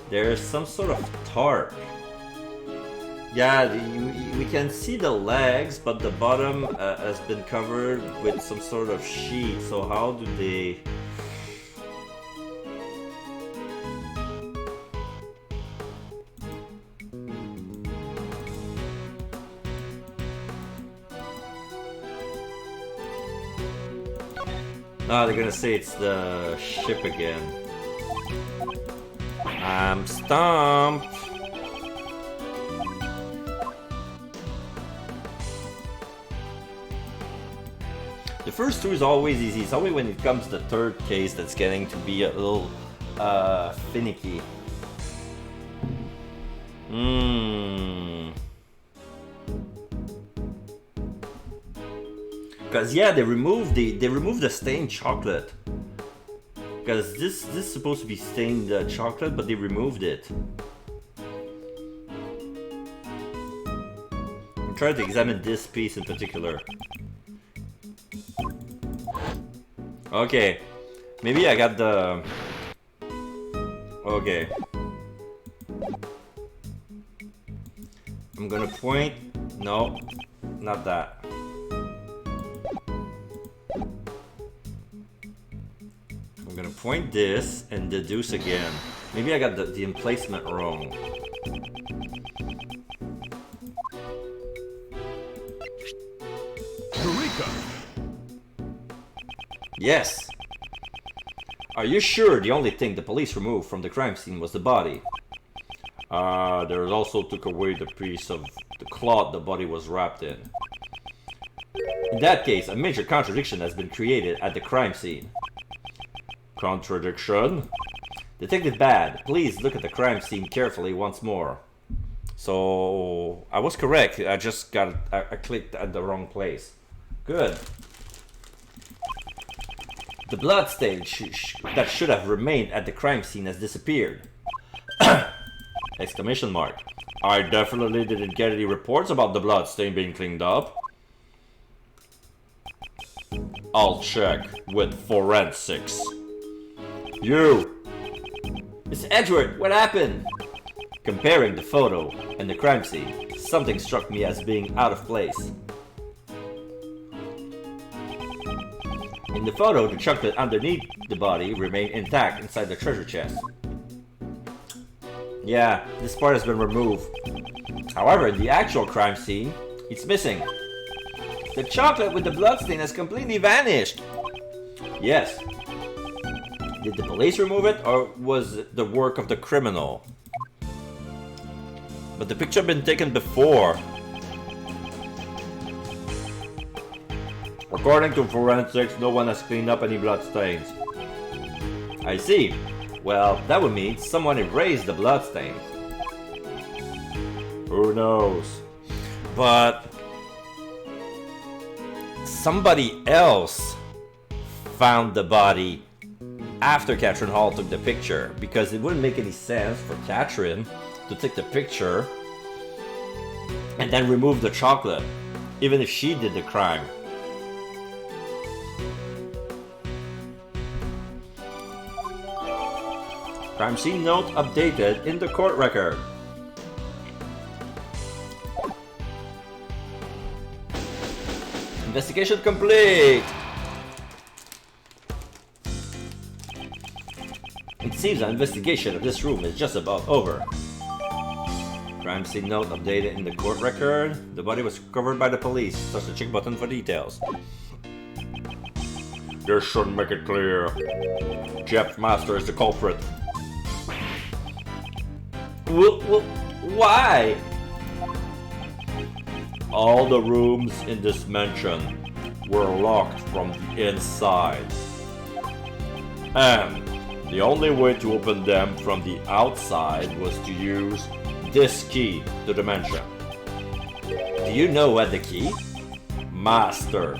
There's some sort of tarp. Yeah, we can see the legs, but the bottom has been covered with some sort of sheet. So how do they... Oh, they're gonna say it's the ship again. I'm stumped. The first two is always easy. It's only when it comes to the third case that's getting to be a little finicky. Because yeah, they removed the stained chocolate. Because this is supposed to be stained chocolate, but they removed it. I'm trying to examine this piece in particular. Okay, maybe I got the... Okay. I'm gonna point... No, not that. I'm gonna point this and deduce again. Maybe I got the emplacement wrong. Eureka! Yes! Are you sure the only thing the police removed from the crime scene was the body? They also took away the piece of the cloth the body was wrapped in. In that case, a major contradiction has been created at the crime scene. Contradiction? Detective Bad, please look at the crime scene carefully once more. So, I was correct. I just I clicked at the wrong place. Good. The blood stain that should have remained at the crime scene has disappeared. Exclamation mark. I definitely didn't get any reports about the blood stain being cleaned up. I'll check with forensics. You! Mr. Edgeworth, what happened? Comparing the photo and the crime scene, something struck me as being out of place. In the photo, the chocolate underneath the body remained intact inside the treasure chest. Yeah, this part has been removed. However, in the actual crime scene, it's missing. The chocolate with the bloodstain has completely vanished. Yes. Did the police remove it, or was it the work of the criminal? But the picture had been taken before. According to forensics, no one has cleaned up any bloodstains. I see. Well, that would mean someone erased the bloodstains. Who knows? But somebody else found the body after Catherine Hall took the picture, because it wouldn't make any sense for Catherine to take the picture and then remove the chocolate, even if she did the crime. Crime scene note updated in the court record. Investigation complete! It seems an investigation of this room is just about over. Crime scene note updated in the court record. The body was recovered by the police. Touch the check button for details. This should make it clear. Jeff Master is the culprit. Why? All the rooms in this mansion were locked from the inside. And the only way to open them from the outside was to use this key to the mansion. Do you know what the key? Master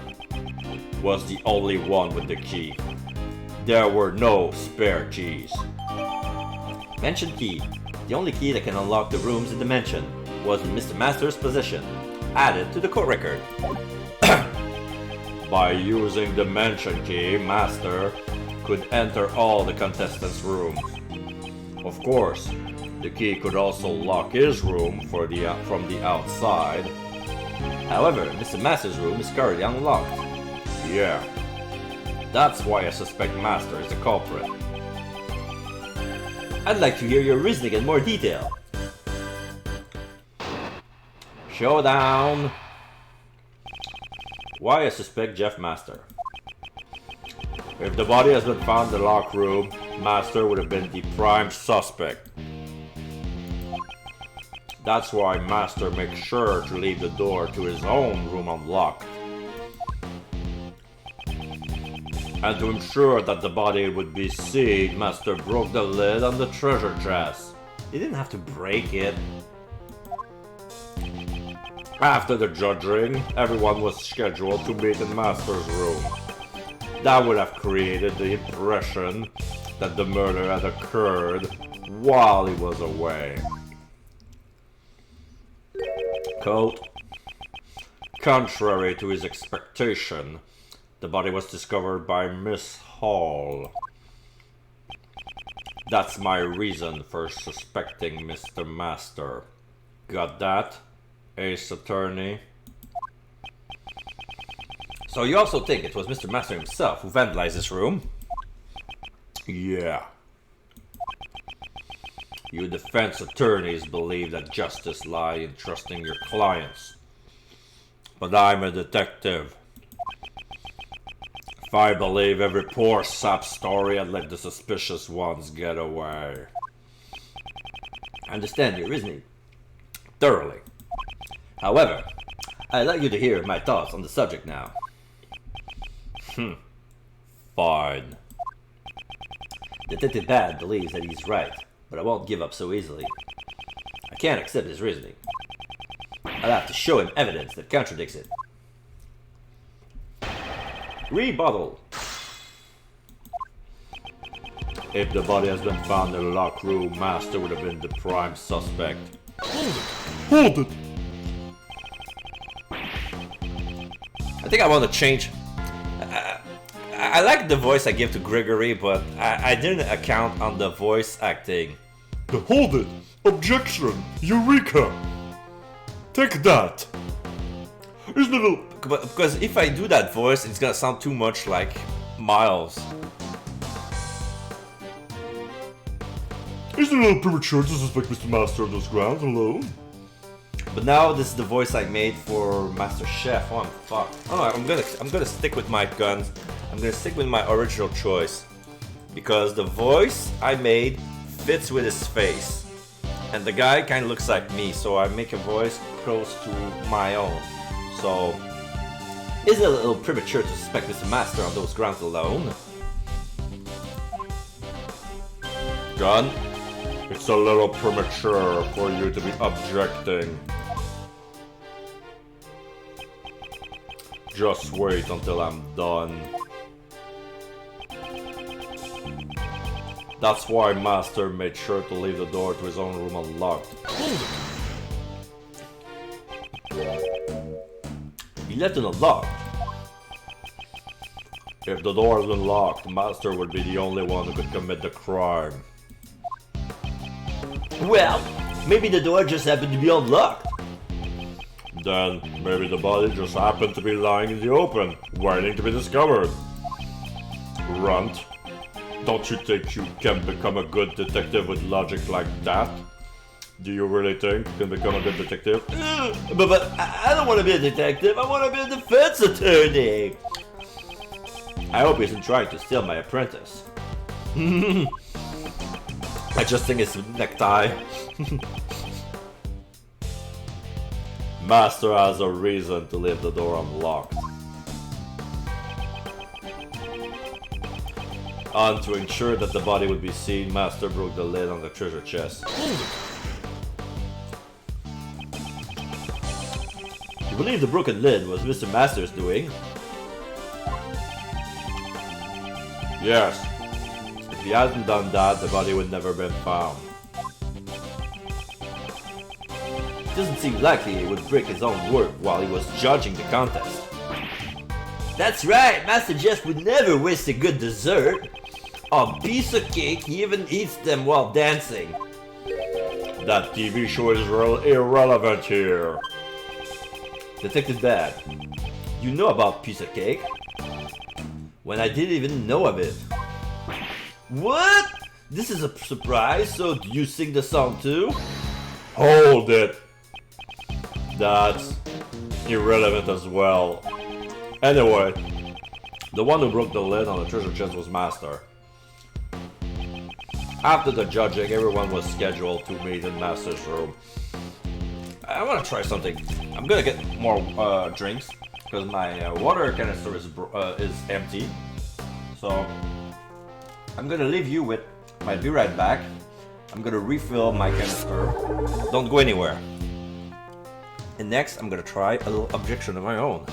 was the only one with the key. There were no spare keys. Mention key. The only key that can unlock the rooms in the mansion was in Mr. Master's possession. Added to the court record. By using the mansion key, Master could enter all the contestants' rooms. Of course, the key could also lock his room from the outside. However, Mr. Master's room is currently unlocked. Yeah, that's why I suspect Master is the culprit. I'd like to hear your reasoning in more detail. Showdown! Why I suspect Jeff Master? If the body has been found in the locked room, Master would have been the prime suspect. That's why Master makes sure to leave the door to his own room unlocked. And to ensure that the body would be seen, Master broke the lid on the treasure chest. He didn't have to break it. After the judging, everyone was scheduled to meet in Master's room. That would have created the impression that the murder had occurred while he was away. Quote, contrary to his expectation, the body was discovered by Miss Hall. That's my reason for suspecting Mr. Master. Got that, Ace Attorney? So you also think it was Mr. Master himself who vandalized this room? Yeah. You defense attorneys believe that justice lies in trusting your clients. But I'm a detective. If I believe every poor sap story, I'd let the suspicious ones get away. I understand your reasoning thoroughly. However, I'd like you to hear my thoughts on the subject now. Fine. Detective Bad believes that he's right, but I won't give up so easily. I can't accept his reasoning. I'll have to show him evidence that contradicts it. Rebuttal. If the body has been found in the locked room, Master would have been the prime suspect. Hold it! I think I want to change. I like the voice I give to Gregory, but I didn't account on the voice acting. Hold it! Objection! Eureka! Take that! Isn't it a... Because if I do that voice, it's gonna sound too much like Miles. Isn't it a little premature to suspect Mr. Master of those grounds alone? But now this is the voice I made for Master Chef. Oh, I'm fucked. Oh, I'm gonna stick with my guns. I'm gonna stick with my original choice because the voice I made fits with his face, and the guy kind of looks like me, so I make a voice close to my own. So, is it a little premature to suspect Mr. Master on those grounds alone? Gun, it's a little premature for you to be objecting. Just wait until I'm done. That's why Master made sure to leave the door to his own room unlocked. He left it unlocked. If the door is unlocked, Master would be the only one who could commit the crime. Well, maybe the door just happened to be unlocked. Then, maybe the body just happened to be lying in the open, waiting to be discovered. Runt, don't you think you can become a good detective with logic like that? Do you really think you can become a good detective? But I don't want to be a detective, I want to be a defense attorney. I hope he isn't trying to steal my apprentice. I just think it's a necktie. Master has a reason to leave the door unlocked. And to ensure that the body would be seen, Master broke the lid on the treasure chest. You believe the broken lid was Mr. Master's doing? Yes, If he hadn't done that, the body would never been found. It doesn't seem likely he would break his own word while he was judging the contest. That's right, Master Jeff would never waste a good dessert. A piece of cake, he even eats them while dancing. that TV show is irrelevant here. Detective Dad, you know about piece of cake? When I didn't even know of it. What? This is a surprise, so do you sing the song too? Hold it! That's irrelevant as well. Anyway, The one who broke the lid on the treasure chest was Master. After the judging, everyone was scheduled to meet in Master's room. I want to try something. I'm gonna get more drinks because my water canister is empty. So I'm gonna leave you with. Might be right back. I'm gonna refill my canister. Don't go anywhere. And next, I'm gonna try a little objection of my own.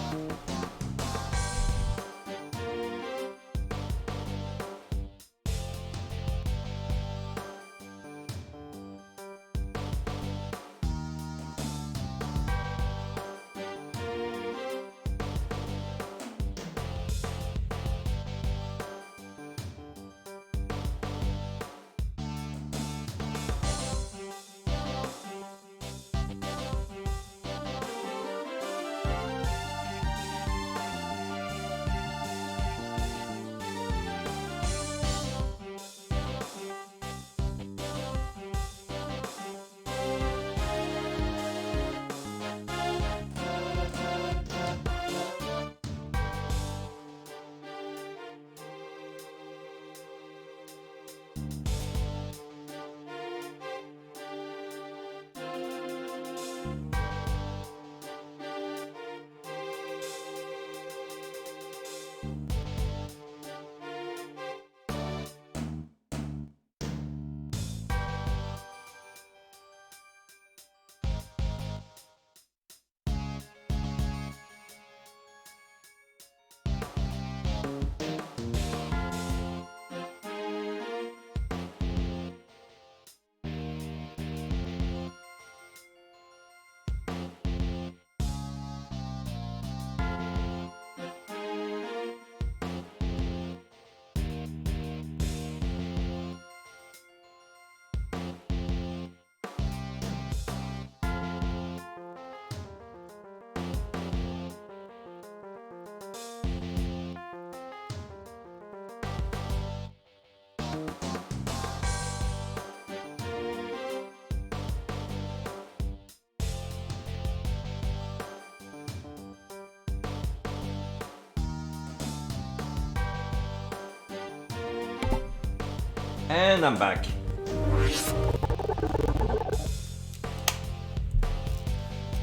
And I'm back.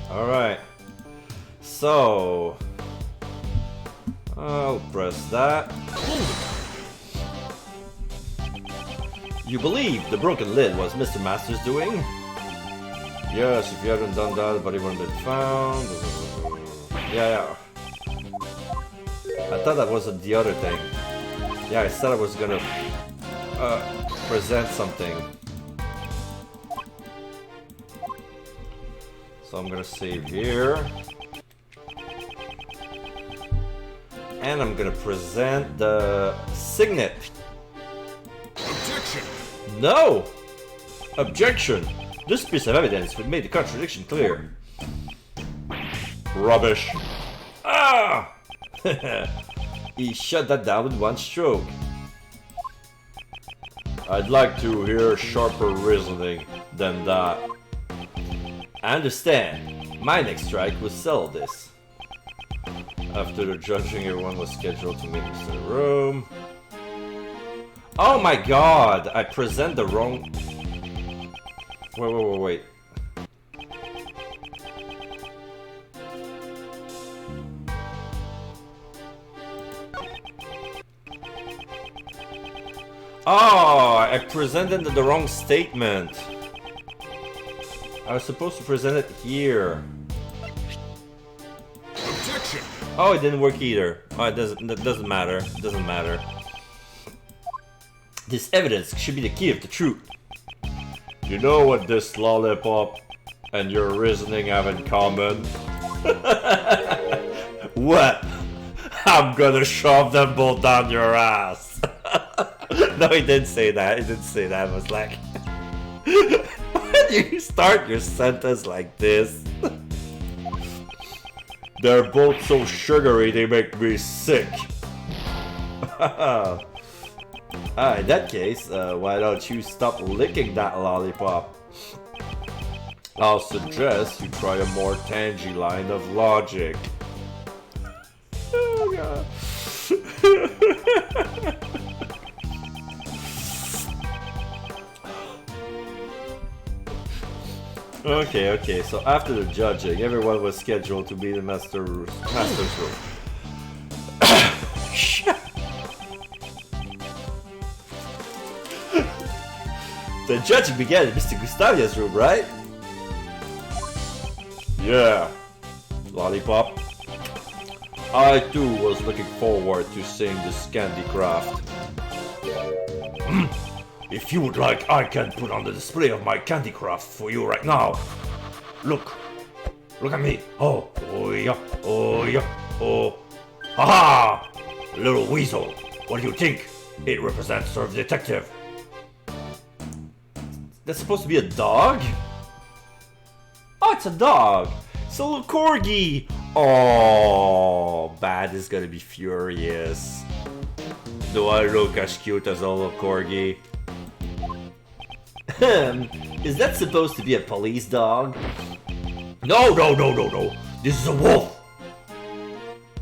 Alright. So... I'll press that. You believe the broken lid was Mr. Master's doing? Yes, if you hadn't done that, the body wouldn't have been found. Yeah. I thought that was the other thing. Yeah, I said I was gonna present something. So I'm gonna save here. And I'm gonna present the signet. Objection! No! Objection! This piece of evidence would make the contradiction clear. Rubbish. Ah! He shut that down with one stroke. I'd like to hear sharper reasoning than that. I understand. My next strike will settle this. After the judging, everyone was scheduled to meet in the room. Oh my god! I present the wrong... Wait. Oh, I presented the wrong statement. I was supposed to present it here. Objection! Oh, it didn't work either. Oh, it doesn't matter. It doesn't matter. This evidence should be the key of the truth. You know what this lollipop and your reasoning have in common? What? I'm gonna shove them both down your ass. No, he didn't say that. He didn't say that. I was like, why do you start your sentence like this? They're both so sugary they make me sick. In that case, why don't you stop licking that lollipop? I'll suggest you try a more tangy line of logic. Oh god. Okay, so after the judging, everyone was scheduled to be in the master's room. The judging began in Mr. Gustavia's room, right? Yeah, Lollipop. I too was looking forward to seeing this candy craft. If you would like, I can put on the display of my candy craft for you right now. Look at me. Oh yeah, oh. Haha! Little weasel, what do you think? It represents Serve Detective. That's supposed to be a dog? Oh, it's a dog. It's a little corgi. Oh, Bad is gonna be furious. Do I look as cute as a little corgi? Is that supposed to be a police dog? No. This is a wolf.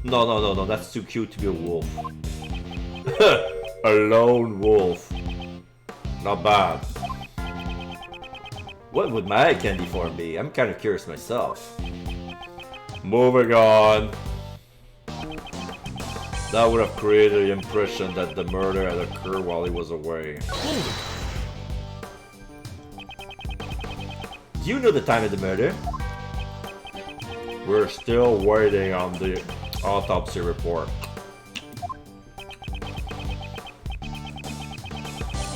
No, that's too cute to be a wolf. A lone wolf. Not bad. What would my eye candy form be? I'm kind of curious myself. Moving on. That would have created the impression that the murder had occurred while he was away. Do you know the time of the murder? We're still waiting on the autopsy report.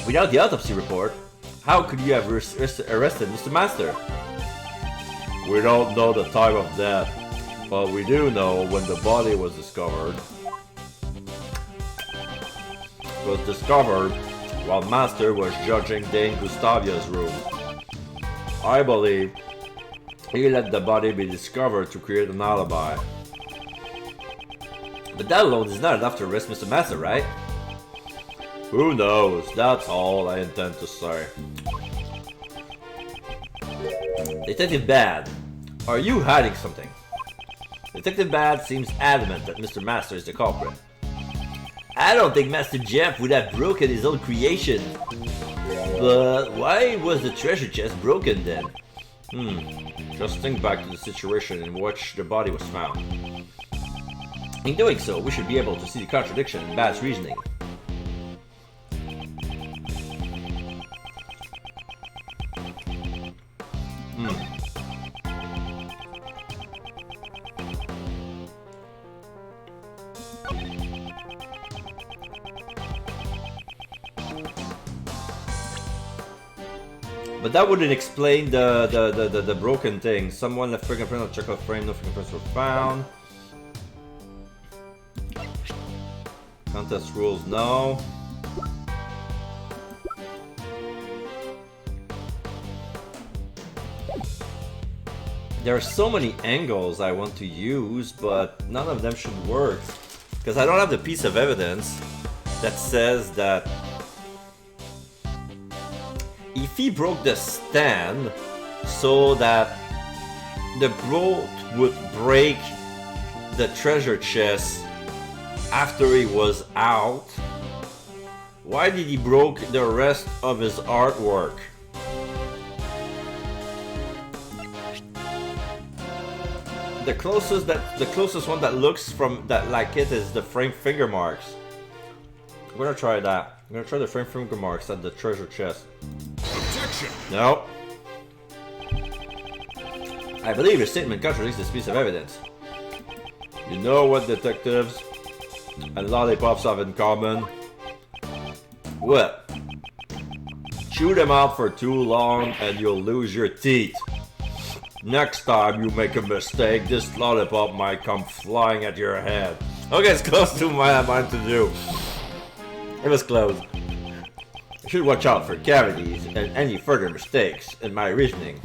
Without the autopsy report, how could you have arrested Mr. Master? We don't know the time of death, but we do know when the body was discovered. It was discovered while Master was judging Dame Gustavia's room. I believe he let the body be discovered to create an alibi. But that alone is not enough to arrest Mr. Master, right? Who knows? That's all I intend to say. Detective Bad, are you hiding something? Detective Bad seems adamant that Mr. Master is the culprit. I don't think Master Jeff would have broken his own creation. But why was the treasure chest broken then? Just think back to the situation in which the body was found. In doing so, we should be able to see the contradiction in Bad's reasoning. But that wouldn't explain the broken thing. Someone left fingerprint on chocolate frame, no fingerprints were found. Contest rules, no. There are so many angles I want to use, but none of them should work. Because I don't have the piece of evidence that says that if he broke the stand so that the bolt would break the treasure chest after he was out, why did he broke the rest of his artwork? The closest one that looks from that like it is the frame finger marks. I'm gonna try that. I'm gonna try the frame finger marks at the treasure chest. Objection! No. I believe your statement contradicts this piece of evidence. You know what detectives and lollipops have in common? What? Chew them out for too long and you'll lose your teeth. Next time you make a mistake, this lollipop might come flying at your head. Okay, it's close to what I wanted to do. It was close. I should watch out for cavities and any further mistakes in my reasoning.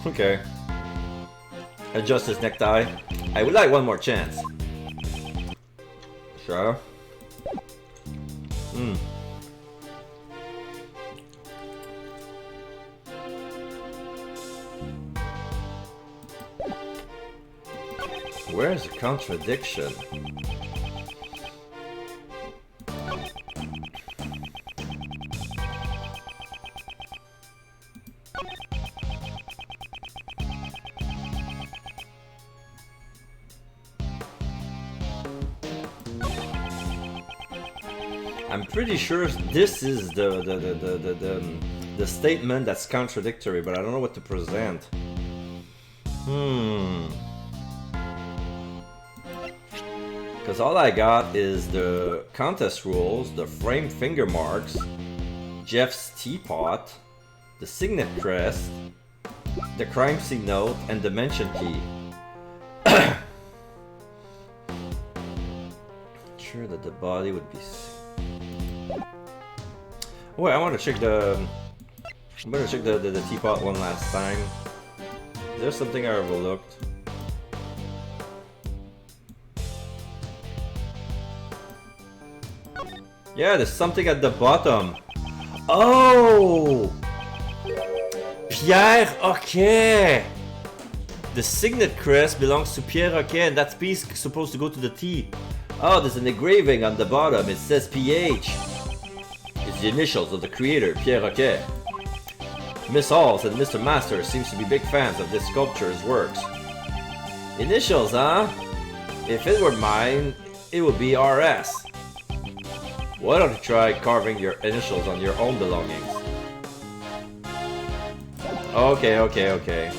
Okay. Adjust his necktie. I would like one more chance. Sure. Where's the contradiction? I'm pretty sure this is the statement that's contradictory, but I don't know what to present. Because all I got is the contest rules, the frame finger marks, Jeff's teapot, the signet crest, the crime scene note, and the mention key. Sure that the body would be. Oh, wait, I want to check the. I'm gonna check the teapot one last time. Is there something I overlooked? Yeah, there's something at the bottom. Oh! Pierre Roquet! The signet crest belongs to Pierre Roquet, and that piece is supposed to go to the T. Oh, there's an engraving on the bottom. It says PH. It's the initials of the creator, Pierre Roquet. Miss Halls and Mr. Master seems to be big fans of this sculpture's works. Initials, huh? If it were mine, it would be RS. Why don't you try carving your initials on your own belongings? Okay.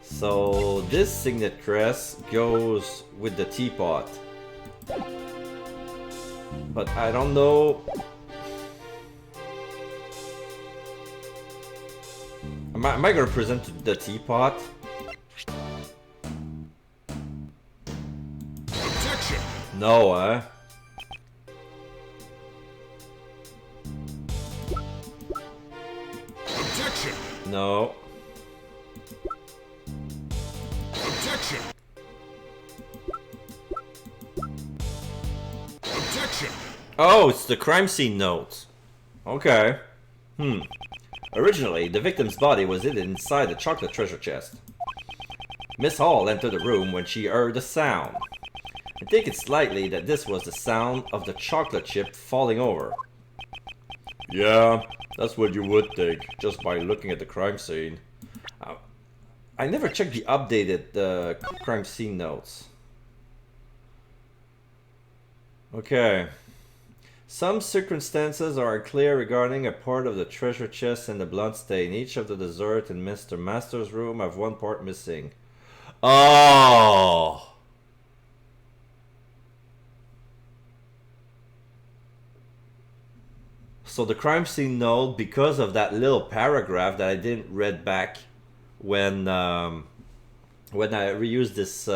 So this signet crest goes with the teapot. But I don't know. Am I gonna present the teapot? Objection! No, eh? Objection! No. Objection! Objection! Oh, it's the crime scene notes. Okay. Originally, the victim's body was hidden inside the chocolate treasure chest. Miss Hall entered the room when she heard a sound. I think it's likely that this was the sound of the chocolate chip falling over. Yeah, that's what you would think, just by looking at the crime scene. I never checked the updated crime scene notes. Okay. Some circumstances are unclear regarding a part of the treasure chest and the bloodstain. Each of the dessert in Mr. Master's room have one part missing. Oh! So the crime scene note, because of that little paragraph that I didn't read back when I reused this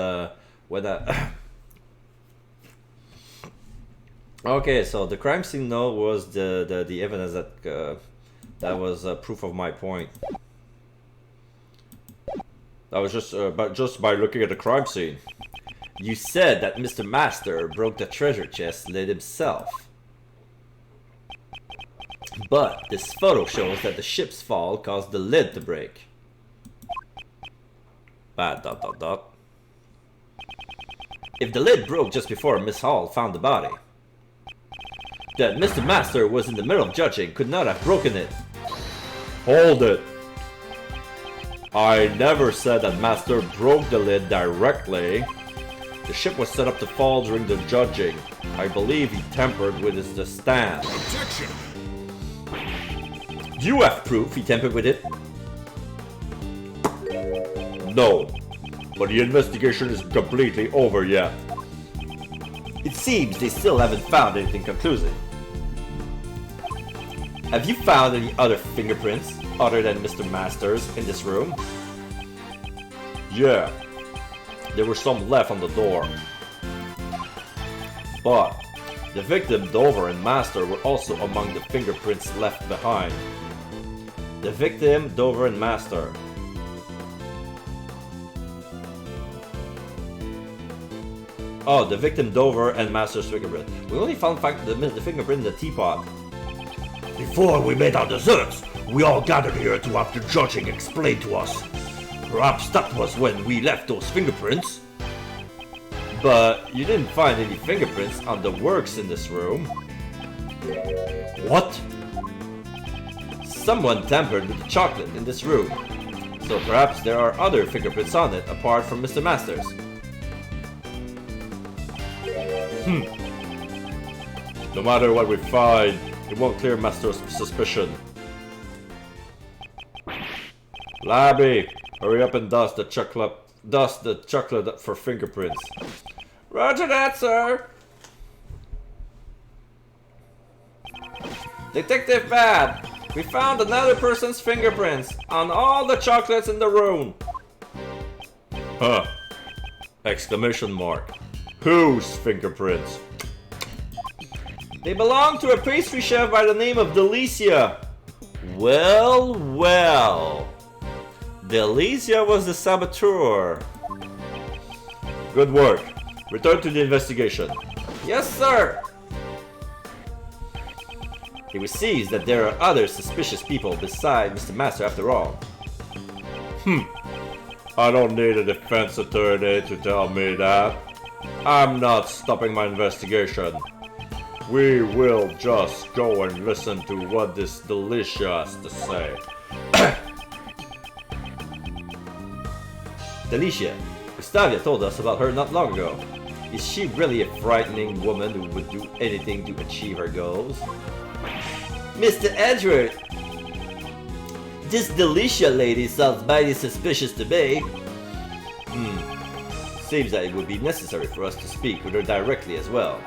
Okay, so the crime scene note was the evidence that was proof of my point. That was just by looking at the crime scene. You said that Mr. Master broke the treasure chest lid himself. But this photo shows that the ship's fall caused the lid to break. If the lid broke just before Miss Hall found the body, then Mr. Master was in the middle of judging, could not have broken it. Hold it! I never said that Master broke the lid directly. The ship was set up to fall during the judging. I believe he tampered with the stand. Objection! Do you have proof he tampered with it? No, but the investigation isn't completely over yet. It seems they still haven't found anything conclusive. Have you found any other fingerprints other than Mr. Master's in this room? Yeah, there were some left on the door. But the victim, Dover, and Master were also among the fingerprints left behind. The victim, Dover, and Master. Oh, the victim, Dover, and Master's fingerprint. We only found the fingerprint in the teapot. Before we made our desserts, we all gathered here to have the judging explained to us. Perhaps that was when we left those fingerprints. But you didn't find any fingerprints on the works in this room. What? Someone tampered with the chocolate in this room. So perhaps there are other fingerprints on it apart from Mr. Master's. No matter what we find, it won't clear Master's suspicion. Labby, hurry up and dust the chocolate for fingerprints. Roger that, sir! Detective Bad, we found another person's fingerprints on all the chocolates in the room. Huh. Exclamation mark. Whose fingerprints? They belong to a pastry chef by the name of Delicia. Well, well. Delicia was the saboteur. Good work. Return to the investigation. Yes, sir. He sees that there are other suspicious people beside Mr. Master after all. I don't need a defense attorney to tell me that. I'm not stopping my investigation. We will just go and listen to what this Delicia has to say. Delicia, Gustavia told us about her not long ago. Is she really a frightening woman who would do anything to achieve her goals? Mr. Edgeworth! This Delicia lady sounds mighty suspicious to me. Seems that it would be necessary for us to speak with her directly as well.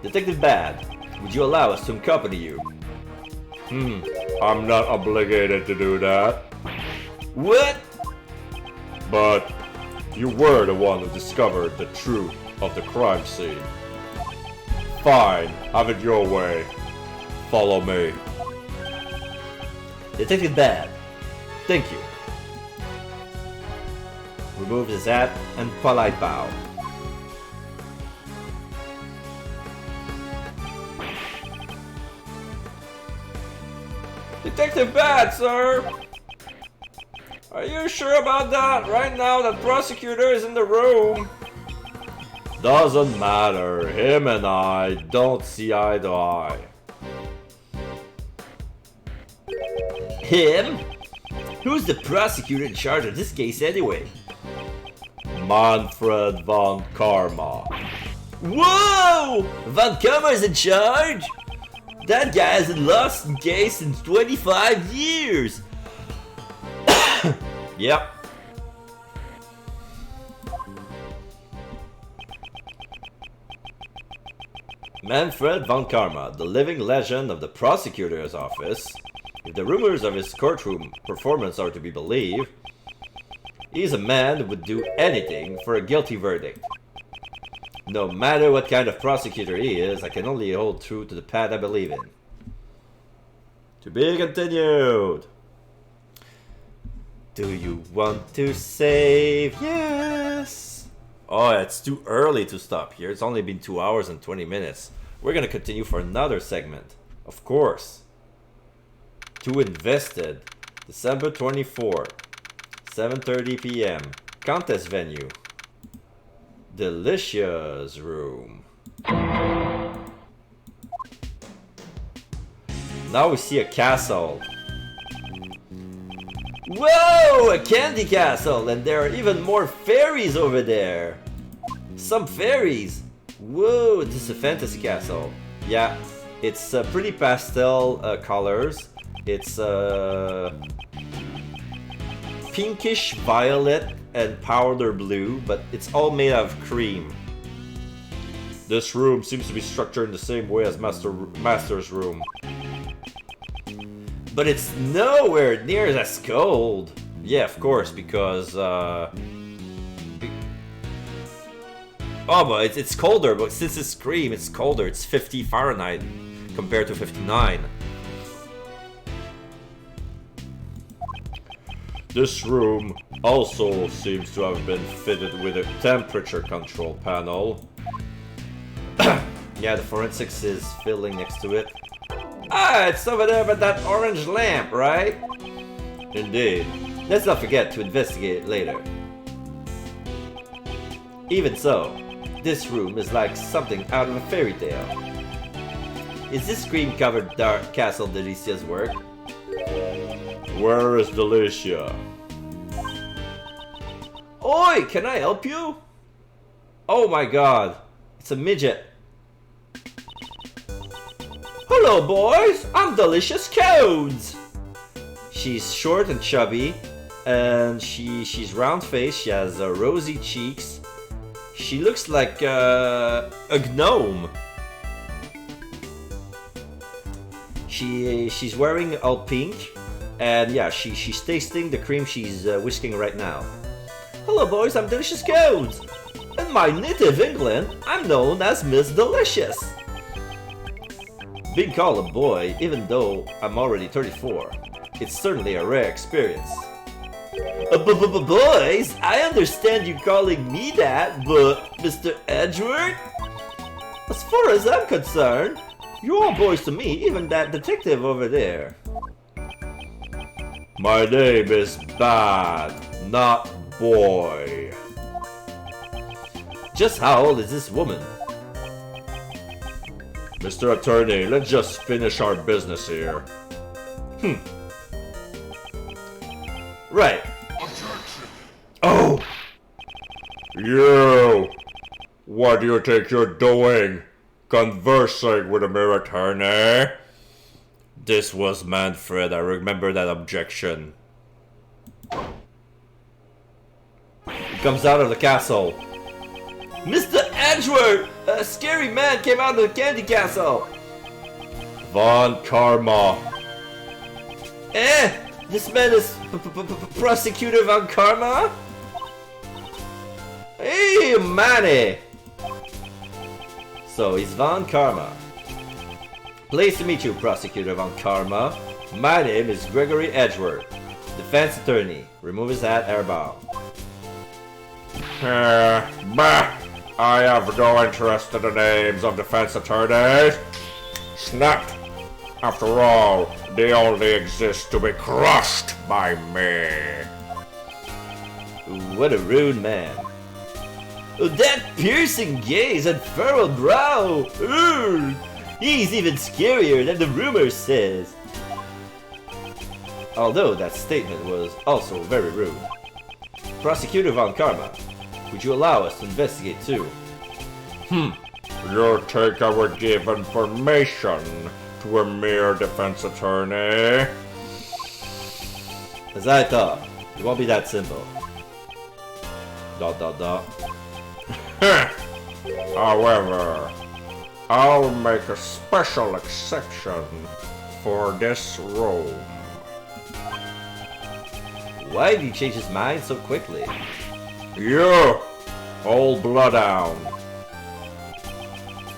Detective Bad, would you allow us to accompany you? I'm not obligated to do that. What? But you were the one who discovered the truth of the crime scene. Fine, have it your way. Follow me. Detective Bad, thank you. Remove his hat and polite bow. Detective Bat, sir! Are you sure about that? Right now, the prosecutor is in the room. Doesn't matter. Him and I don't see eye to eye. Him? Who's the prosecutor in charge of this case anyway? Manfred von Karma. Whoa! Von Karma's in charge? That guy hasn't lost a case in 25 years! Yep. Manfred von Karma, the living legend of the prosecutor's office. If the rumors of his courtroom performance are to be believed, he's a man who would do anything for a guilty verdict. No matter what kind of prosecutor he is, I can only hold true to the path I believe in. To be continued. Do you want to save? Yes! Oh, it's too early to stop here. It's only been 2 hours and 20 minutes. We're gonna continue for another segment. Of course. Two invested. December 24th. 7:30 p.m. Contest venue. Delicious room. Now we see a castle. Whoa! A candy castle! And there are even more fairies over there! Some fairies! Whoa, this is a fantasy castle. Yeah, it's pretty pastel colors. It's pinkish violet and powder blue, but it's all made out of cream. This room seems to be structured in the same way as Master's room. But it's nowhere near as cold. Yeah, of course, because oh, but it's colder, but since it's cream, it's colder. It's 50 Fahrenheit compared to 59. this room also seems to have been fitted with a temperature control panel. Yeah, the forensics is filling next to it. Ah, it's over there by that orange lamp, right? Indeed. Let's not forget to investigate it later. Even so, this room is like something out of a fairy tale. Is this cream-covered dark castle Delicia's work? Where is Delicia? Oi, can I help you? Oh my god, it's a midget. Hello boys, I'm Delicious Codes. She's short and chubby, and she's round-faced, she has rosy cheeks. She looks like a gnome. She's wearing all pink, and yeah, she's tasting the cream she's whisking right now. Hello boys, I'm Delicious Codes. In my native England, I'm known as Miss Delicious. Being called a boy, even though I'm already 34, it's certainly a rare experience. Boys, I understand you calling me that, but Mr. Edgeworth? As far as I'm concerned, you're all boys to me, even that detective over there. My name is Bad, not Boy. Just how old is this woman? Mr. Attorney, let's just finish our business here. Right. Objection! Oh! You! What do you think you're doing? Conversing with a mere attorney? This was Manfred, I remember that objection. He comes out of the castle. Mr. Edgeworth! A scary man came out of the candy castle! Von Karma. This man is Prosecutor Von Karma? Hey, Manny! So, he's Von Karma. Pleased to meet you, Prosecutor Von Karma. My name is Gregory Edgeworth, defense attorney. Remove his hat, airbound. Bah! I have no interest in the names of defense attorneys. Snap! After all, they only exist to be crushed by me. What a rude man. Oh, that piercing gaze and furrowed brow! Ugh. He's even scarier than the rumor says. Although that statement was also very rude. Prosecutor Von Karma, would you allow us to investigate too? You think I would give information to a mere defense attorney? As I thought, it won't be that simple. ... However, I'll make a special exception for this room. Why did he change his mind so quickly? You, old bloodhound.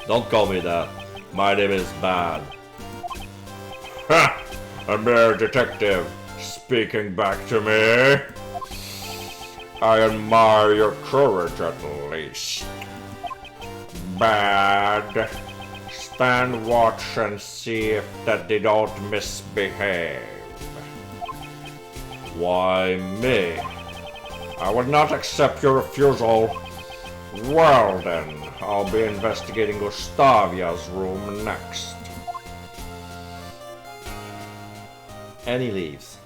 Don't call me that. My name is Bad. Ha! A mere detective speaking back to me. I admire your courage at least. Bad. Stand watch and see if that they don't misbehave. Why me? I would not accept your refusal. Well then, I'll be investigating Gustavia's room next. And he leaves.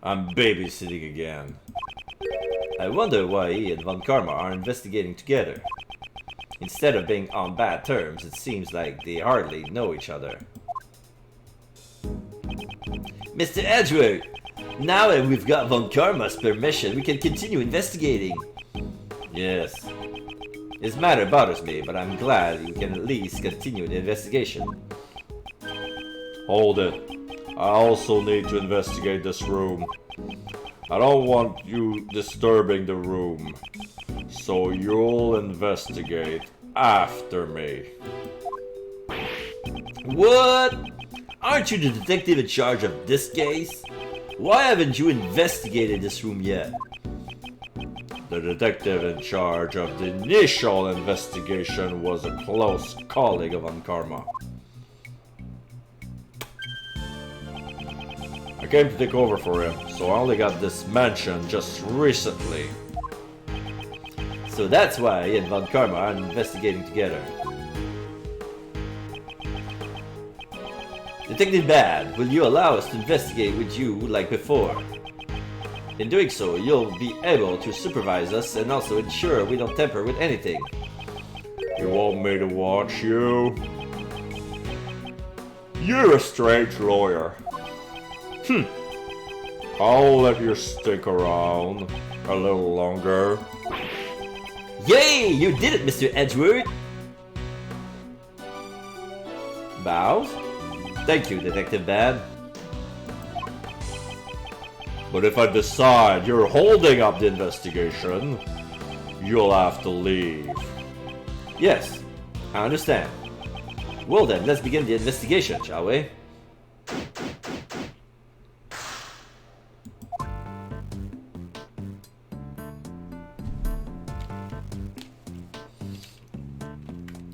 I'm babysitting again. I wonder why he and Von Karma are investigating together. Instead of being on bad terms, it seems like they hardly know each other. Mr. Edgeworth, now that we've got Von Karma's permission, we can continue investigating. Yes. This matter bothers me, but I'm glad you can at least continue the investigation. Hold it. I also need to investigate this room. I don't want you disturbing the room. So you'll investigate after me. What? Aren't you the detective in charge of this case? Why haven't you investigated this room yet? The detective in charge of the initial investigation was a close colleague of Von Karma. I came to take over for him, so I only got this mansion just recently. So that's why he and Von Karma are investigating together. Detective Bad, will you allow us to investigate with you like before? In doing so, you'll be able to supervise us and also ensure we don't tamper with anything. You want me to watch you? You're a strange lawyer. I'll let you stick around a little longer. Yay! You did it, Mr. Edgeworth! Bows? Thank you, Detective Bad. But if I decide you're holding up the investigation, you'll have to leave. Yes, I understand. Well then, let's begin the investigation, shall we?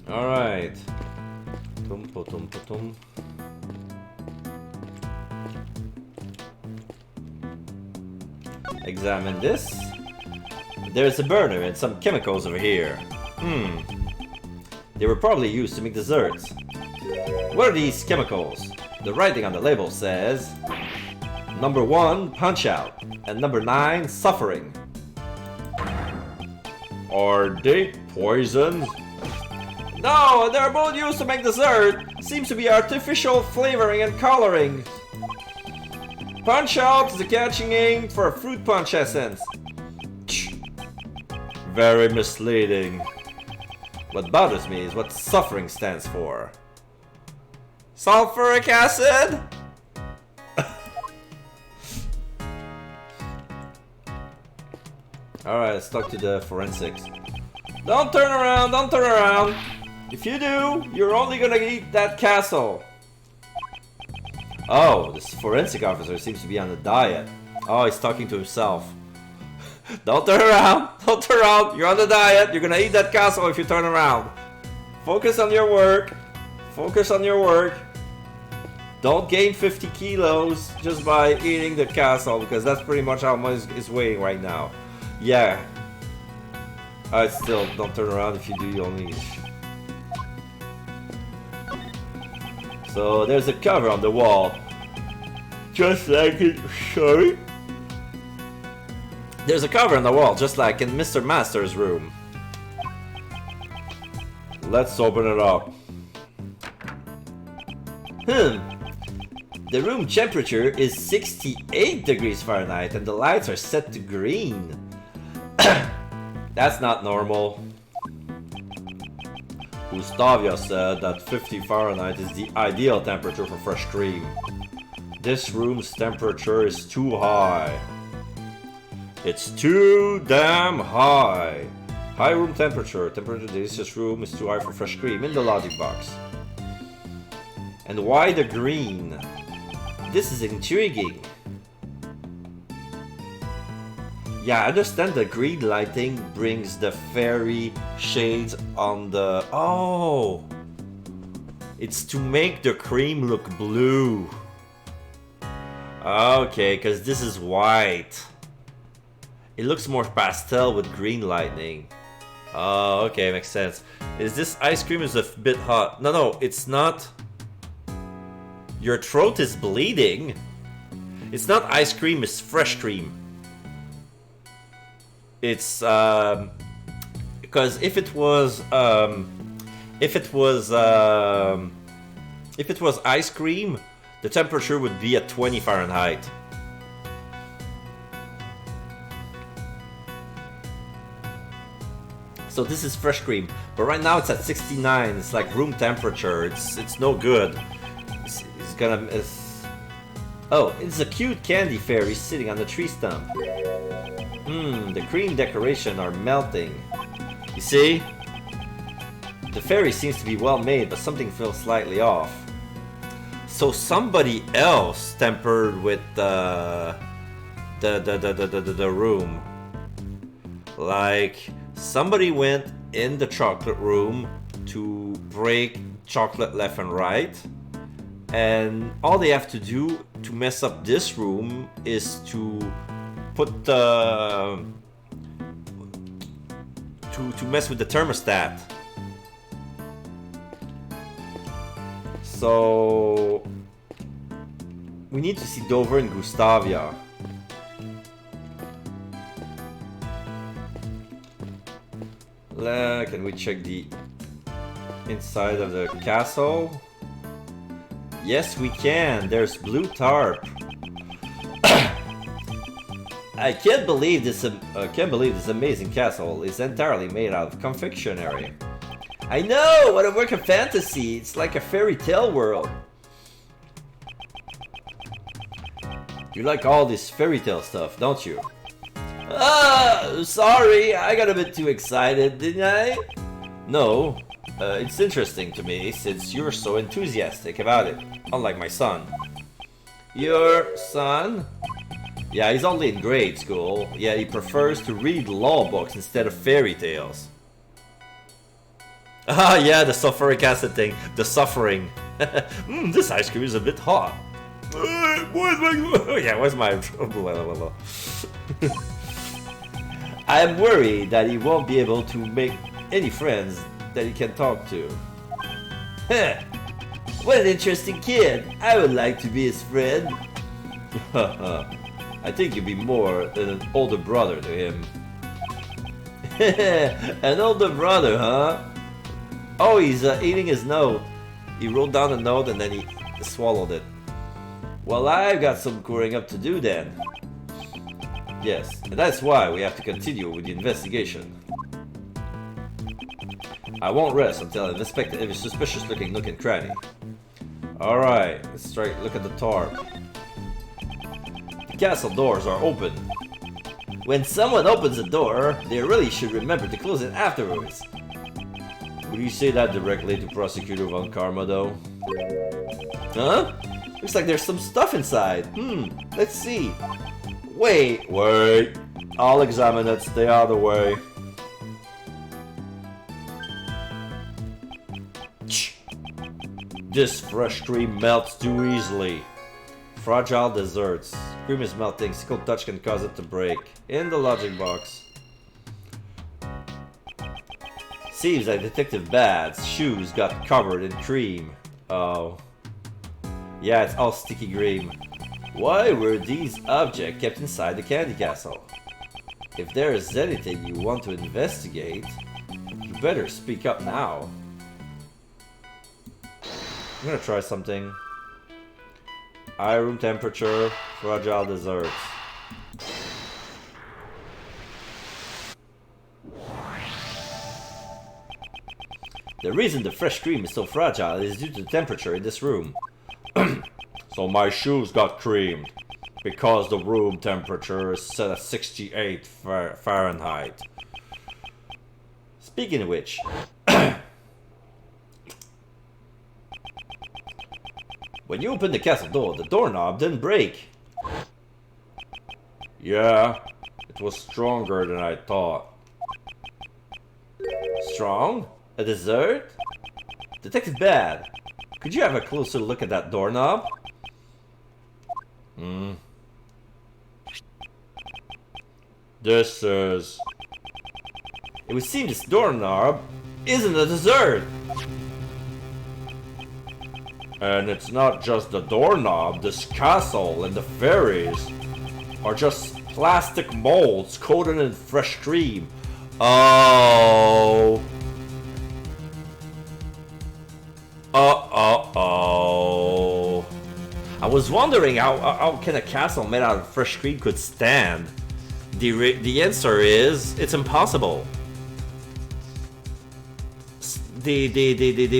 Alright. Tum-pa-tum-pa-tum. Examine this. There's a burner and some chemicals over here. They were probably used to make desserts. What are these chemicals? The writing on the label says number 1, punch out, and number 9, suffering. Are they poisons? No, they're both used to make dessert. Seems to be artificial flavoring and coloring. Punch out is the catching aim for a fruit punch essence. Very misleading. What bothers me is what suffering stands for. Sulfuric acid? Alright, let's talk to the forensics. Don't turn around, don't turn around. If you do, you're only gonna eat that castle. Oh, this forensic officer seems to be on a diet. Oh, he's talking to himself. Don't turn around, don't turn around. You're on a diet, you're gonna eat that castle if you turn around. Focus on your work. Focus on your work. Don't gain 50 kilos just by eating the castle, because that's pretty much how much is weighing right now. Yeah. I still don't turn around if you do, you'll leash. So there's a cover on the wall. Just like it. Sorry? There's a cover on the wall, just like in Mr. Master's room. Let's open it up. The room temperature is 68 degrees Fahrenheit and the lights are set to green. That's not normal. Gustavia said that 50 Fahrenheit is the ideal temperature for fresh cream. This room's temperature is too high. It's too damn high. High room temperature. Temperature delicious room is too high for fresh cream in the logic box. And why the green? This is intriguing. Yeah, I understand the green lighting brings the fairy shades on the... Oh! It's to make the cream look blue. Okay, because this is white. It looks more pastel with green lighting. Oh, okay, makes sense. Is this ice cream is a bit hot? No, it's not. Your throat is bleeding. It's not ice cream, it's fresh cream. It's because if it was ice cream, the temperature would be at 20 Fahrenheit. So this is fresh cream, but right now it's at 69. It's like room temperature. It's no good. Oh, it's a cute candy fairy sitting on the tree stump. The cream decoration are melting. You see? The fairy seems to be well made, but something feels slightly off. So somebody else tempered with the room. Like somebody went in the chocolate room to break chocolate left and right. And all they have to do to mess up this room is to put to mess with the thermostat. So we need to see Dover and Gustavia. Can we check the inside of the castle? Yes, we can. There's blue tarp. I can't believe this amazing castle is entirely made out of confectionery. I know! What a work of fantasy! It's like a fairy tale world. You like all this fairy tale stuff, don't you? Sorry, I got a bit too excited, didn't I? No, it's interesting to me since you're so enthusiastic about it, unlike my son. Your son? Yeah, he's only in grade school, yet he prefers to read law books instead of fairy tales. Ah, yeah, the sulfuric acid thing. The suffering. This ice cream is a bit hot. Where's my... I'm worried that he won't be able to make any friends that he can talk to. What an interesting kid. I would like to be his friend. I think you'd be more than an older brother to him. An older brother, huh? Oh, he's eating his note. He wrote down a note and then he swallowed it. Well, I've got some growing up to do then. Yes, and that's why we have to continue with the investigation. I won't rest until I've inspected every suspicious looking nook and cranny. Alright, let's try look at the tarp. The castle doors are open. When someone opens a door, they really should remember to close it afterwards. Would you say that directly to Prosecutor Von Karma, though? Huh? Looks like there's some stuff inside. Let's see. Wait. I'll examine it. Stay out of the way. This fresh cream melts too easily. Fragile desserts. Cream is melting. Single touch can cause it to break. In the logic box. Seems like Detective Bad's shoes got covered in cream. Oh. Yeah, it's all sticky cream. Why were these objects kept inside the candy castle? If there is anything you want to investigate, you better speak up now. I'm gonna try something. High room temperature, fragile desserts. The reason the fresh cream is so fragile is due to the temperature in this room. So my shoes got creamed because the room temperature is set at 68 Fahrenheit. Speaking of which, when you opened the castle door, the doorknob didn't break. Yeah, it was stronger than I thought. Strong? A dessert? Detective Bad, could you have a closer look at that doorknob? This is... It would seem this doorknob isn't a dessert. And it's not just the doorknob, this castle and the fairies are just plastic molds coated in fresh cream. Oh. I was wondering how can a castle made out of fresh cream could stand? The answer is it's impossible. They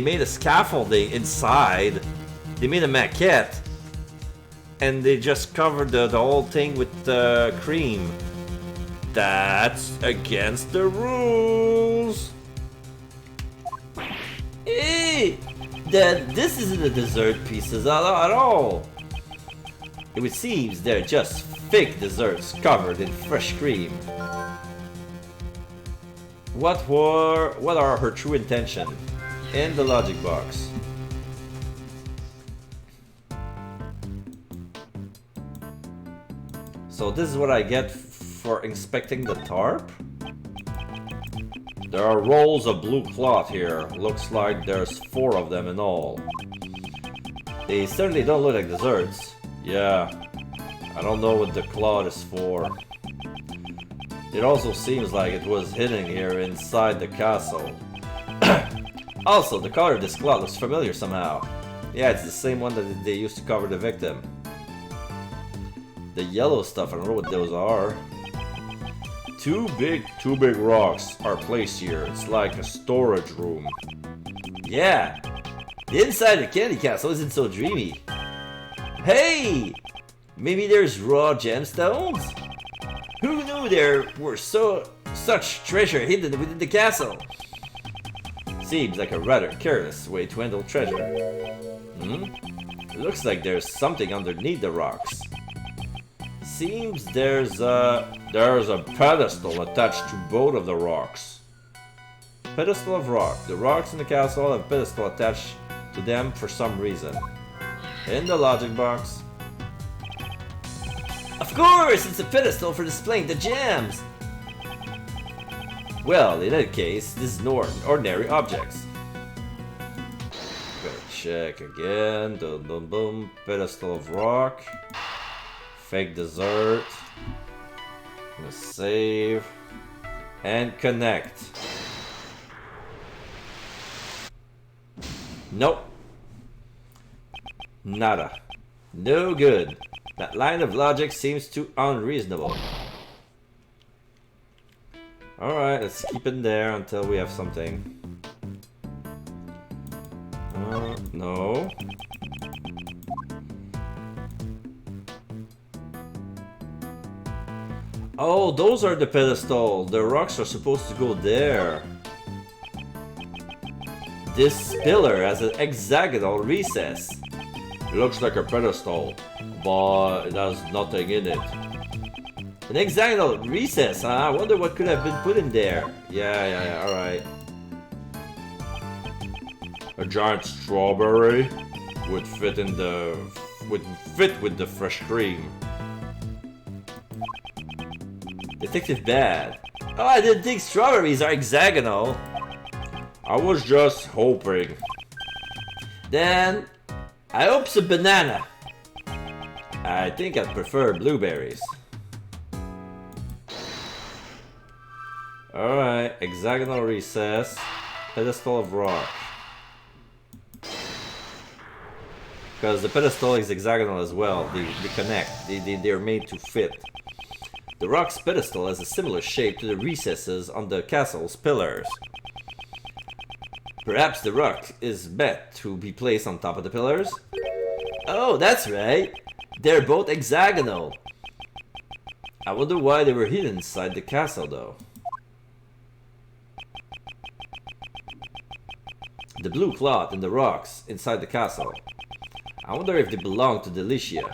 made a scaffolding inside. They made a maquette, and they just covered the whole thing with cream. That's against the rules. Hey, this isn't a dessert pieces at all. It would seem they're just fake desserts covered in fresh cream. What are her true intentions? In the logic box. So this is what I get for inspecting the tarp? There are rolls of blue cloth here. Looks like there's 4 of them in all. They certainly don't look like desserts. Yeah, I don't know what the cloth is for. It also seems like it was hidden here inside the castle. Also, the color of this cloth looks familiar somehow. Yeah, it's the same one that they used to cover the victim. The yellow stuff, I don't know what those are. Two big rocks are placed here. It's like a storage room. Yeah, the inside of the candy castle isn't so dreamy. Hey! Maybe there's raw gemstones? Who knew there were such treasure hidden within the castle? Seems like a rather careless way to handle treasure. It looks like there's something underneath the rocks. Seems there's a pedestal attached to both of the rocks. pedestal of rock. The rocks in the castle have a pedestal attached to them for some reason. In the logic box. Of course, it's a pedestal for displaying the gems. Well, in that case, this is no ordinary objects. Gotta check again. Boom, boom, boom. Pedestal of rock. Fake dessert. Gonna save. And connect. Nope. Nada. No good. That line of logic seems too unreasonable. Alright, let's keep it there until we have something. No. Oh, those are the pedestal. The rocks are supposed to go there. This pillar has an hexagonal recess. It looks like a pedestal, but it has nothing in it. An hexagonal recess, huh? I wonder what could have been put in there. Yeah, alright. A giant strawberry would fit in the with the fresh cream. Detective Bad. Oh, I didn't think strawberries are hexagonal. I was just hoping. Then, I hope it's a banana. I think I'd prefer blueberries. Alright, hexagonal recess, pedestal of rock. Because the pedestal is hexagonal as well, they connect, they're made to fit. The rock's pedestal has a similar shape to the recesses on the castle's pillars. Perhaps the rock is meant to be placed on top of the pillars? Oh, that's right! They're both hexagonal. I wonder why they were hidden inside the castle though. The blue cloth and the rocks inside the castle. I wonder if they belong to Delicia.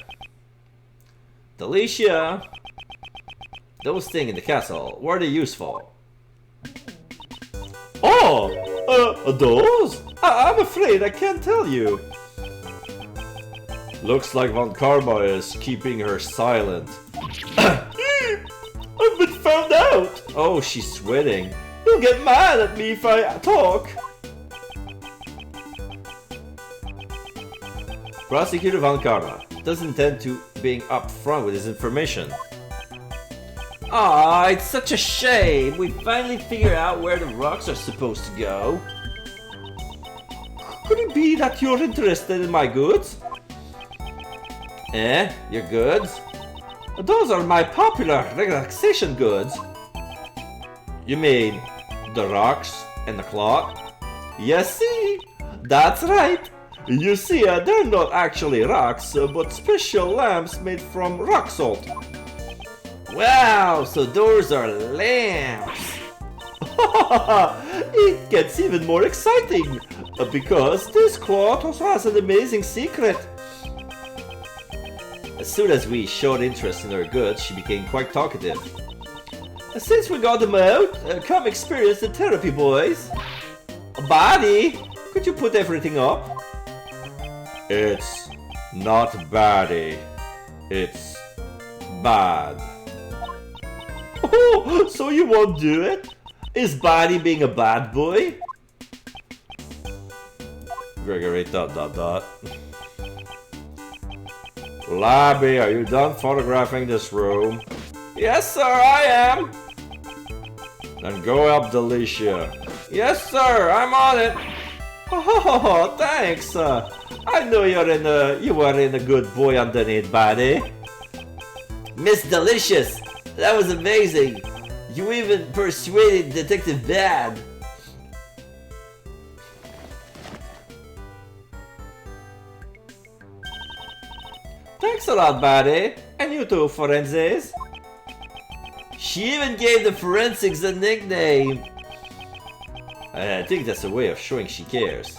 Delicia! Those things in the castle, what are they useful? Oh! Those? I'm afraid I can't tell you. Looks like Von Karma is keeping her silent. I've been found out! Oh, she's sweating. You'll get mad at me if I talk. Prosecutor Von Karma doesn't intend to being upfront with his information. Aw, it's such a shame. We finally figured out where the rocks are supposed to go. Could it be that you're interested in my goods? Eh? Your goods? Those are my popular relaxation goods. You mean the rocks and the cloth? Yes, see? That's right. You see, they're not actually rocks, but special lamps made from rock salt. Wow, so those are lamps. It gets even more exciting, because this cloth also has an amazing secret. As soon as we showed interest in her goods, she became quite talkative. Since we got them out, come experience the therapy, boys. Buddy, could you put everything up? It's not baddie. It's bad. Oh, so you won't do it? Is Buddy being a bad boy? Gregory ... Labby, are you done photographing this room? Yes, sir, I am. Then go help Delicia. Yes, sir, I'm on it. Oh, thanks. I know you were in a good boy underneath, Buddy. Miss Delicious, that was amazing. You even persuaded Detective Bad. Thanks a lot, Buddy. And you too, Forensics. She even gave the forensics a nickname. I think that's a way of showing she cares.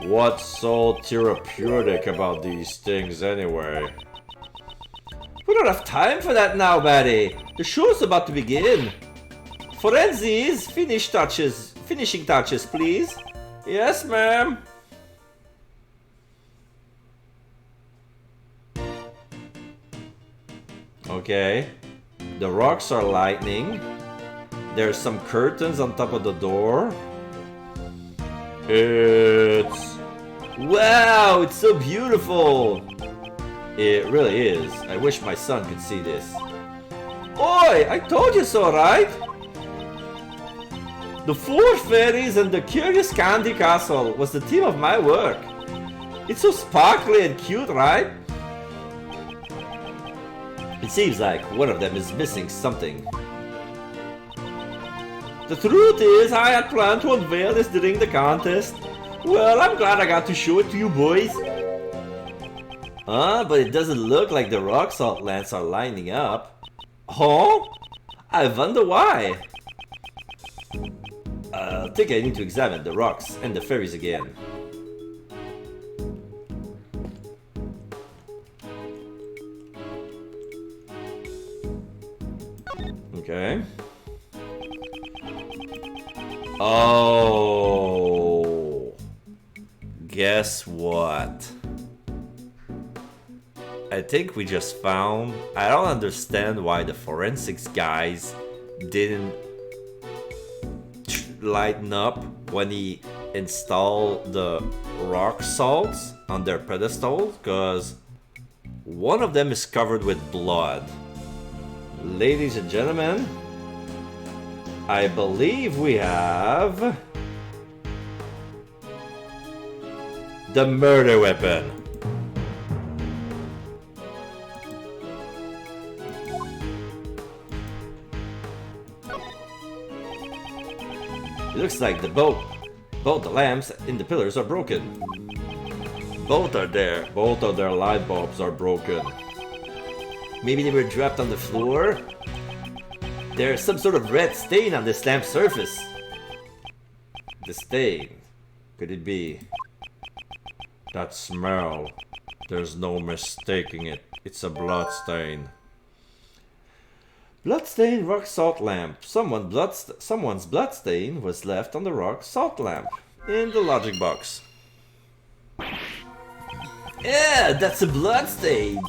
What's so therapeutic about these things anyway? We don't have time for that now, Buddy. The show's about to begin. Forensics, finishing touches, please. Yes, ma'am. Okay. The rocks are lightning. There's some curtains on top of the door. It's... Wow, it's so beautiful! It really is. I wish my son could see this. Oi, I told you so, right? The 4 fairies and the curious candy castle was the theme of my work. It's so sparkly and cute, right? It seems like one of them is missing something. The truth is, I had planned to unveil this during the contest. Well, I'm glad I got to show it to you boys. But it doesn't look like the rock salt lamps are lining up. Huh? I wonder why. I think I need to examine the rocks and the fairies again. Okay. Oh. Guess what? I think we just found... I don't understand why the forensics guys didn't lighten up when he installed the rock salts on their pedestal, because one of them is covered with blood. Ladies and gentlemen, I believe we have the murder weapon. It looks like both the lamps in the pillars are broken. Both are there. Both of their light bulbs are broken. Maybe they were dropped on the floor? There's some sort of red stain on this lamp's surface. The stain. Could it be? That smell. There's no mistaking it. It's a blood stain. Bloodstained rock salt lamp. Someone's bloodstain was left on the rock salt lamp in the logic box. Yeah, that's a bloodstain.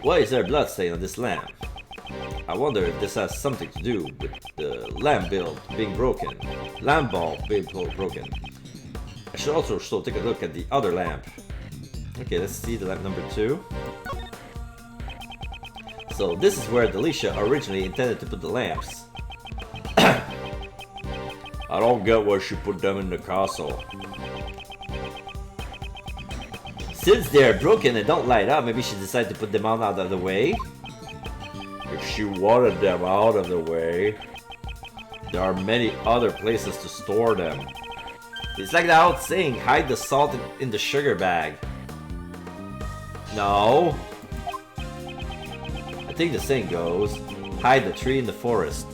Why is there a bloodstain on this lamp? I wonder if this has something to do with the lamp bulb being broken. Lamp bulb being broken. I should also still take a look at the other lamp. Okay, let's see the lamp number 2. So this is where Delicia originally intended to put the lamps. I don't get why she put them in the castle. Since they're broken and don't light up, maybe she decided to put them out of the way. If she wanted them out of the way, there are many other places to store them. It's like the old saying, hide the salt in the sugar bag. No. I think the saying goes, hide the tree in the forest.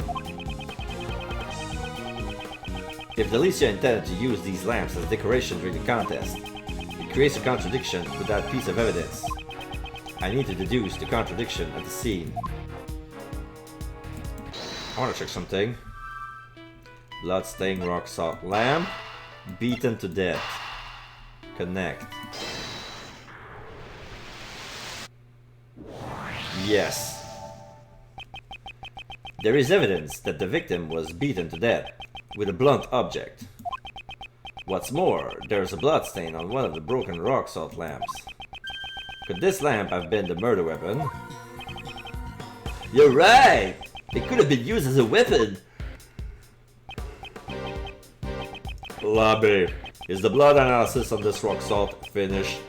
If Delicia intended to use these lamps as decoration during the contest, it creates a contradiction with that piece of evidence. I need to deduce the contradiction at the scene. I want to check something. Bloodstained rock salt lamp, beaten to death. Connect. Yes. There is evidence that the victim was beaten to death with a blunt object. What's more, there's a bloodstain on one of the broken rock salt lamps. Could this lamp have been the murder weapon? You're right! It could have been used as a weapon! Labby, is the blood analysis on this rock salt finished?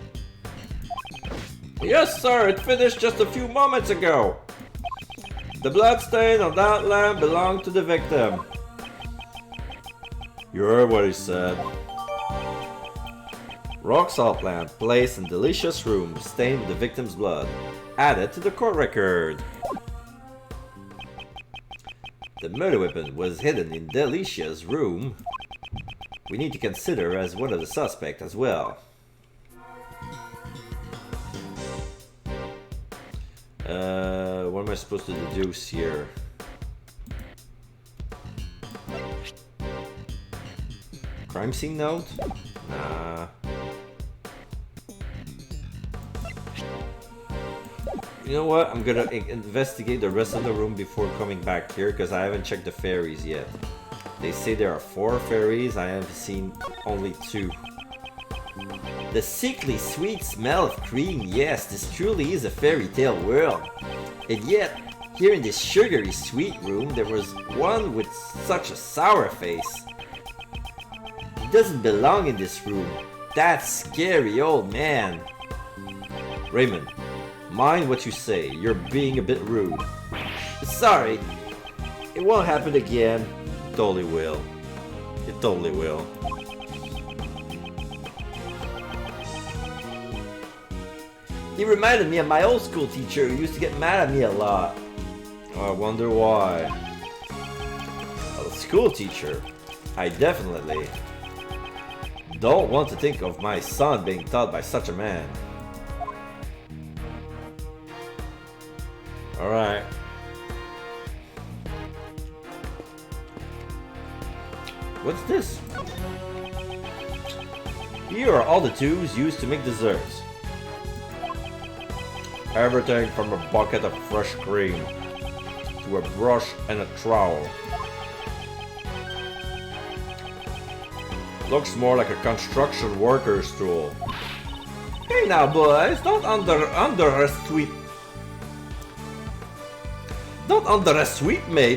Yes, sir, it finished just a few moments ago. The bloodstain on that lamp belonged to the victim. You heard what he said. Rock salt lamp placed in Delicia's room, stained with the victim's blood. Added to the court record. The murder weapon was hidden in Delicia's room. We need to consider her as one of the suspects as well. What am I supposed to deduce here? Crime scene note? Nah. You know what? I'm gonna investigate the rest of the room before coming back here because I haven't checked the fairies yet. They say there are 4 fairies. I have seen only 2. The sickly sweet smell of cream. Yes, this truly is a fairy tale world. And yet, here in this sugary sweet room, there was one with such a sour face. He doesn't belong in this room. That scary old man. Raymond, mind what you say. You're being a bit rude. Sorry. It won't happen again. It totally will. It totally will. He reminded me of my old school teacher who used to get mad at me a lot. I wonder why. A school teacher? I definitely don't want to think of my son being taught by such a man. Alright. What's this? Here are all the tools used to make desserts. Everything from a bucket of fresh cream to a brush and a trowel. Looks more like a construction worker's tool. Hey now boys, don't underestimate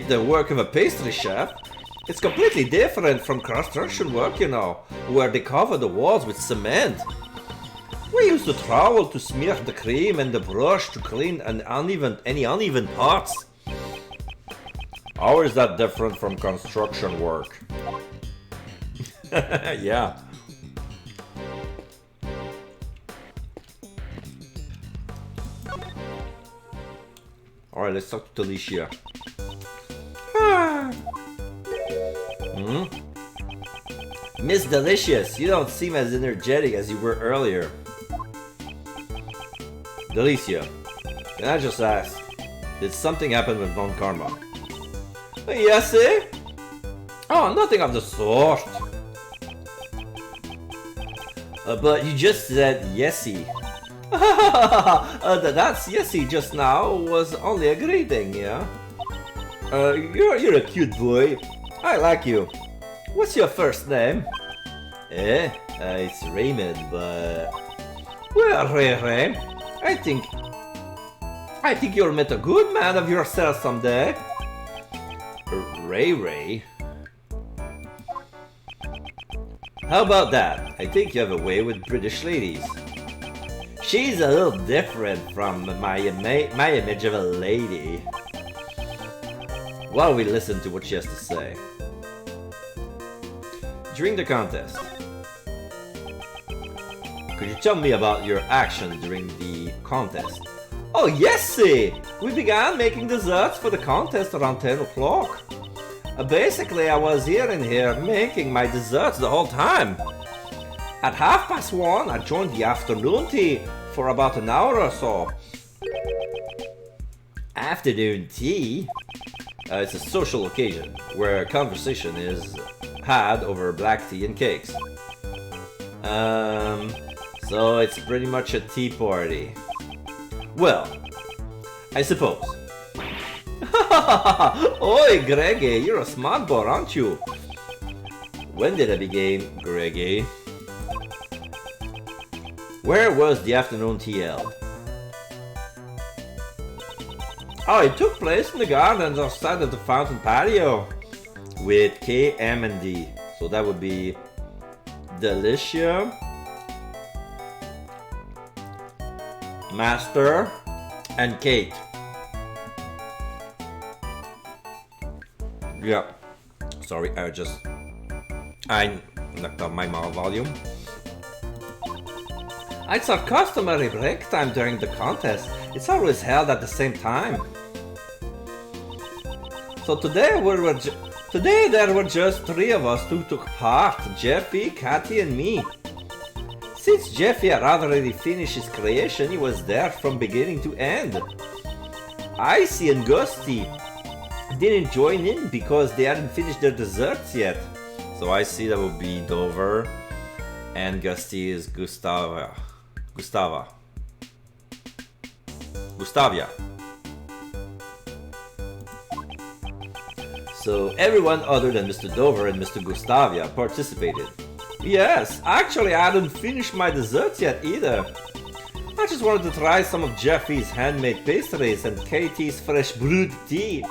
the work of a pastry chef. It's completely different from construction work, you know, where they cover the walls with cement. We use the trowel to smear the cream and the brush to clean any uneven parts. How is that different from construction work? Yeah. Alright, let's talk to Alicia. Miss Delicious, you don't seem as energetic as you were earlier. Delicia, can I just ask, did something happen with Von Karma? Yes, eh? Oh, nothing of the sort. But you just said yesy. That's yesy just now was only a greeting, yeah? You're a cute boy. I like you. What's your first name? It's Raymond, but... Well, Ray, I think you'll meet a good man of yourself someday. Ray? How about that? I think you have a way with British ladies. She's a little different from my image of a lady. While we listen to what she has to say. During the contest, could you tell me about your action during the contest? Oh yes, we began making desserts for the contest around 10 o'clock. Basically, I was here making my desserts the whole time. At 1:30, I joined the afternoon tea for about an hour or so. Afternoon tea? It's a social occasion where conversation is had over black tea and cakes. So it's pretty much a tea party. Well, I suppose. Oi, Gregory, you're a smart boy, aren't you? When did I begin, Gregory? Where was the afternoon tea held? Oh, it took place in the gardens outside of the fountain patio with K, M, and D. So that would be Delicia, Master, and Kate. Yeah. Sorry, I knocked off my mouth volume. It's our customary break time during the contest. It's always held at the same time. So today there were just 3 of us who took part, Jeffy, Kathy, and me. Since Jeffy had already finished his creation, he was there from beginning to end. Icy and Gusty didn't join in because they hadn't finished their desserts yet. So Icy, that would be Dover, and Gusty is Gustavia. So everyone other than Mr. Dover and Mr. Gustavia participated. Yes, actually I hadn't finished my desserts yet either. I just wanted to try some of Jeffy's handmade pastries and Katie's fresh brewed tea.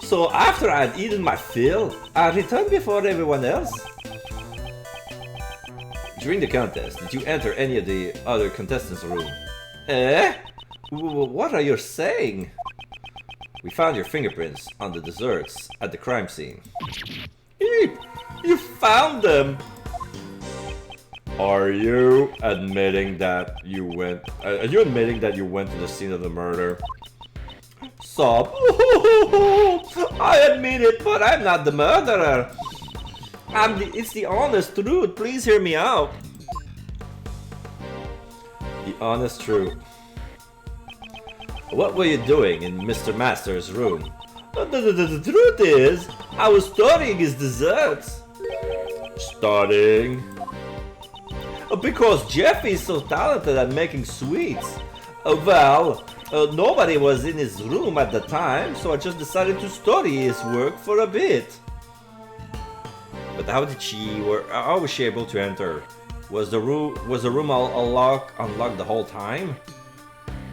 So after I had eaten my fill, I returned before everyone else. During the contest, did you enter any of the other contestants' room? What are you saying? We found your fingerprints on the desserts at the crime scene. You found them! Are you admitting that you went to the scene of the murder? Sob. I admit it, but I'm not the murderer. It's the honest truth. Please hear me out. The honest truth. What were you doing in Mr. Master's room? The truth is, I was studying his desserts. Studying? Because Jeff is so talented at making sweets. Nobody was in his room at the time, so I just decided to study his work for a bit. But how was she able to enter? Was the room all unlocked the whole time?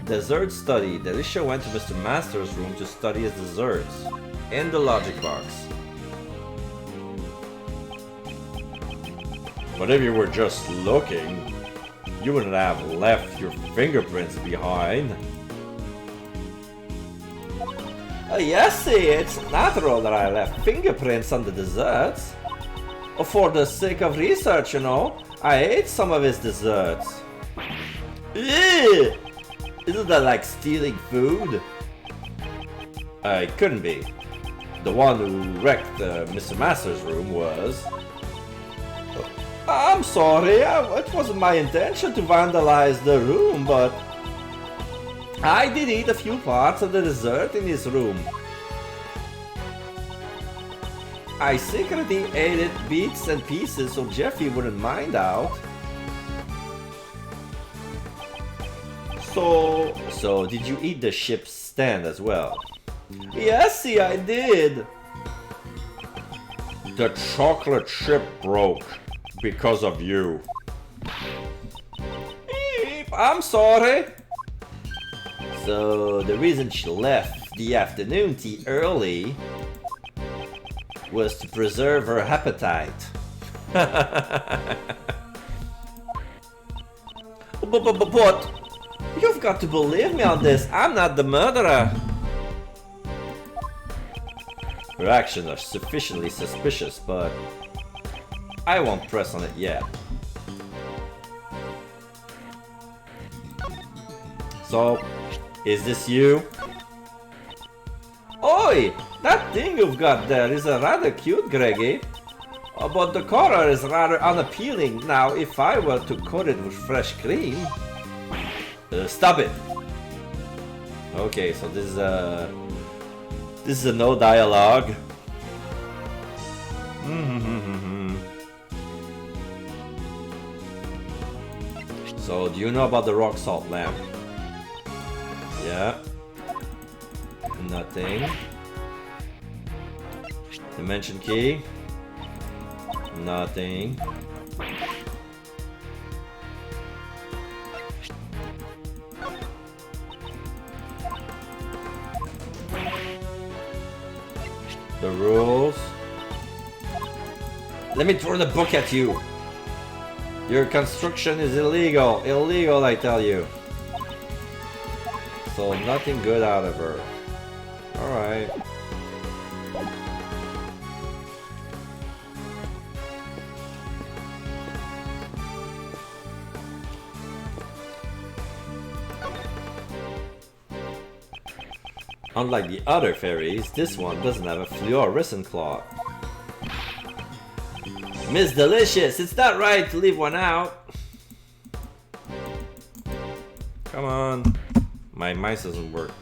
Dessert study. Delicia went to Mr. Master's room to study his desserts. In the logic box. But if you were just looking, you wouldn't have left your fingerprints behind. Yes, see, it's natural that I left fingerprints on the desserts. For the sake of research, you know. I ate some of his desserts. Ew! Isn't that like stealing food? It couldn't be. The one who wrecked Mr. Master's room was... I'm sorry, it wasn't my intention to vandalize the room, but I did eat a few parts of the dessert in his room. I secretly ate it bits and pieces so Jeffy wouldn't mind out. So did you eat the ship's stand as well? Yes, see, I did. The chocolate chip broke because of you. I'm sorry. So the reason she left the afternoon tea early was to preserve her appetite. But you've got to believe me on this. I'm not the murderer. Her actions are sufficiently suspicious, but I won't press on it yet. So, is this you? Oi! That thing you've got there is rather cute, Gregory. But the color is rather unappealing. Now, if I were to coat it with fresh cream... stop it! Okay, so this is a no dialogue. So, do you know about the rock salt lamp? Yeah. Nothing. Dimension key. Nothing. The rules. Let me throw the book at you. Your construction is illegal. Illegal, I tell you. So nothing good out of her. Alright. Unlike the other fairies, this one doesn't have a fluorescent cloth. Miss Delicious, it's not right to leave one out. Come on. My mice doesn't work.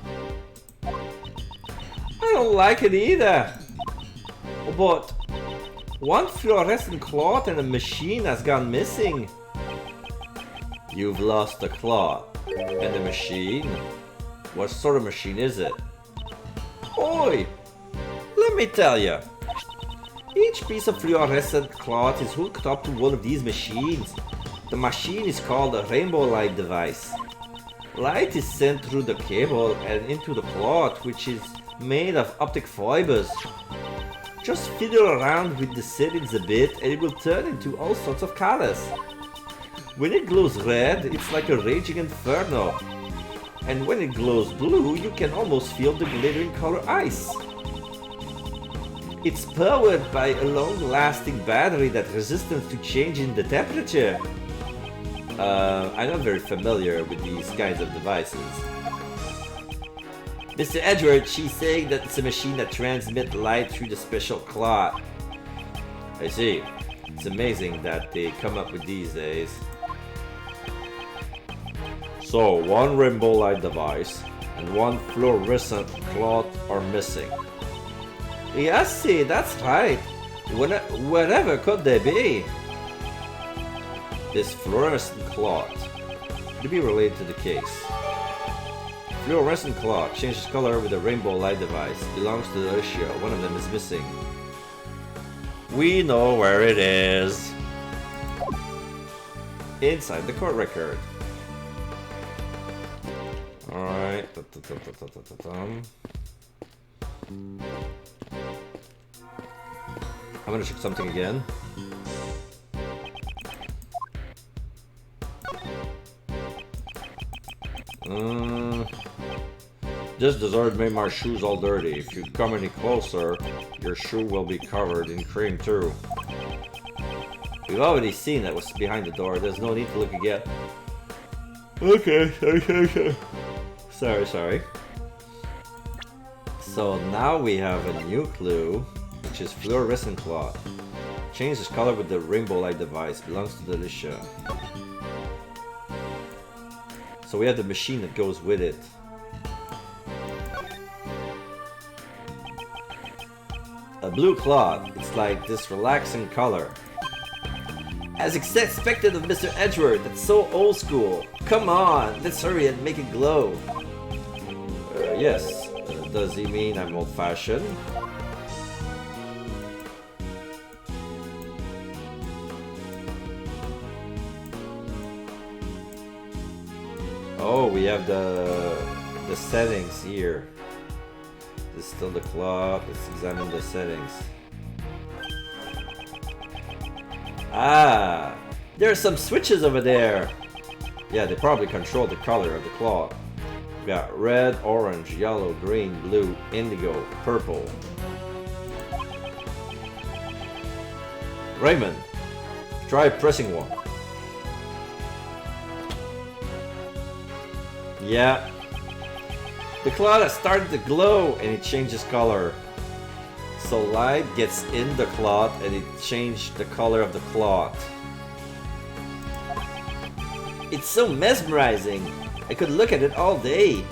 I don't like it either. But one fluorescent cloth and the machine has gone missing. You've lost the cloth. And the machine? What sort of machine is it? Oi! Let me tell you. Each piece of fluorescent cloth is hooked up to one of these machines. The machine is called a rainbow light device. Light is sent through the cable and into the cloth, which is made of optic fibers. Just fiddle around with the settings a bit and it will turn into all sorts of colors. When it glows red, it's like a raging inferno. And when it glows blue, you can almost feel the glittering color ice. It's powered by a long-lasting battery that resistant to changing the temperature. I'm not very familiar with these kinds of devices. Mr. Edgeworth, she's saying that it's a machine that transmits light through the special cloth. I see. It's amazing that they come up with these days. So, one rainbow light device and one fluorescent cloth are missing. Yes, see, that's right. Wherever could they be? this fluorescent cloth? Could it be related to the case? Fluorescent cloth changes color with a rainbow light device. Belongs to the ratio. One of them is missing. We know where it is. Inside the court record. Alright. I'm gonna check something again. This dessert made my shoes all dirty. If you come any closer, your shoe will be covered in cream too. We've already seen that was behind the door. There's no need to look again. Okay. Sorry. So now we have a new clue, which is fluorescent cloth. Changes color with the rainbow light device. Belongs to Delicia. So we have the machine that goes with it. A blue cloth. It's like this relaxing color. As expected of Mr. Edgeworth, that's so old school. Come on, let's hurry and make it glow. Yes. Does he mean I'm old-fashioned? Oh, we have the settings here. This is still the clock. Let's examine the settings. Ah, there are some switches over there. Yeah, they probably control the color of the clock. We got red, orange, yellow, green, blue, indigo, purple. Raymond, try pressing one. Yeah. The cloth has started to glow and it changes color. So light gets in the cloth and it changed the color of the cloth. It's so mesmerizing. I could look at it all day.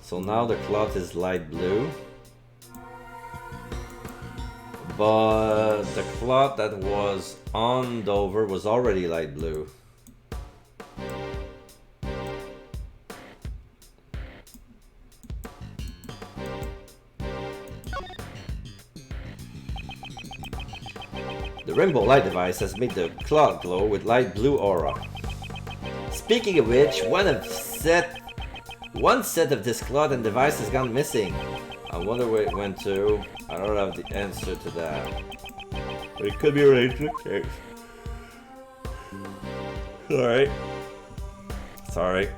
So now the cloth is light blue. But the cloth that was on Dover was already light blue. The rainbow light device has made the cloth glow with light blue aura. Speaking of which, one set of this cloth and device has gone missing. I wonder where it went to. I don't have the answer to that. But it could be related to the case. Alright. Sorry.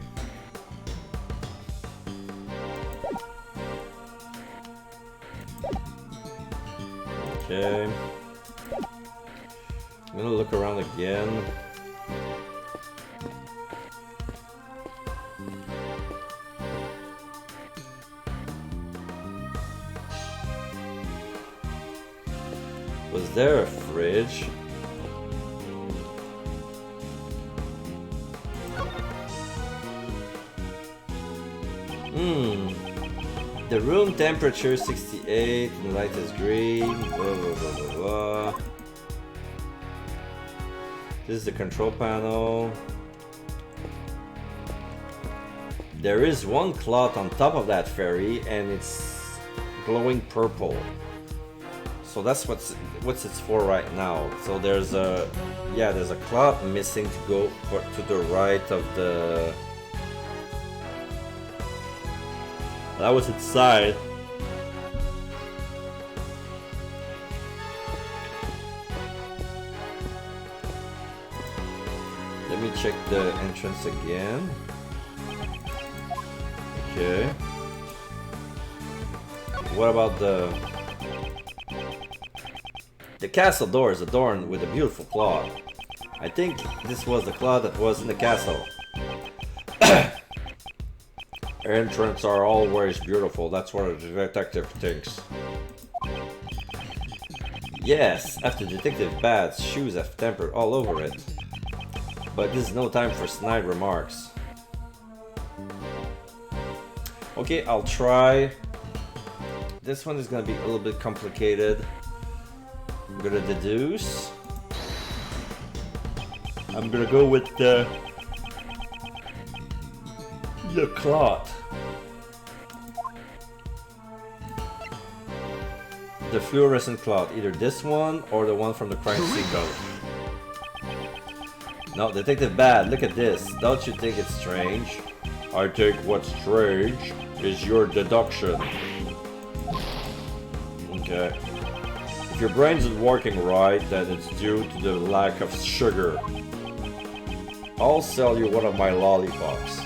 Okay. I'm gonna look around again. Was there a fridge? The room temperature is 68 and the light is green. Blah, blah, blah, blah, blah. This is the control panel. There is one cloth on top of that fairy and it's glowing purple. So that's what's it's for right now. So there's a cloth missing to go to the right of the. That was inside. Let me check the entrance again. Okay. What about the castle door is adorned with a beautiful cloth. I think this was the cloth that was in the castle. Entrance are always beautiful, that's what a detective thinks. Yes, after Detective Bad's shoes have tempered all over it. But this is no time for snide remarks. Okay, I'll try. This one is gonna be a little bit complicated. I'm gonna deduce. I'm gonna go with the clot. The fluorescent cloud, either this one or the one from the crime scene boat. No, Detective Bad, look at this. Don't you think it's strange? I think what's strange is your deduction. Okay. If your brain isn't working right, then it's due to the lack of sugar. I'll sell you one of my lollipops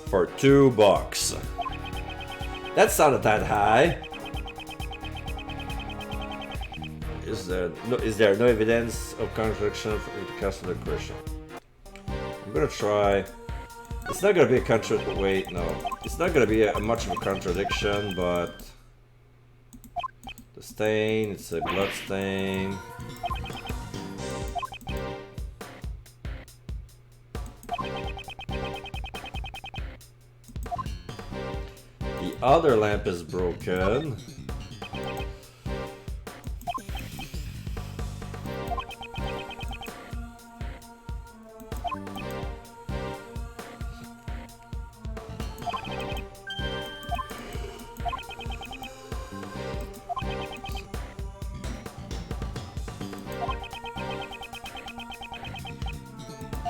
for $2. That sounded that high. Is there no evidence of contradiction for the cast of the question? I'm gonna try. It's not gonna be a contradiction. Wait, no. It's not gonna be much of a contradiction, but the stain, it's a blood stain. The other lamp is broken.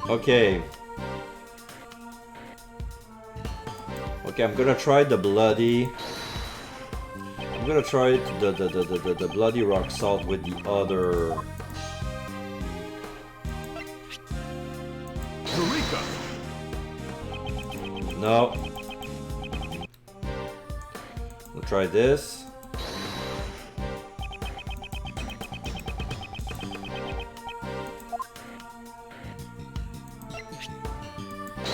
Okay. Okay, I'm gonna try the bloody. I'm gonna try the bloody rock salt with the other. Eureka! No. We'll try this.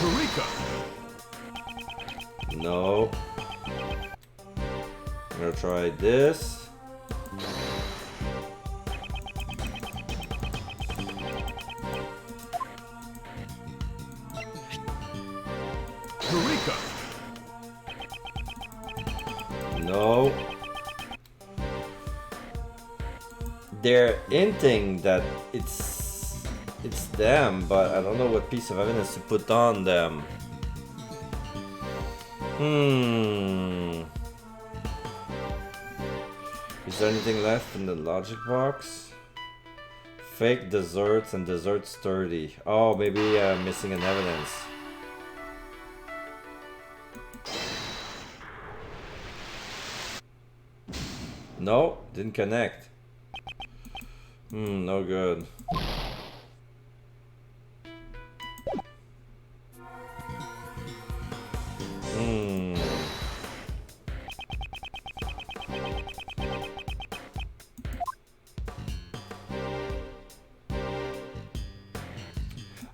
Eureka! No. I'm gonna try this. Eureka! No. They're hinting that it's them, but I don't know what piece of evidence to put on them. Is there anything left in the logic box? Fake desserts and dessert sturdy. Oh, maybe I'm missing an evidence. No, didn't connect. No good.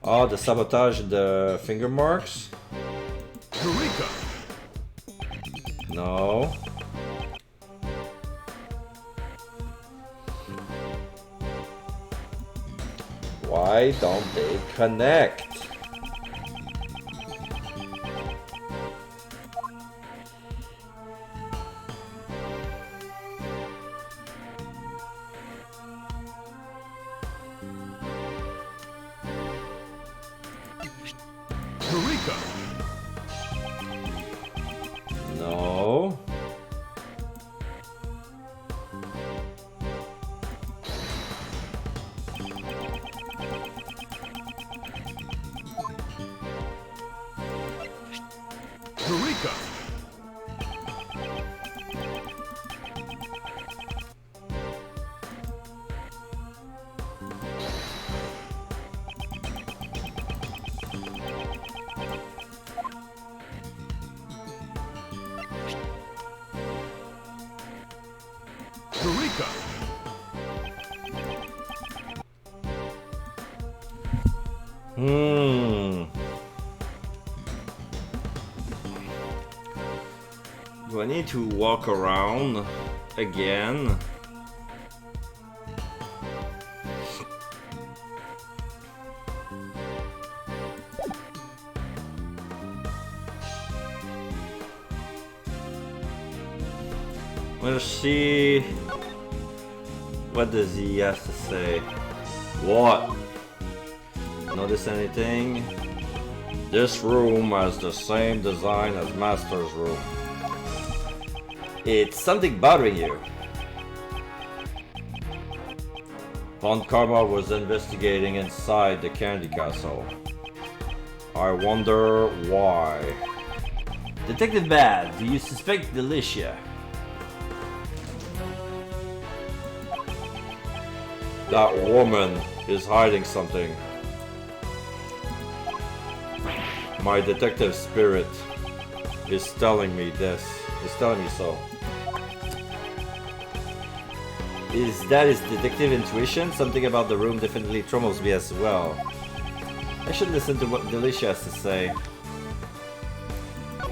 Oh, the sabotage, the finger marks? Eureka! No. Why don't they connect? Eureka! No. Eureka! Eureka! Do I need to walk around again? Let's see What does he have to say? What? Notice anything? This room has the same design as Master's room. It's something bothering you. Von Karma was investigating inside the Candy Castle. I wonder why. Detective Bad, do you suspect Delicia? That woman is hiding something. My detective spirit is telling me this. Is telling me so. Is that his detective intuition? Something about the room definitely troubles me as well. I should listen to what Delicia has to say.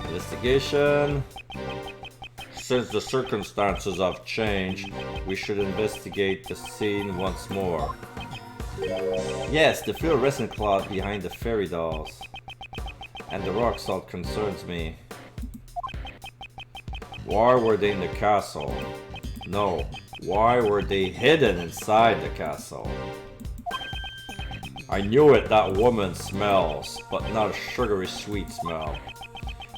Investigation. Since the circumstances have changed, we should investigate the scene once more. Yes, the fluorescent cloth behind the fairy dolls. And the rock salt concerns me. Why were they in the castle? No, why were they hidden inside the castle? I knew it, that woman smells, but not a sugary sweet smell.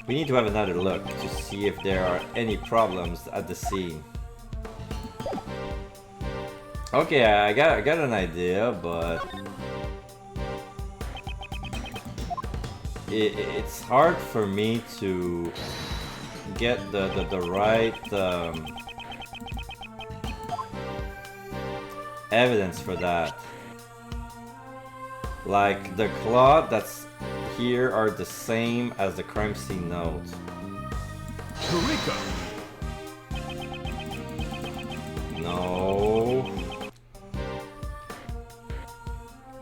We need to have another look to see if there are any problems at the scene. Okay, I got an idea, but it's hard for me to get the right evidence for that. Like the cloth that's here are the same as the crime scene notes. Eureka! No.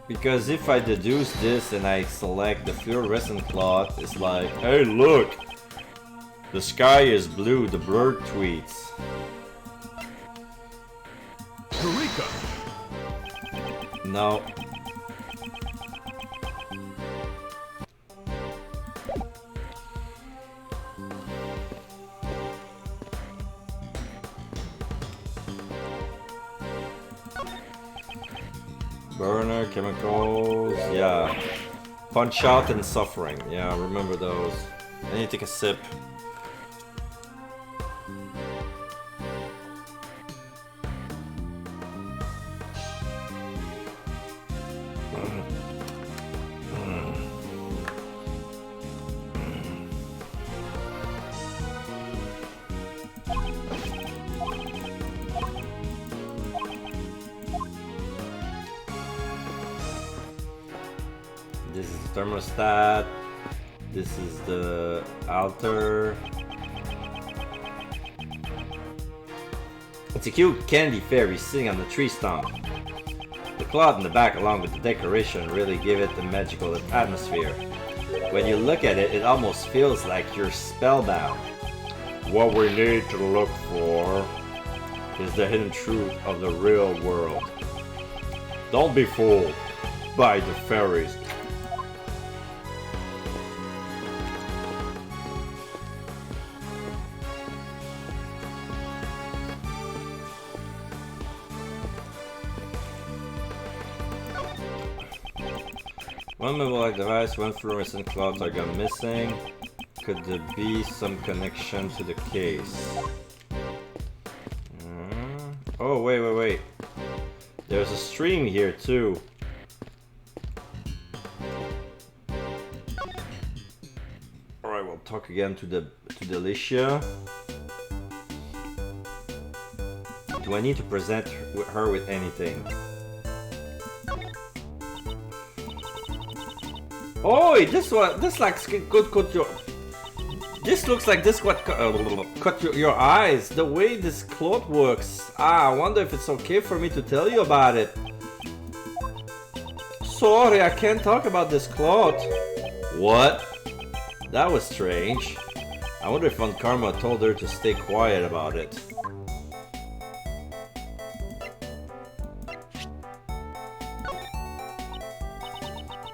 Because if I deduce this and I select the fluorescent cloth, it's like, hey look! The sky is blue, the bird tweets. Eureka! no. Burner, chemicals, yeah. Punch out and suffering, yeah, remember those. I need to take a sip. This is the thermostat. This is the altar. It's a cute candy fairy sitting on the tree stump. The cloth in the back along with the decoration really give it the magical atmosphere. When you look at it, it almost feels like you're spellbound. What we need to look for is the hidden truth of the real world. Don't be fooled by the fairies. One mobile device, one fluorescent cloth are gone missing. Could there be some connection to the case? Oh, wait. There's a stream here too. Alright, we'll talk again to Delicia. Do I need to present her with anything? Oh, this looks good. This looks like this what cut your eyes. The way this cloth works. I wonder if it's okay for me to tell you about it. Sorry, I can't talk about this cloth. What? That was strange. I wonder if Aunt Karma told her to stay quiet about it.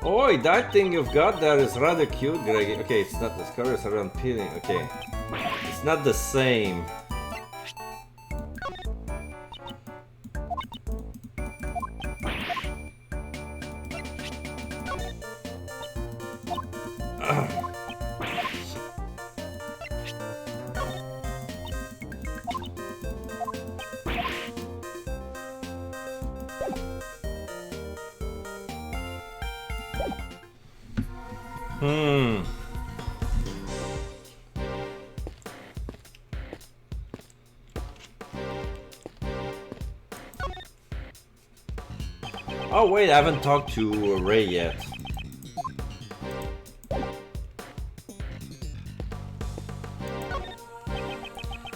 Oi, that thing you've got there is rather cute, Gregory. Okay, it's not, the color is around peeling. Okay. It's not the same. Oh wait, I haven't talked to Ray yet.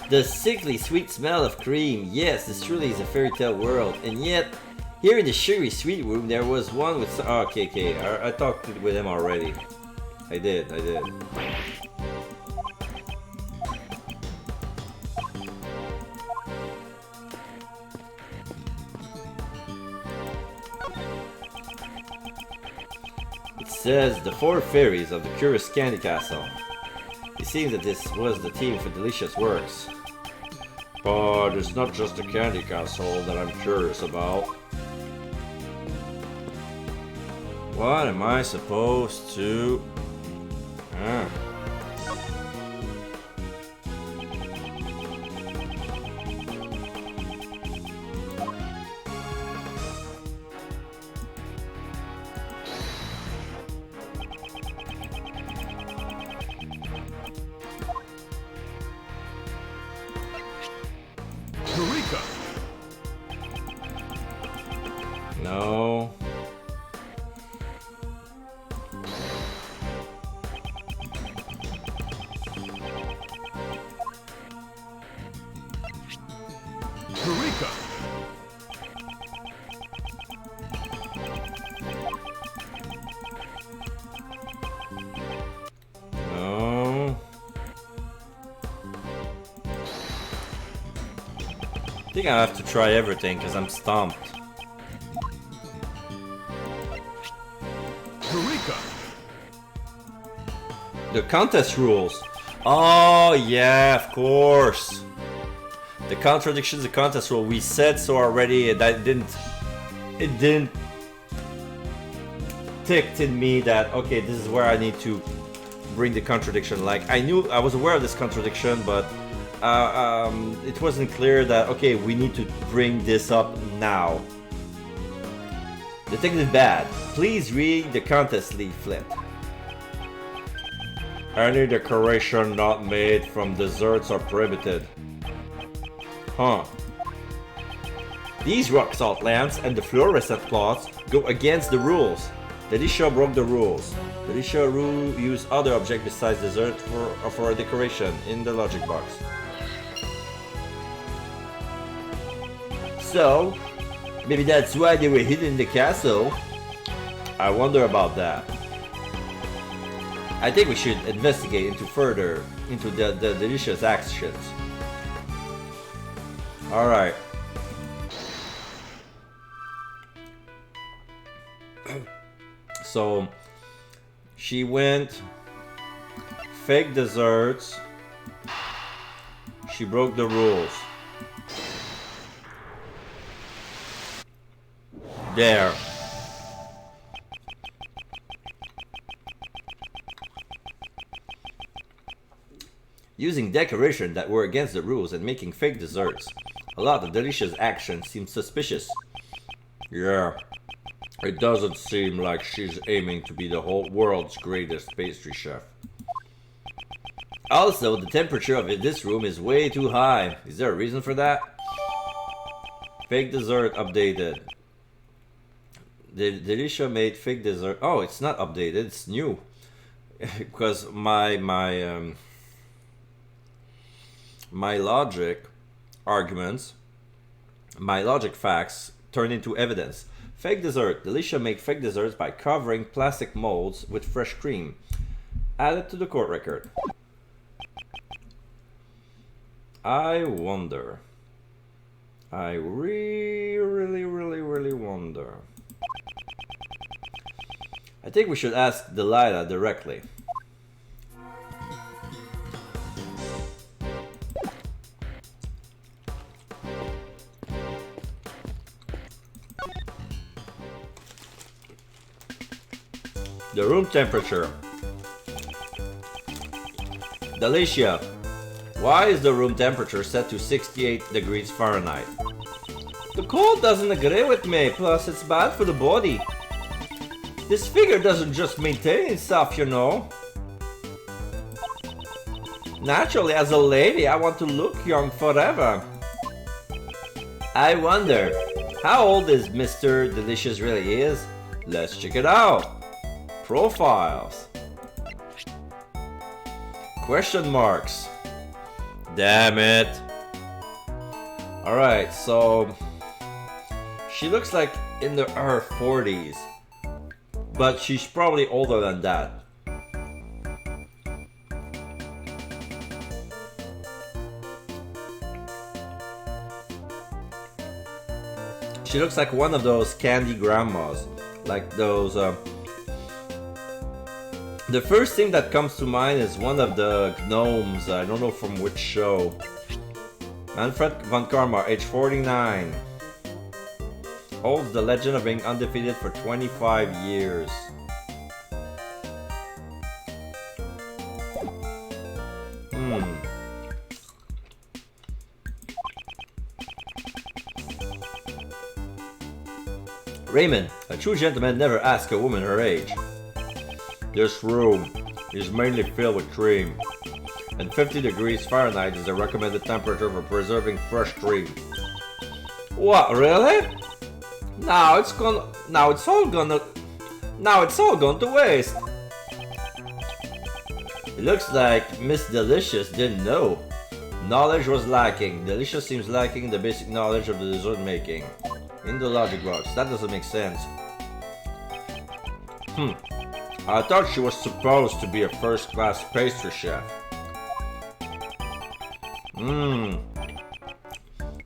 The sickly sweet smell of cream. Yes, this truly is a fairy tale world. And yet, here in the sugary sweet room, there was one with... Oh, okay. I talked with him already. I did. It says the 4 fairies of the Curious Candy Castle. It seems that this was the theme for Delicious Works. But it's not just the Candy Castle that I'm curious about. What am I supposed to... Eureka! No. Eureka! No. I think I have to try everything because I'm stumped. Eureka! The contest rules. Oh yeah, of course. The contradictions, the contest rule. We said so already, and it didn't ticked in me that okay, this is where I need to bring the contradiction. Like I was aware of this contradiction, but it wasn't clear that okay, we need to bring this up now. The thing is bad. Please read the contest leaflet. Any decoration not made from desserts are prohibited. Huh. These rock salt lamps and the fluorescent cloths go against the rules. Delisha broke the rules. Delisha used other objects besides dessert for a decoration in the logic box. So, maybe that's why they were hidden in the castle. I wonder about that. I think we should investigate into the delicious actions. Alright. So, she went fake desserts. She broke the rules. There. Using decoration that were against the rules and making fake desserts. A lot of delicious actions seem suspicious. Yeah. It doesn't seem like she's aiming to be the whole world's greatest pastry chef. Also, the temperature of this room is way too high. Is there a reason for that? Fake dessert updated. Delisha made fake dessert. Oh, it's not updated. It's new. Because my logic arguments, my logic facts turn into evidence. Fake dessert. Delisha made fake desserts by covering plastic molds with fresh cream. Added to the court record. I wonder. I really wonder. I think we should ask Delilah directly. The room temperature. Delicia, why is the room temperature set to 68 degrees Fahrenheit? The cold doesn't agree with me, plus it's bad for the body. This figure doesn't just maintain itself, you know. Naturally, as a lady, I want to look young forever. I wonder, how old is Mr. Delicious really is? Let's check it out. Profiles. Question marks. Damn it. Alright, so she looks like in her 40s, but she's probably older than that. She looks like one of those candy grandmas, like those. The first thing that comes to mind is one of the gnomes. I don't know from which show. Manfred von Karma, age 49, holds the legend of being undefeated for 25 years. Raymond, a true gentleman never asks a woman her age. This room is mainly filled with cream, and 50 degrees Fahrenheit is the recommended temperature for preserving fresh cream. What, really? Now it's all gone to waste. It looks like Miss Delicious didn't know. Knowledge was lacking. Delicious seems lacking the basic knowledge of the dessert making. In the logic box, that doesn't make sense. I thought she was supposed to be a first-class pastry chef.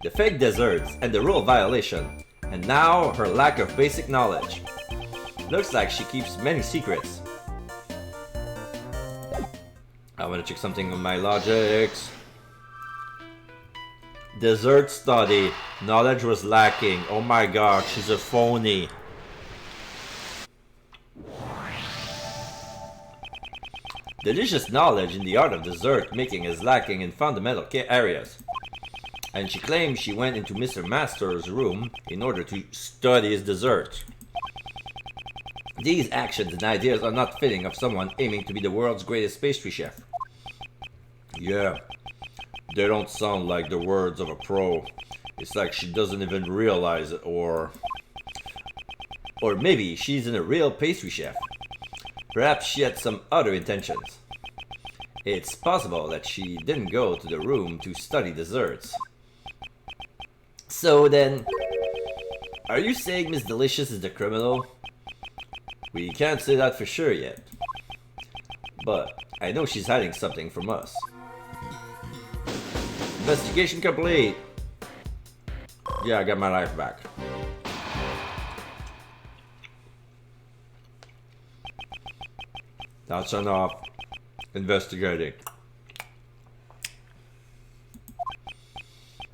The fake desserts and the rule violation, and now her lack of basic knowledge. Looks like she keeps many secrets. I want to check something on my logics. Dessert study. Knowledge was lacking. Oh my god, she's a phony. Delicious knowledge in the art of dessert making is lacking in fundamental areas. And she claims she went into Mr. Master's room in order to study his dessert. These actions and ideas are not fitting of someone aiming to be the world's greatest pastry chef. Yeah. They don't sound like the words of a pro. It's like she doesn't even realize it, or maybe she's a real pastry chef. Perhaps she had some other intentions. It's possible that she didn't go to the room to study desserts. So then, are you saying Miss Delicious is the criminal? We can't say that for sure yet. But I know she's hiding something from us. Investigation complete. Yeah, I got my life back. That's enough investigating.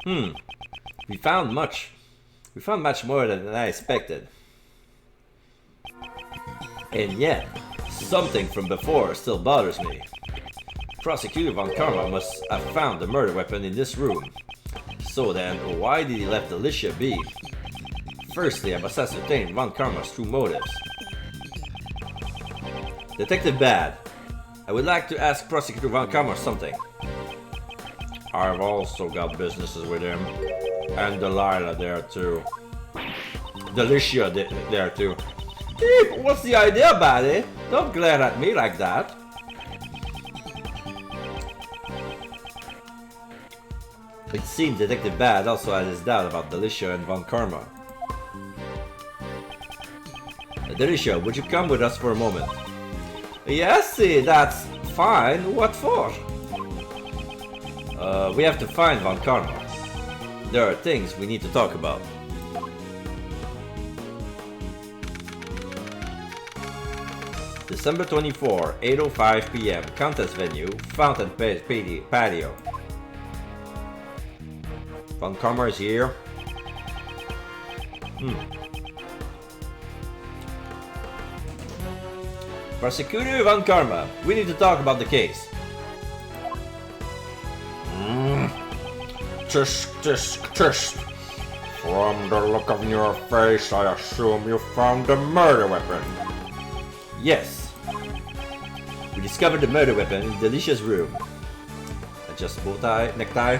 We found much more than I expected. And yet, something from before still bothers me. Prosecutor von Karma must have found the murder weapon in this room. So then, why did he let Delicia be? Firstly, I must ascertain von Karma's true motives. Detective Bad, I would like to ask Prosecutor von Karma something. I've also got businesses with him. And Delilah there too. Delicia there too. Hey, what's the idea, Baddy? Don't glare at me like that. It seems Detective Bad also had his doubt about Delicia and von Karma. Delicia, would you come with us for a moment? Yes, that's fine. What for? We have to find von Karma. There are things we need to talk about. December 24, 8:05 p.m. Contest venue, Fountain Patio. Von Karma is here. Prosecutor von Karma, we need to talk about the case. tisk, tisk, tisk. From the look of your face, I assume you found the murder weapon. Yes. We discovered the murder weapon in Delicia's room. Adjustable necktie.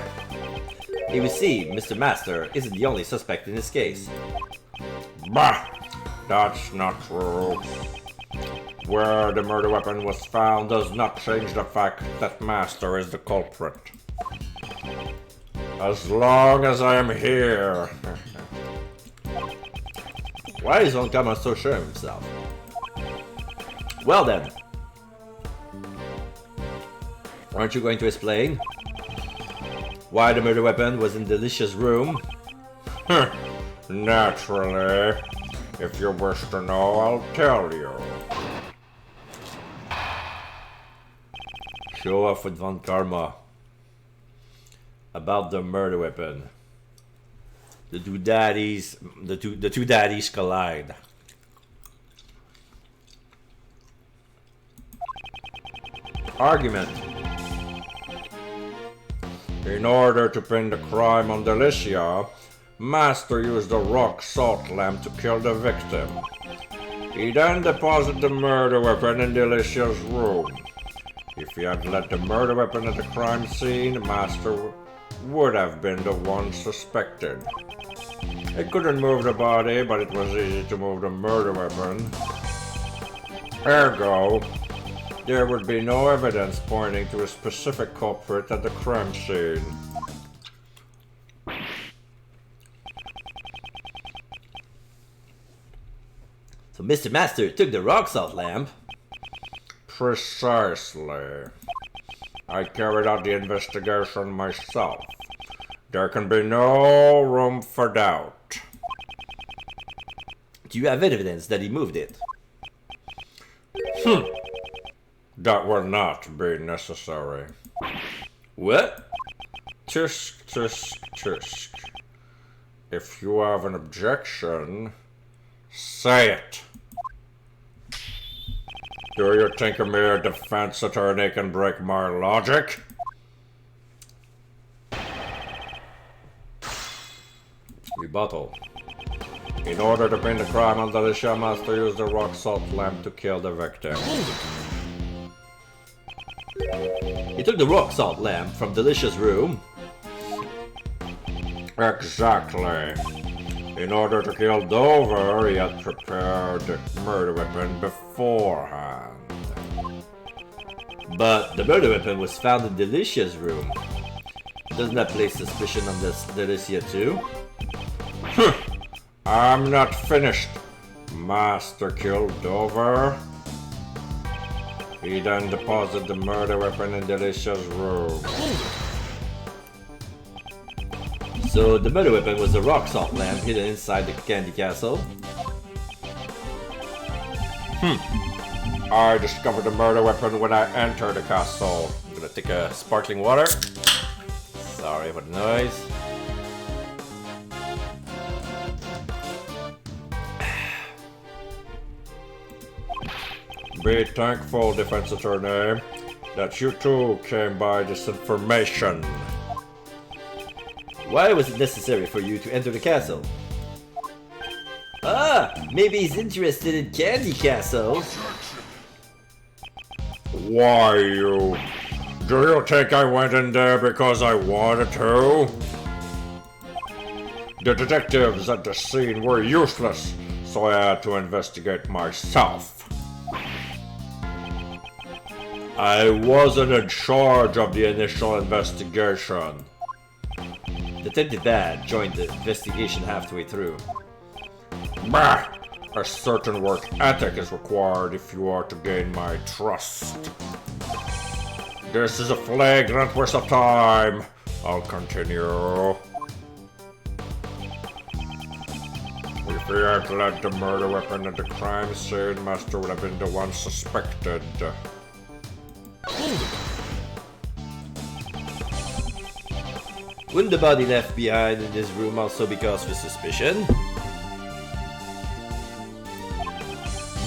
You will see, Mr. Master isn't the only suspect in this case. Bah! That's not true. Where the murder weapon was found does not change the fact that Master is the culprit. As long as I am here. Why is Onkama so sure of himself? Well then. Aren't you going to explain why the murder weapon was in Delicia's room? Naturally. If you wish to know, I'll tell you. Show off with Von Karma about the murder weapon. The two daddies collide. Argument. In order to pin the crime on Delicia, Master used a rock salt lamp to kill the victim. He then deposited the murder weapon in Delicia's room. If he had left the murder weapon at the crime scene, Master would have been the one suspected. He couldn't move the body, but it was easy to move the murder weapon. Ergo, there would be no evidence pointing to a specific culprit at the crime scene. So Mr. Master took the rock salt lamp. Precisely. I carried out the investigation myself. There can be no room for doubt. Do you have evidence that he moved it? That will not be necessary. What? Tisk, tisk, tisk. If you have an objection, say it. Do you think a mere defense attorney can break my logic? Rebuttal. In order to pin the crime on Delicia, Master used the rock salt lamp to kill the victim. He took the rock salt lamp from Delicia's room. Exactly. In order to kill Dover, he had prepared the murder weapon beforehand. But the murder weapon was found in Delicia's room. Doesn't that place suspicion on this Delicia too? I'm not finished. Master killed Dover. He then deposited the murder weapon in Delicia's room. So the murder weapon was a rock salt lamp hidden inside the candy castle. I discovered the murder weapon when I entered the castle. I'm gonna take a sparkling water. Sorry for the noise. Be thankful, defense attorney, that you too came by this information. Why was it necessary for you to enter the castle? Ah, maybe he's interested in Candy Castle. Why, you? Do you think I went in there because I wanted to? The detectives at the scene were useless, so I had to investigate myself. I wasn't in charge of the initial investigation. Detective Dad joined the investigation halfway through. Bah! A certain work ethic is required if you are to gain my trust. This is a flagrant waste of time. I'll continue. If he had led the murder weapon at the crime scene, Master would have been the one suspected. Wouldn't the body left behind in this room also be cause for suspicion?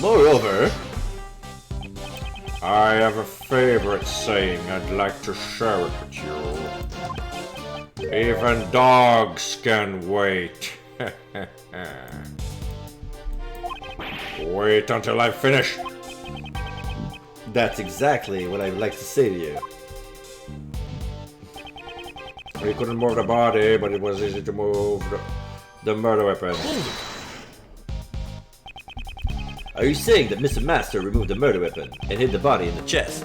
Moreover, I have a favorite saying I'd like to share it with you. Even dogs can wait. Wait until I finish. That's exactly what I'd like to say to you. We couldn't move the body, but it was easy to move the murder weapon. Are you saying that Mr. Master removed the murder weapon and hid the body in the chest?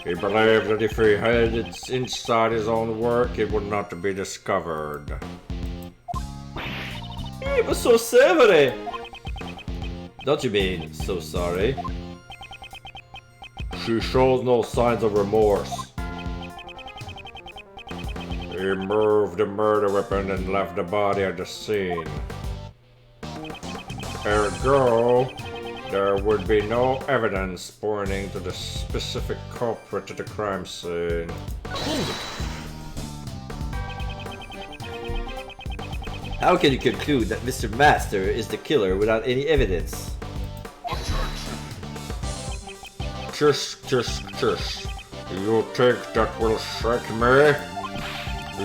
He believed that if he hid it inside his own work, it would not be discovered. He was so savory! Don't you mean so sorry? She shows no signs of remorse. He moved the murder weapon and left the body at the scene. Ergo, there would be no evidence pointing to the specific culprit at the crime scene. How can you conclude that Mr. Master is the killer without any evidence? Just. You think that will shake me?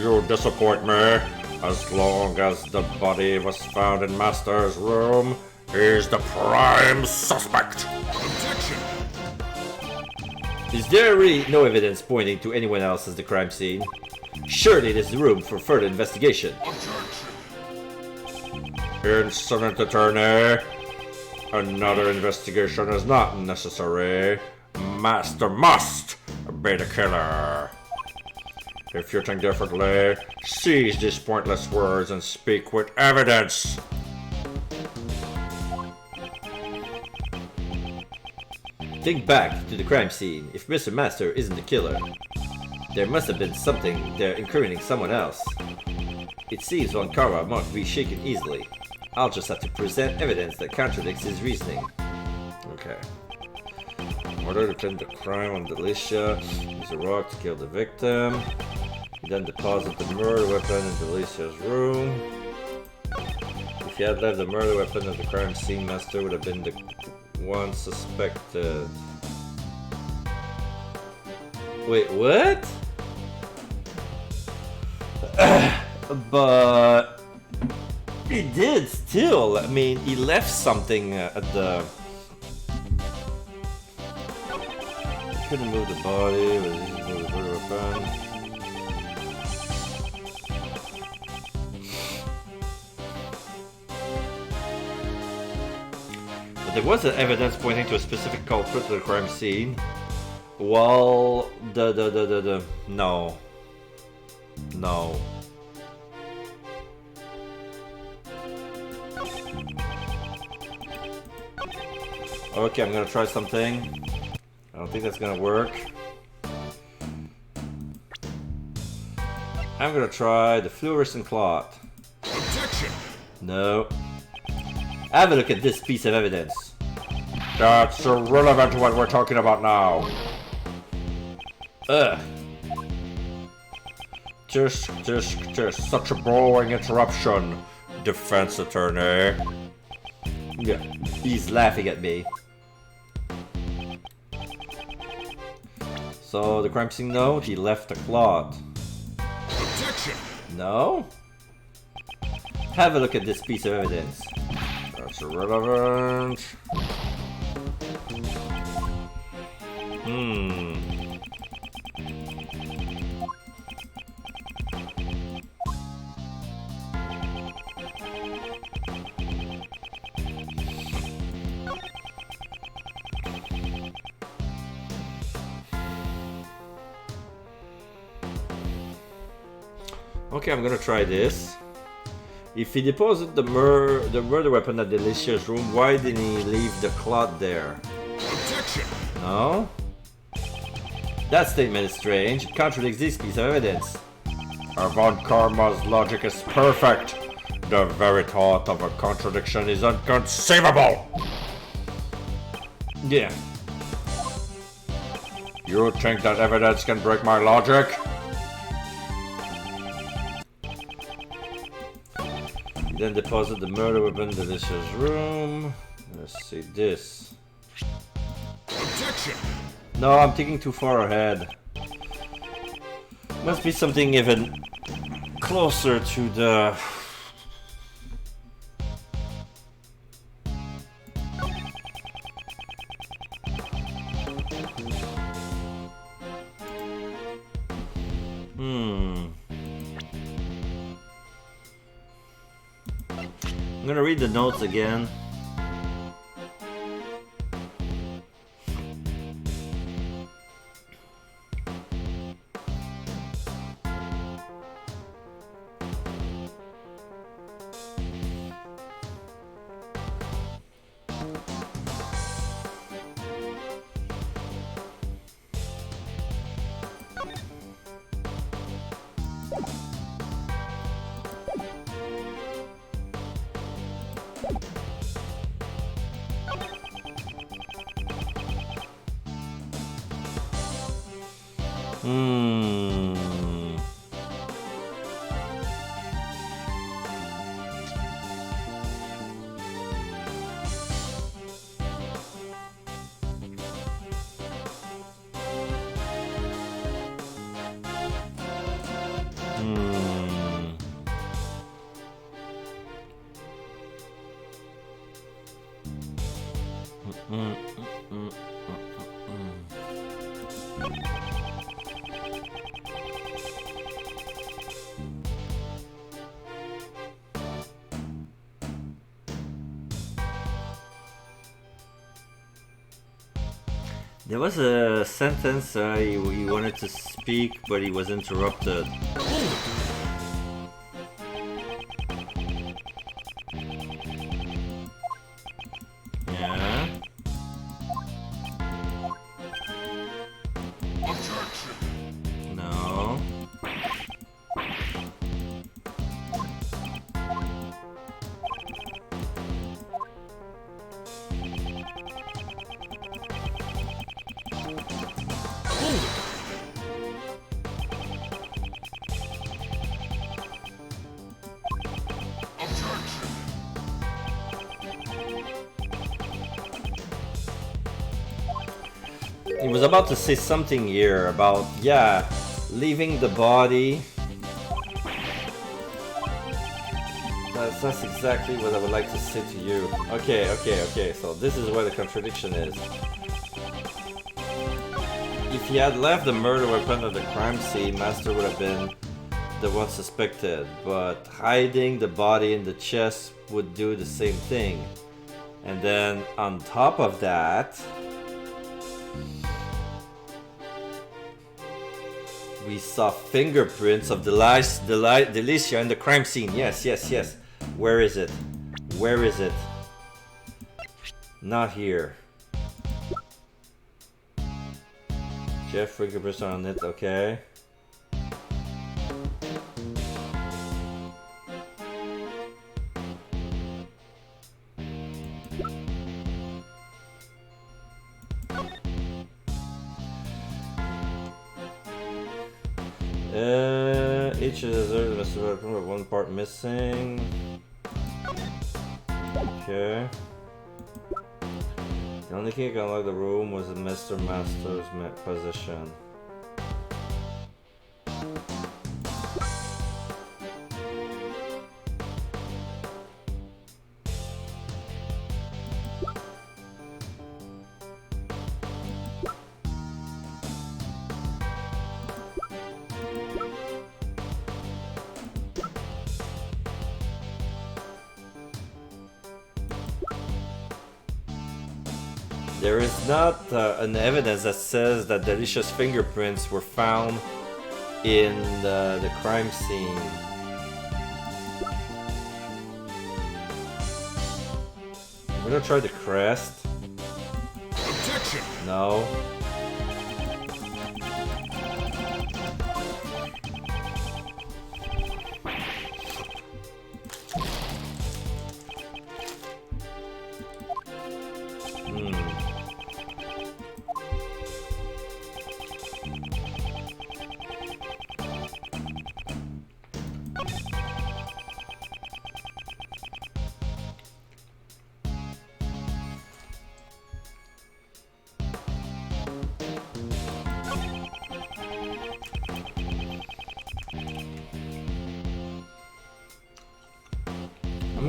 You disappoint me. As long as the body was found in Master's room, he's the prime suspect. Is there really no evidence pointing to anyone else as the crime scene? Surely there's room for further investigation. Incident attorney. Another investigation is not necessary. Master must be the killer. If you think differently, cease these pointless words and speak with evidence. Think back to the crime scene. If Mr. Master isn't the killer, there must have been something there incriminating someone else. It seems Von Kara won't be shaken easily. I'll just have to present evidence that contradicts his reasoning. Okay. In order to commit the crime on Delicia, use a rock to kill the victim. He then deposited the murder weapon in Delicia's room. If he had left the murder weapon at the crime scene, Master would have been the one suspected. Wait, what? But he did still. I mean, he left something at the. He couldn't move the body, but he could move the murder weapon. But there was evidence pointing to a specific culprit to the crime scene. Well, no. No. Okay, I'm gonna try something. I don't think that's gonna work. I'm gonna try the fluorescent cloth. Objection! No. Have a look at this piece of evidence. That's irrelevant to what we're talking about now. Ugh. Just such a boring interruption, defense attorney. Yeah, he's laughing at me. So the crime scene note, he left a cloth. Objection! No? Have a look at this piece of evidence. That's irrelevant. Okay, I'm gonna try this. If he deposited the murder weapon at Delicia's room, why didn't he leave the cloth there? Objection! No? That statement is strange. It contradicts this piece of evidence. Von Karma's logic is perfect. The very thought of a contradiction is inconceivable. Yeah. You think that evidence can break my logic? He then deposited the murder weapon in Delicia's room. Let's see this. Objection! No, I'm thinking too far ahead. Must be something even closer to the... I'm gonna read the notes again. There was a sentence he wanted to speak, but he was interrupted. Yeah. No. He was about to say something here about, yeah, leaving the body. That's exactly what I would like to say to you. Okay, so this is where the contradiction is. If he had left the murder weapon at the crime scene, Master would have been the one suspected, but hiding the body in the chest would do the same thing. And then on top of that, we saw fingerprints of Delicia in the crime scene. Yes. Where is it? Where is it? Not here. Jeff fingerprints on it, okay. Each is the one part missing. Okay. The only key that can unlock the room was in Mr. Master's position. There is not an evidence that says that Delicia's fingerprints were found in the crime scene. I'm gonna try the crest. Objection! No.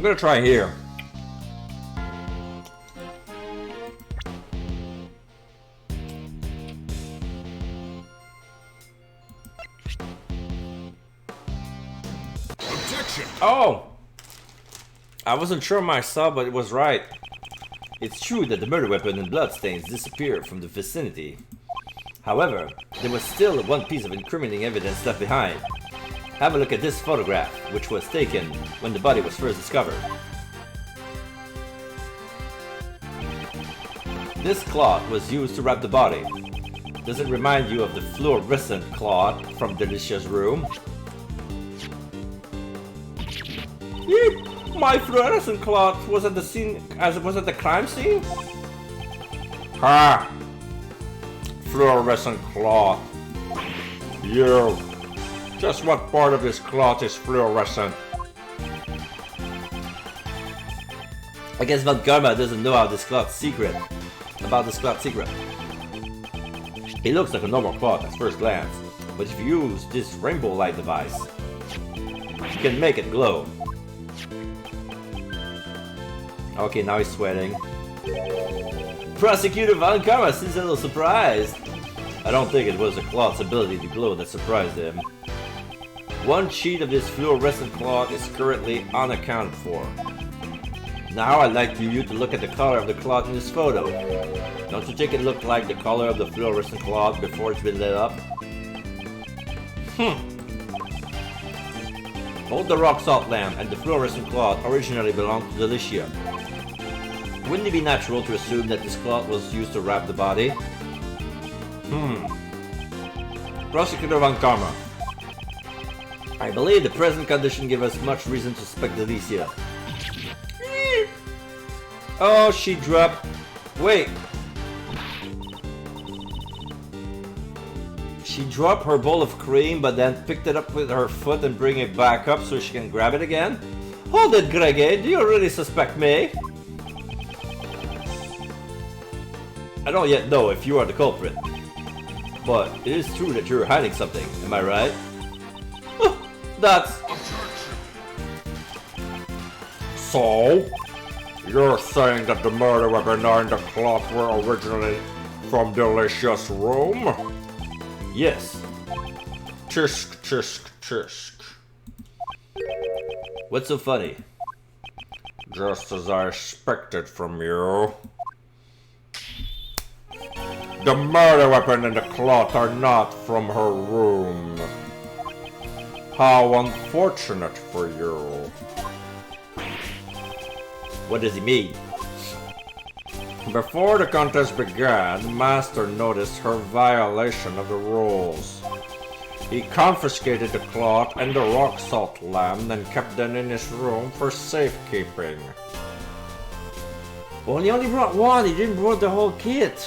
gonna try here. Objection! Oh! I wasn't sure myself, but it was right. It's true that the murder weapon and bloodstains disappeared from the vicinity. However, there was still one piece of incriminating evidence left behind. Have a look at this photograph, which was taken when the body was first discovered. This cloth was used to wrap the body. Does it remind you of the fluorescent cloth from Delicia's room? Yeep! My fluorescent cloth was at the scene as it was at the crime scene? Ha! Fluorescent cloth. You! Just what part of this cloth is fluorescent? I guess Von Karma doesn't know about this cloth's secret. It looks like a normal cloth at first glance, but if you use this rainbow light device, you can make it glow. Okay, now he's sweating. Prosecutor Von Karma seems a little surprised. I don't think it was the cloth's ability to glow that surprised him. One sheet of this fluorescent cloth is currently unaccounted for. Now I'd like you to look at the color of the cloth in this photo. Don't you think it looked like the color of the fluorescent cloth before it's been lit up? Both the rock salt lamp and the fluorescent cloth originally belonged to Delicia. Wouldn't it be natural to assume that this cloth was used to wrap the body? Prosecutor Von Karma. I believe the present condition gives us much reason to suspect Delicia. Oh, she dropped... Wait. She dropped her bowl of cream, but then picked it up with her foot and bring it back up so she can grab it again? Hold it, Gregory. Do you really suspect me? I don't yet know if you are the culprit. But it is true that you're hiding something, am I right? Oh, that's... So? You're saying that the murder weapon and the cloth were originally from Delicia's room? Yes. Tisk, tisk, tisk. What's so funny? Just as I expected from you. The murder weapon and the cloth are not from her room. How unfortunate for you. What does he mean? Before the contest began, Master noticed her violation of the rules. He confiscated the cloth and the rock salt lamp and kept them in his room for safekeeping. Well, he only brought one, he didn't bring the whole kit.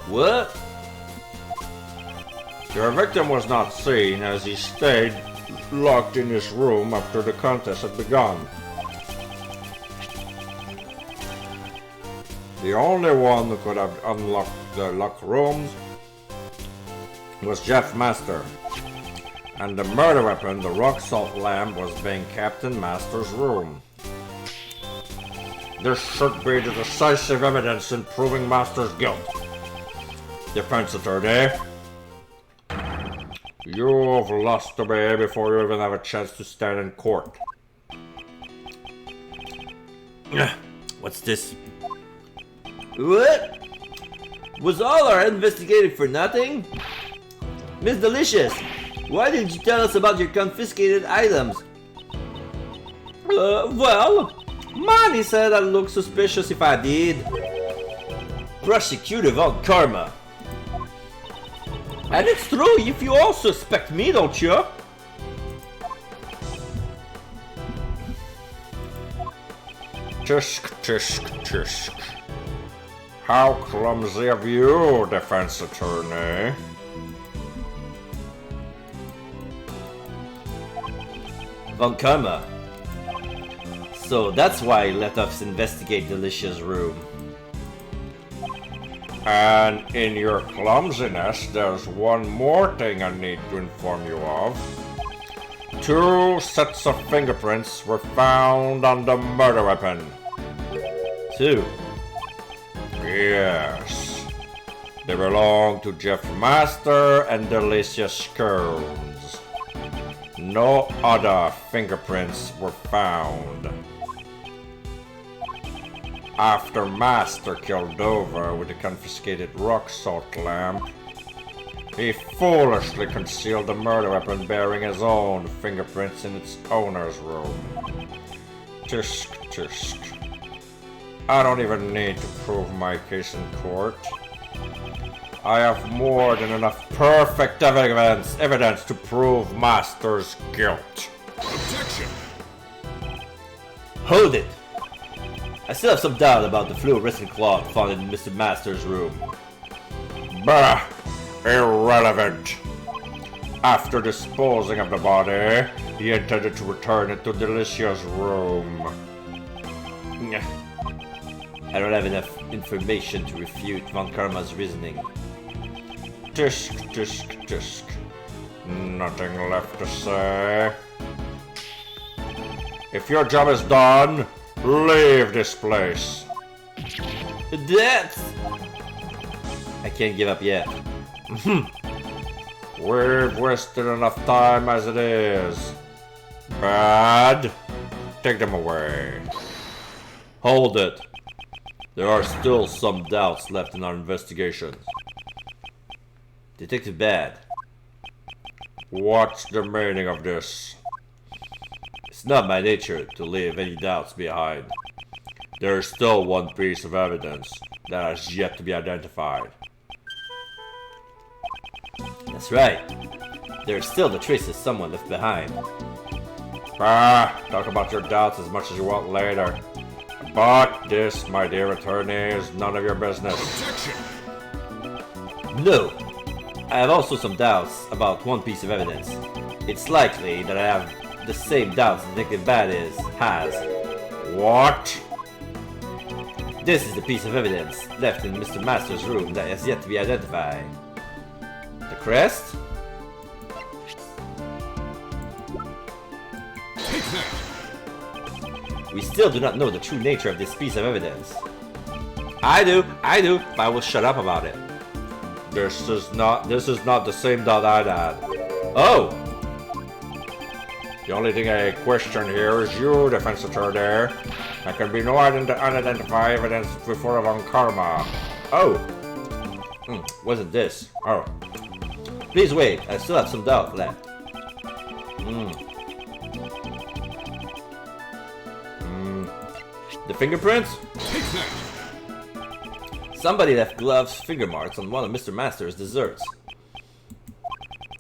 What? Your victim was not seen as he stayed locked in his room after the contest had begun. The only one who could have unlocked the locked rooms was Jeff Master, and the murder weapon, the rock salt lamp, was being kept in Master's room. This should be the decisive evidence in proving Master's guilt. Defense attorney, you've lost the way before you even have a chance to stand in court. What's this? What? Was all our investigating for nothing? Miss Delicious, why didn't you tell us about your confiscated items? Well, Monty said I'd look suspicious if I did. Prosecutor Von Karma. And it's true if you all suspect me, don't you? Tisk, tisk, tisk. How clumsy of you, defense attorney. Von Karma. So that's why he let us investigate Delicia's room. And in your clumsiness, there's one more thing I need to inform you of. 2 sets of fingerprints were found on the murder weapon. 2. Yes. They belong to Jeff Master and Delicia Scones. No other fingerprints were found. After Master killed Dover with the confiscated rock salt lamp, he foolishly concealed the murder weapon bearing his own fingerprints in its owner's room. Tisk, tisk. I don't even need to prove my case in court. I have more than enough perfect evidence to prove Master's guilt. Objection! Hold it! I still have some doubt about the fluorescent cloth found in Mr. Master's room. Bah! Irrelevant. After disposing of the body, he intended to return it to Delicia's room. I don't have enough information to refute Von Karma's reasoning. Tisk, tisk, tisk. Nothing left to say. If your job is done, leave this place. DADS! I can't give up yet. We've wasted enough time as it is. Bad. Take them away. Hold it. There are still some doubts left in our investigations. Detective Bad. What's the meaning of this? It's not my nature to leave any doubts behind. There is still one piece of evidence that has yet to be identified. That's right. There are still the traces someone left behind. Talk about your doubts as much as you want later. But this, my dear attorney, is none of your business. Objection! No! I have also some doubts about one piece of evidence. It's likely that I have the same doubts Detective Bad has. What? This is the piece of evidence left in Mr. Master's room that has yet to be identified. The crest? Take that! We still do not know the true nature of this piece of evidence. I do, but I will shut up about it. This is not the same doubt I'd had. Oh! The only thing I question here is you, defense attorney. There can be no unidentified evidence before Von Karma. Oh! Wasn't this? Oh. Please wait, I still have some doubt left. The fingerprints? Take that! Somebody left gloves finger marks on one of Mr. Master's desserts.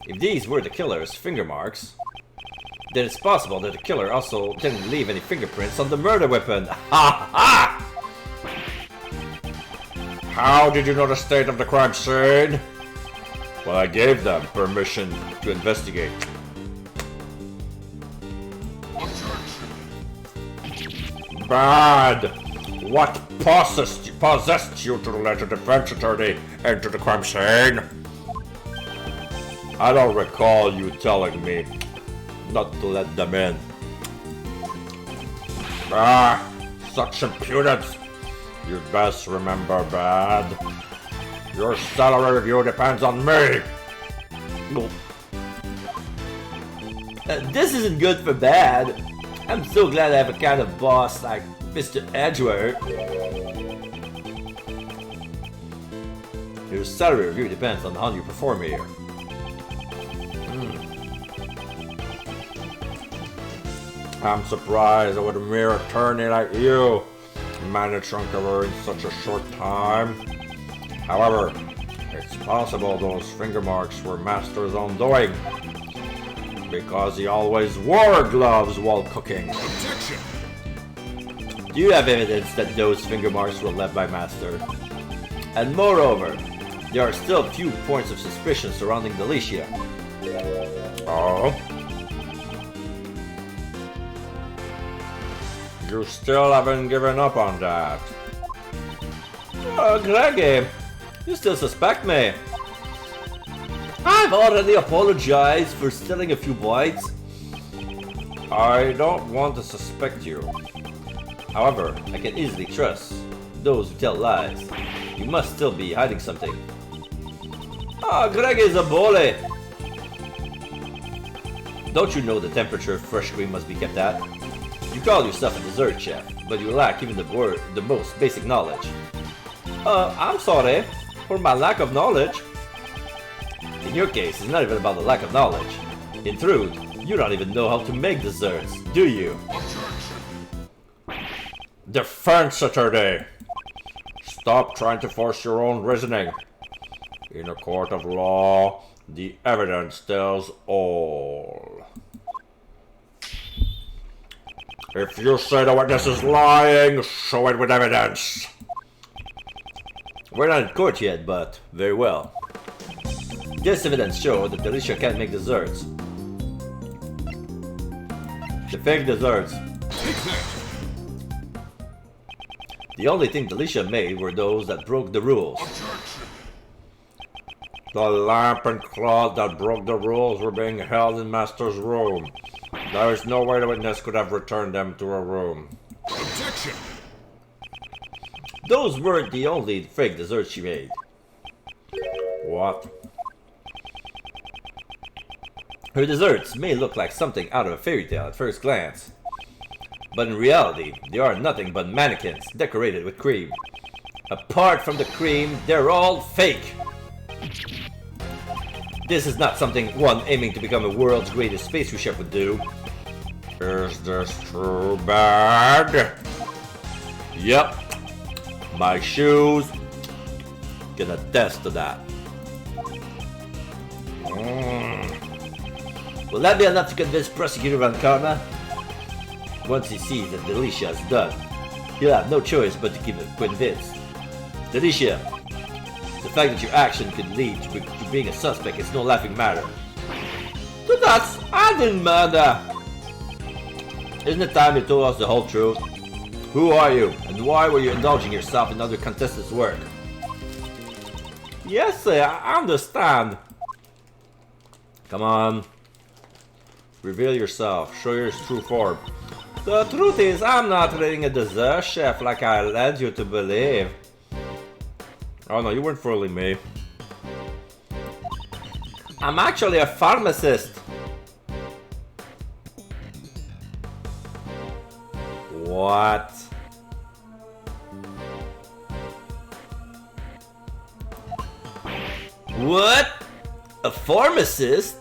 If these were the killer's finger marks, then it's possible that the killer also didn't leave any fingerprints on the murder weapon. Ha ha! How did you know the state of the crime scene? Well, I gave them permission to investigate. Bad! What possessed you to let a defense attorney into the crime scene? I don't recall you telling me not to let them in. Such impudence! You'd best remember, Bad. Your salary review depends on me! This isn't good for Bad. I'm so glad I have a kind of boss like Mr. Edgeworth. Your salary review depends on how you perform here. I'm surprised that with a mere attorney like you managed to uncover in such a short time. However, it's possible those finger marks were Master's own doing, because he always wore gloves while cooking. Objection! Do you have evidence that those finger marks were left by Master? And moreover, there are still a few points of suspicion surrounding Delicia. Oh? You still haven't given up on that. Oh, Gregory, you still suspect me? I've already apologized for stealing a few bites. I don't want to suspect you. However, I can easily trust those who tell lies. You must still be hiding something. Ah, Greg is a bully! Don't you know the temperature of fresh cream must be kept at? You call yourself a dessert chef, but you lack even the most basic knowledge. I'm sorry for my lack of knowledge. In your case, it's not even about the lack of knowledge. In truth, you don't even know how to make desserts, do you? Defense attorney! Stop trying to force your own reasoning. In a court of law, the evidence tells all. If you say the witness is lying, show it with evidence. We're not in court yet, but very well. This evidence shows that Alicia can't make desserts. The fake desserts. The only thing Alicia made were those that broke the rules. The lamp and cloth that broke the rules were being held in Master's room. There is no way the witness could have returned them to her room. Objection! Those weren't the only fake desserts she made. What? Her desserts may look like something out of a fairy tale at first glance, but in reality, they are nothing but mannequins decorated with cream. Apart from the cream, they're all fake. This is not something one aiming to become the world's greatest pastry chef would do. Is this too bad? Yep. My shoes can attest to that. Will that be enough to convince Prosecutor Van Karma? Once he sees that Delicia is done, he'll have no choice but to keep it convinced. Delicia, the fact that your action could lead to being a suspect is no laughing matter. So that's, I didn't murder. Isn't it time you told us the whole truth? Who are you, and why were you indulging yourself in other contestants' work? Yes, sir, I understand. Come on. Reveal yourself. Show your true form. The truth is, I'm not really a dessert chef like I led you to believe. Oh no, you weren't fooling me. I'm actually a pharmacist. What? What? A pharmacist?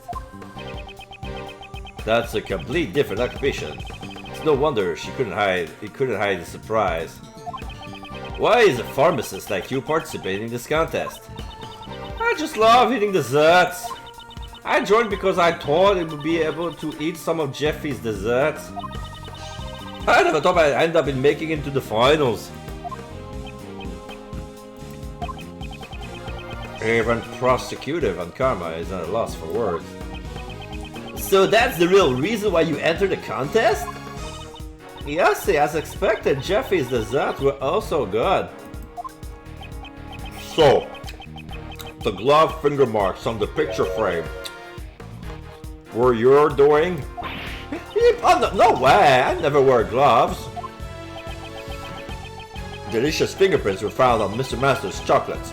That's a complete different occupation. It's no wonder he couldn't hide the surprise. Why is a pharmacist like you participating in this contest? I just love eating desserts. I joined because I thought I would be able to eat some of Jeffy's desserts. I never thought I'd end up in making it to the finals. Even Prosecutor Van Karma is at a loss for words. So that's the real reason why you entered the contest? Yes, as expected, Jeffy's desserts were also good. So, the glove finger marks on the picture frame were your doing? Oh, no way, I never wear gloves. Delicious fingerprints were found on Mr. Master's chocolates.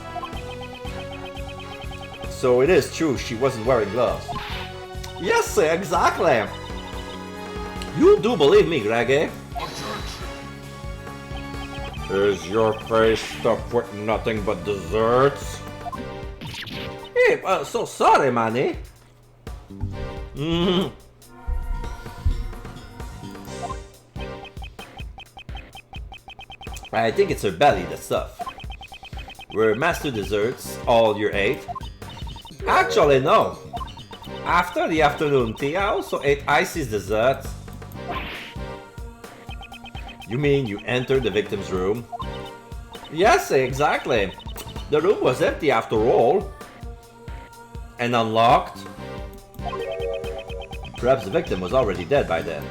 So it is true she wasn't wearing gloves. Yes, exactly. You do believe me, Gregory? Is your face stuffed with nothing but desserts? Hey, so sorry, Manny. I think it's her belly that's stuff. Were master desserts all you ate? Actually, no. After the afternoon tea, I also ate Icy's desserts. You mean you entered the victim's room? Yes, exactly. The room was empty after all. And unlocked. Perhaps the victim was already dead by then.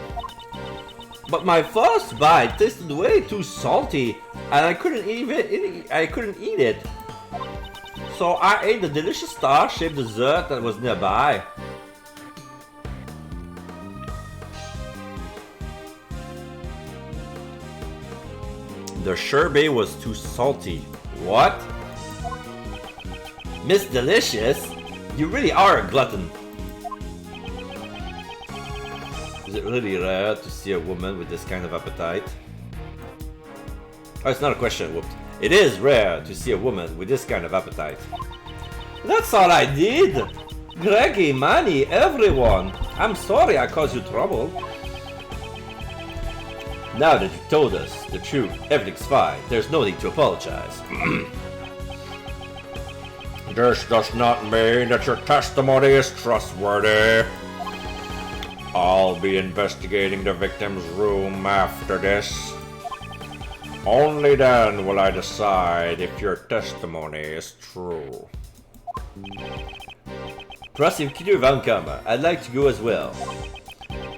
But my first bite tasted way too salty, and I couldn't eat it. So I ate the delicious star-shaped dessert that was nearby. The sherbet was too salty. What? Miss Delicious? You really are a glutton. Is it really rare to see a woman with this kind of appetite? Oh, it's not a question, whooped. It is rare to see a woman with this kind of appetite. That's all I did! Greggy, Manny, everyone! I'm sorry I caused you trouble. Now that you told us the truth, everything's fine. There's no need to apologize. This does not mean that your testimony is trustworthy. I'll be investigating the victim's room after this. Only then will I decide if your testimony is true. Prosecutor Vancomber, I'd like to go as well.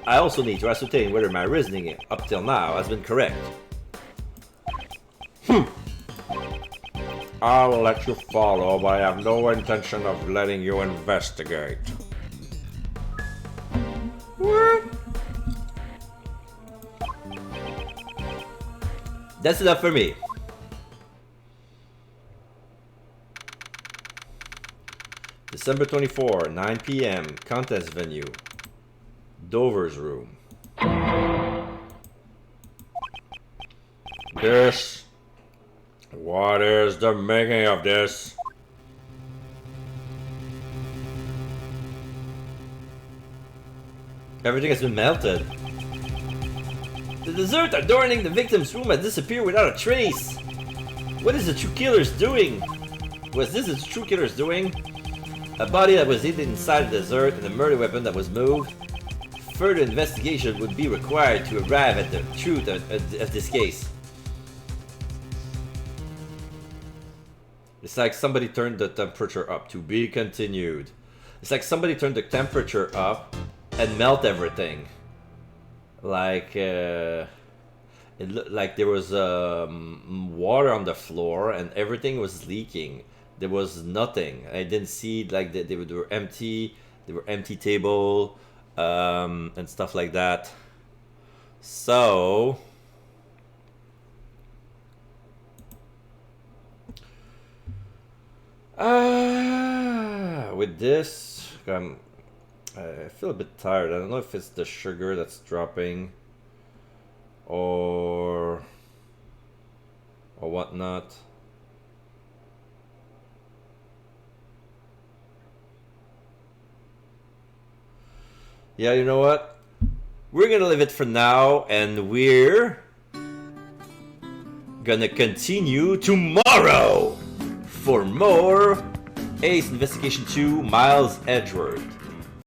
I also need to ascertain whether my reasoning up till now has been correct. I'll let you follow, but I have no intention of letting you investigate. What? That's enough for me. December 24, 9 p.m. Contest venue. Dover's room. This? What is the making of this? Everything has been melted. The dessert adorning the victim's room has disappeared without a trace. What is the true killer's doing? Was this the true killer's doing? A body that was hidden inside the dessert and a murder weapon that was moved? Further investigation would be required to arrive at the truth of this case. It's like somebody turned the temperature up. To be continued. It's like somebody turned the temperature up and melt everything. Like it looked like there was water on the floor and everything was leaking. There was nothing. I didn't see like they were empty. They were empty table and stuff like that. So with this, I feel a bit tired. I don't know if it's the sugar that's dropping or whatnot. Yeah, you know what? We're gonna leave it for now, and we're gonna continue tomorrow for more Ace Investigation 2 Miles Edgeworth.